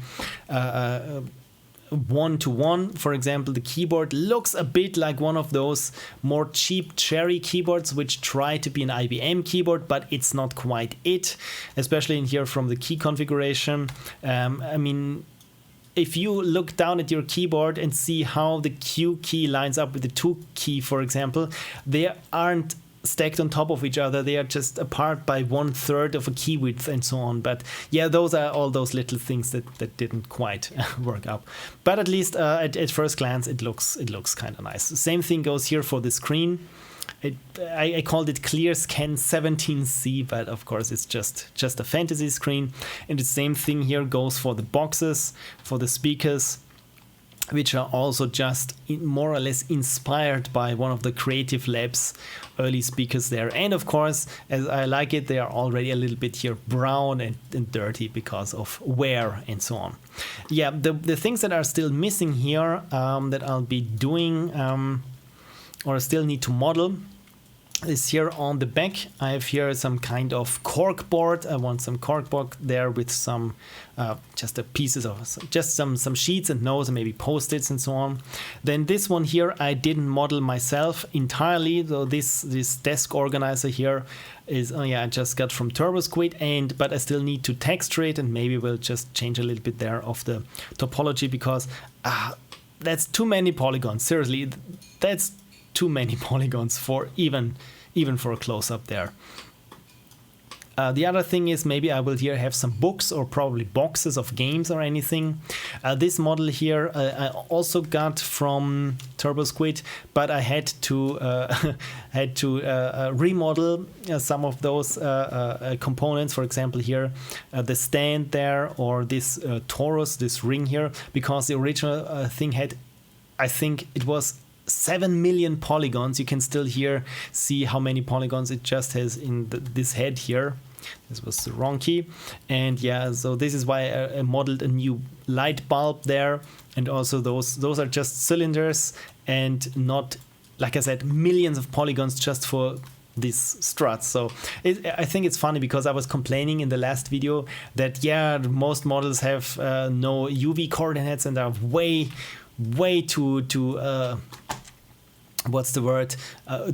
One-to-one, for example, the keyboard looks a bit like one of those more cheap Cherry keyboards which try to be an IBM keyboard, but it's not quite it, especially in here from the key configuration. If you look down at your keyboard and see how the Q key lines up with the 2 key, for example, they aren't stacked on top of each other. They are just apart by 1/3 of a key width and so on. But those are all those little things that didn't quite work out. But at least at first glance, it looks kind of nice. Same thing goes here for the screen. I called it Clear Scan 17C, but of course it's just a fantasy screen. And the same thing here goes for the boxes, for the speakers, which are also just more or less inspired by one of the Creative Labs early speakers there. And of course, as I like it, they are already a little bit here brown and dirty because of wear and so on. The things that are still missing here that I'll be doing or still need to model is here on the back. I have here some kind of cork board. I want some cork board there with some just pieces of just some sheets and notes and maybe post-its and so on. Then this one here I didn't model myself entirely, though this desk organizer here is I just got from TurboSquid, but I still need to texture it, and maybe we'll just change a little bit there of the topology because that's too many polygons. Seriously, that's too many polygons for even for a close-up there. The other thing is maybe I will here have some books or probably boxes of games or anything. This model here I also got from TurboSquid, but I had to remodel some of those components. For example, here the stand there, or this torus, this ring here, because the original thing had, I think it was 7 million polygons. You can still here see how many polygons it just has in this head here. This was the wrong key. And yeah, so this is why I modeled a new light bulb there. And also those are just cylinders and not, like I said, millions of polygons just for these struts. So I think it's funny because I was complaining in the last video that yeah, most models have no UV coordinates and are way too what's the word,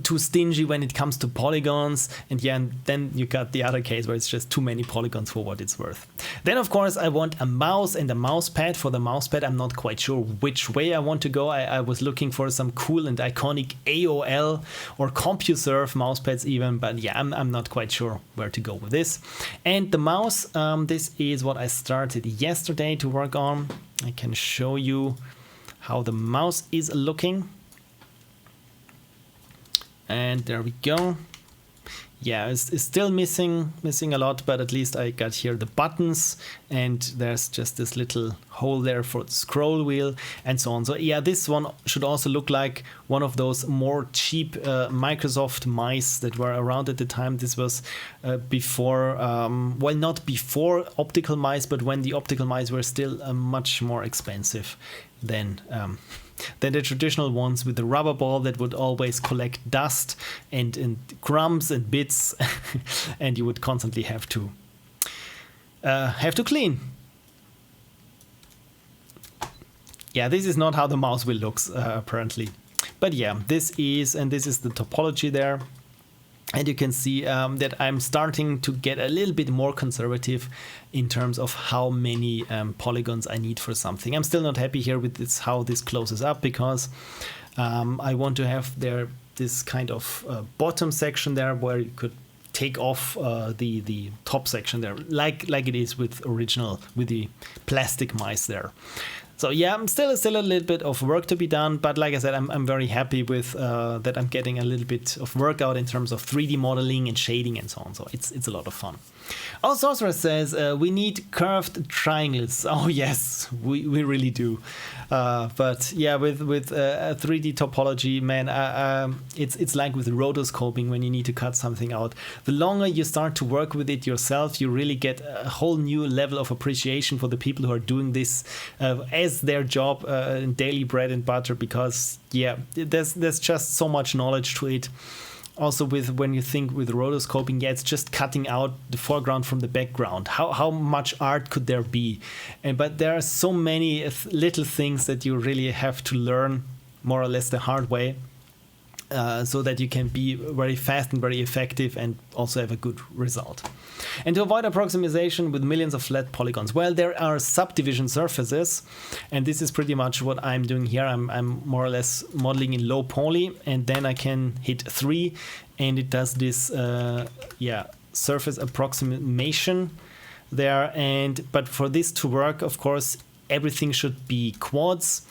too stingy when it comes to polygons. And yeah, and then you got the other case where it's just too many polygons for what it's worth. Then of course I want a mouse and a mouse pad. For the mouse pad I'm not quite sure which way I want to go. I was looking for some cool and iconic AOL or CompuServe mouse pads even, but yeah, I'm not quite sure where to go with this. And the mouse, this is what I started yesterday to work on. I can show you how the mouse is looking. And there we go. Yeah, it's still missing a lot, but at least I got here the buttons, and there's just this little hole there for the scroll wheel and so on. So yeah, this one should also look like one of those more cheap Microsoft mice that were around at the time. This was before, well, not before optical mice, but when the optical mice were still much more expensive than the traditional ones with the rubber ball that would always collect dust and crumbs and bits and you would constantly have to clean. Yeah, this is not how the mouse wheel looks apparently, but yeah, this is the topology there. And you can see that I'm starting to get a little bit more conservative in terms of how many polygons I need for something. I'm still not happy here with this, how this closes up, because I want to have there this kind of bottom section there where you could take off the top section there, like it is with the plastic mice there. So yeah, I'm still a little bit of work to be done, but like I said, I'm very happy with that I'm getting a little bit of work out in terms of 3D modeling and shading and so on. So it's a lot of fun. Our sorcerer says we need curved triangles. Oh yes, we really do. But yeah, with a 3D topology, man, it's like with rotoscoping when you need to cut something out. The longer you start to work with it yourself, you really get a whole new level of appreciation for the people who are doing this as their job, daily bread and butter, because yeah, there's just so much knowledge to it. Also, when you think with rotoscoping, yeah, it's just cutting out the foreground from the background. How much art could there be? But there are so many little things that you really have to learn more or less the hard way, so that you can be very fast and very effective and also have a good result. And to avoid approximation with millions of flat polygons, well, there are subdivision surfaces, and this is pretty much what I'm doing here. I'm more or less modeling in low poly, and then I can hit 3, and it does this surface approximation there. But for this to work, of course, everything should be quads,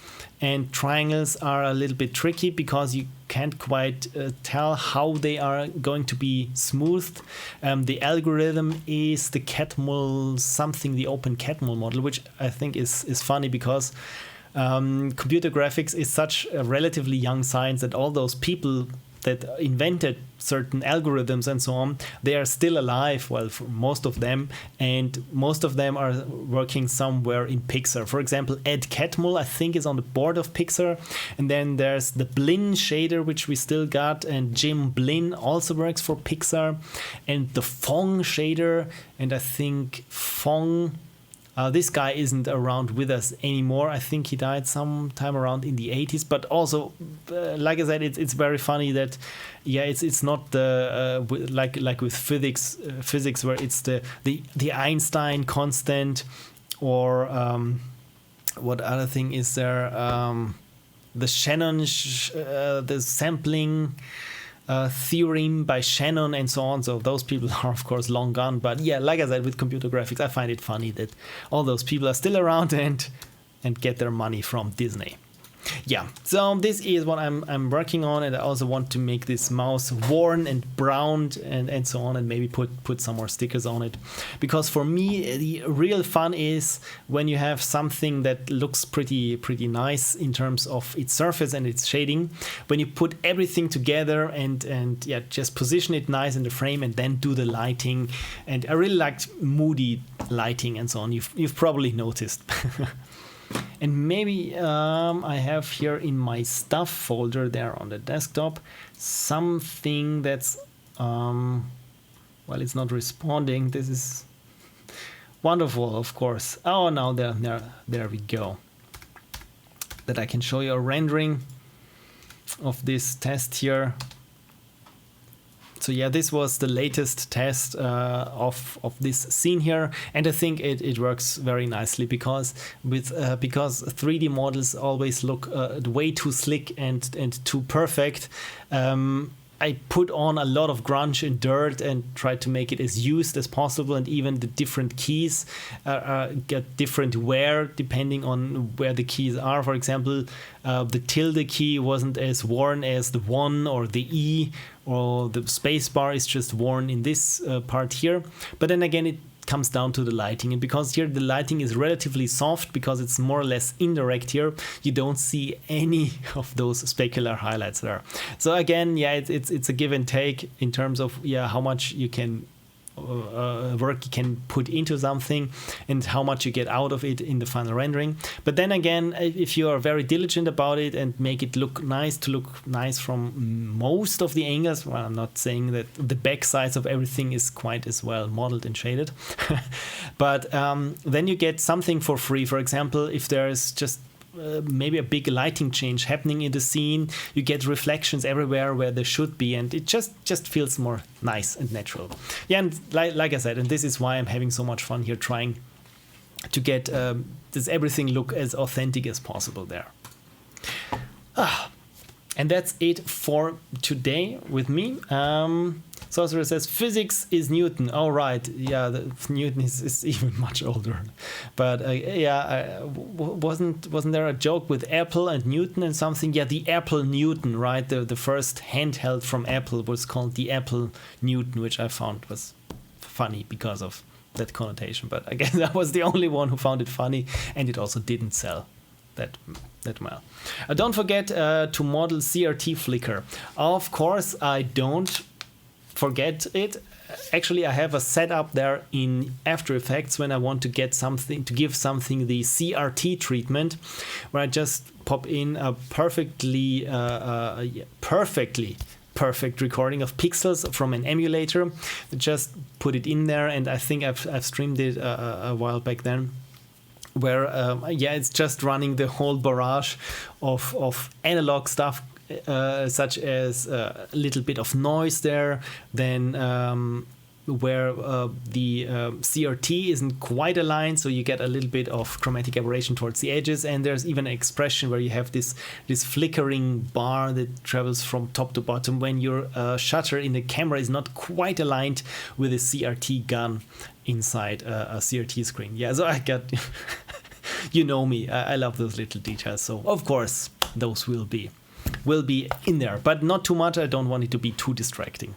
and triangles are a little bit tricky because you can't quite tell how they are going to be smoothed. The algorithm is the Catmull something, the open Catmull model, which I think is funny because computer graphics is such a relatively young science that all those people that invented certain algorithms and so on, they are still alive, well, for most of them, and most of them are working somewhere in Pixar. For example, Ed Catmull, I think, is on the board of Pixar, and then there's the Blinn shader, which we still got, and Jim Blinn also works for Pixar, and the Phong shader, and I think Phong, this guy isn't around with us anymore. I think he died sometime around in the 80s. But also, like I said, it's very funny that, yeah, it's not the like with physics where it's the Einstein constant, or what other thing is there? The Shannon, the sampling theorem by Shannon and so on. So those people are of course long gone, but yeah, like I said, with computer graphics, I find it funny that all those people are still around and get their money from Disney. yeah, so this is what I'm working on, and I also want to make this mouse worn and browned and so on, and maybe put some more stickers on it, because for me the real fun is when you have something that looks pretty nice in terms of its surface and its shading, when you put everything together and yeah, just position it nice in the frame and then do the lighting. And I really liked moody lighting and so on. You've probably noticed. And maybe I have here in my stuff folder there on the desktop something that's well, it's not responding. This is wonderful, of course. Oh, now there we go. That I can show you a rendering of this test here. So yeah, this was the latest test of this scene here, and I think it works very nicely because 3D models always look way too slick and too perfect. I put on a lot of grunge and dirt and tried to make it as used as possible, and even the different keys get different wear depending on where the keys are. For example, the tilde key wasn't as worn as the 1 or the E, or the space bar is just worn in this part here. But then again, it comes down to the lighting, and because here the lighting is relatively soft because it's more or less indirect here, you don't see any of those specular highlights there. So again, yeah, it's a give and take in terms of how much you can work you can put into something and how much you get out of it in the final rendering. But then again, if you are very diligent about it and make it look nice from most of the angles, well, I'm not saying that the back sides of everything is quite as well modeled and shaded, but then you get something for free. For example, if there's just maybe a big lighting change happening in the scene, you get reflections everywhere where there should be, and it just feels more nice and natural. Yeah, and like I said, and this is why I'm having so much fun here trying to get this everything look as authentic as possible there. And that's it for today with me. Sorcerer says physics is Newton. Oh right, yeah, Newton is even much older. But wasn't there a joke with Apple and Newton and something? Yeah, the Apple Newton, right? The first handheld from Apple was called the Apple Newton, which I found was funny because of that connotation. But I guess I was the only one who found it funny, and it also didn't sell that well. Don't forget to model CRT flicker. Of course, I don't forget it. Actually, I have a setup there in After Effects when I want to get something, to give something the CRT treatment, where I just pop in a perfect recording of pixels from an emulator. Just put it in there, and I think I've streamed it a while back then, where it's just running the whole barrage of analog stuff, such as a little bit of noise there, then where the CRT isn't quite aligned, so you get a little bit of chromatic aberration towards the edges, and there's even an expression where you have this flickering bar that travels from top to bottom when your shutter in the camera is not quite aligned with a CRT gun inside a CRT screen. Yeah, so I got you know me, I love those little details, so of course those will be in there, but not too much. I don't want it to be too distracting.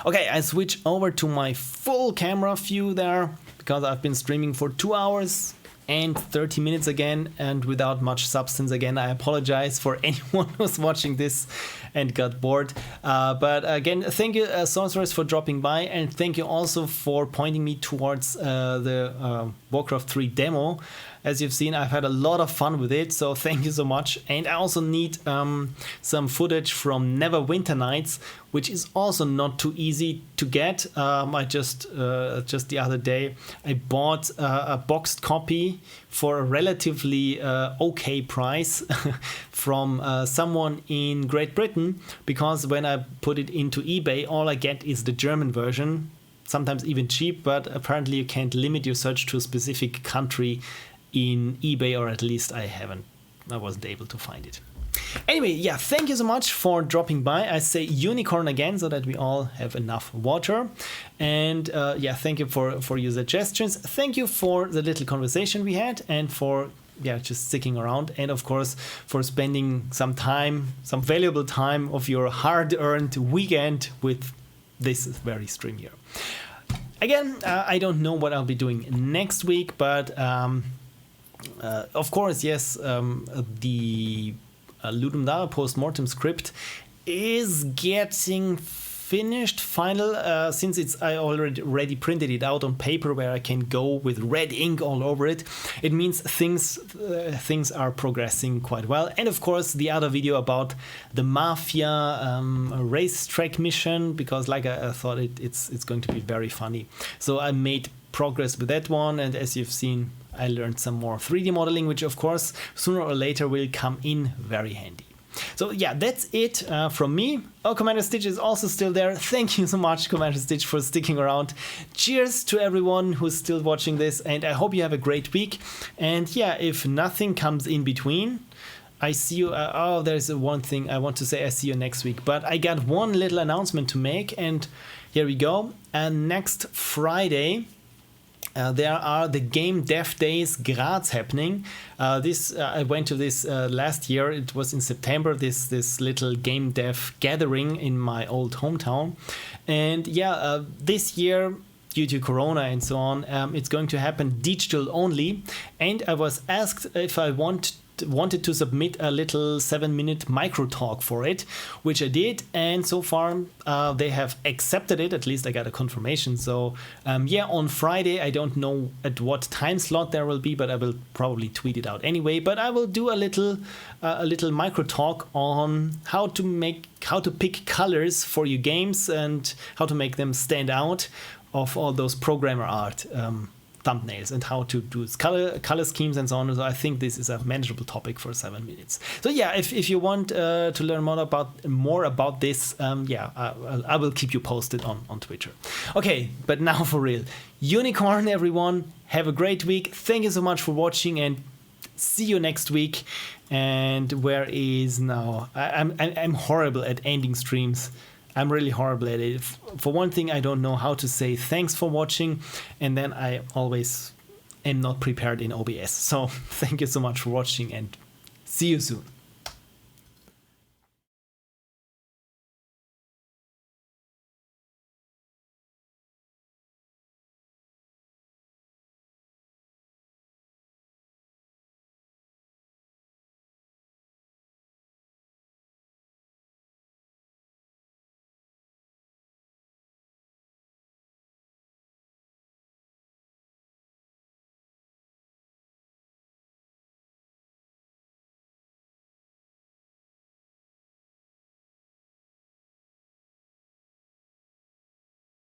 Okay, I switch over to my full camera view there because I've been streaming for 2 hours and 30 minutes again, and without much substance again. I apologize for anyone who's watching this and got bored. But again, thank you, Sorcerers, for dropping by, and thank you also for pointing me towards the Warcraft 3 demo. As you've seen, I've had a lot of fun with it, so thank you so much. And I also need some footage from Neverwinter Nights, which is also not too easy to get. I just the other day, I bought a boxed copy for a relatively okay price from someone in Great Britain, because when I put it into eBay, all I get is the German version, sometimes even cheap, but apparently you can't limit your search to a specific country in eBay, or at least I wasn't able to find it. Anyway, yeah, thank you so much for dropping by. I say unicorn again so that we all have enough water. And thank you for your suggestions. Thank you for the little conversation we had, and for just sticking around, and of course for spending some valuable time of your hard-earned weekend with this very stream here. Again, I don't know what I'll be doing next week, but of course, yes, the Ludum Dare post-mortem script is getting finished, final, since I already printed it out on paper where I can go with red ink all over it. It means things are progressing quite well. And of course, the other video about the Mafia racetrack mission, because like I thought it's going to be very funny. So I made progress with that one, and as you've seen, I learned some more 3D modeling, which of course sooner or later will come in very handy. So yeah, that's it from me. Oh, Commander Stitch is also still there. Thank you so much, Commander Stitch, for sticking around. Cheers to everyone who's still watching this, and I hope you have a great week. And yeah, if nothing comes in between, I see you. There's one thing I want to say. I see you next week. But I got one little announcement to make, and here we go. And next Friday, there are the Game Dev Days Graz happening. I went to this last year. It was in September, this little game dev gathering in my old hometown. And yeah, this year, due to Corona and so on, it's going to happen digital only. And I was asked if I wanted to submit a little 7-minute micro talk for it, which I did, and so far they have accepted it. At least I got a confirmation. So yeah, on Friday, I don't know at what time slot there will be, but I will probably tweet it out anyway. But I will do a little micro talk on how to pick colors for your games and how to make them stand out of all those programmer art thumbnails, and how to do color schemes and so on. So I think this is a manageable topic for 7 minutes. So yeah, if you want to learn more about this, I will keep you posted on Twitter. Okay, but now for real, Unicorn, everyone, have a great week. Thank you so much for watching, and see you next week. And where is now? I'm horrible at ending streams. I'm really horrible at it. For one thing, I don't know how to say thanks for watching, and then I always am not prepared in OBS. So thank you so much for watching, and see you soon.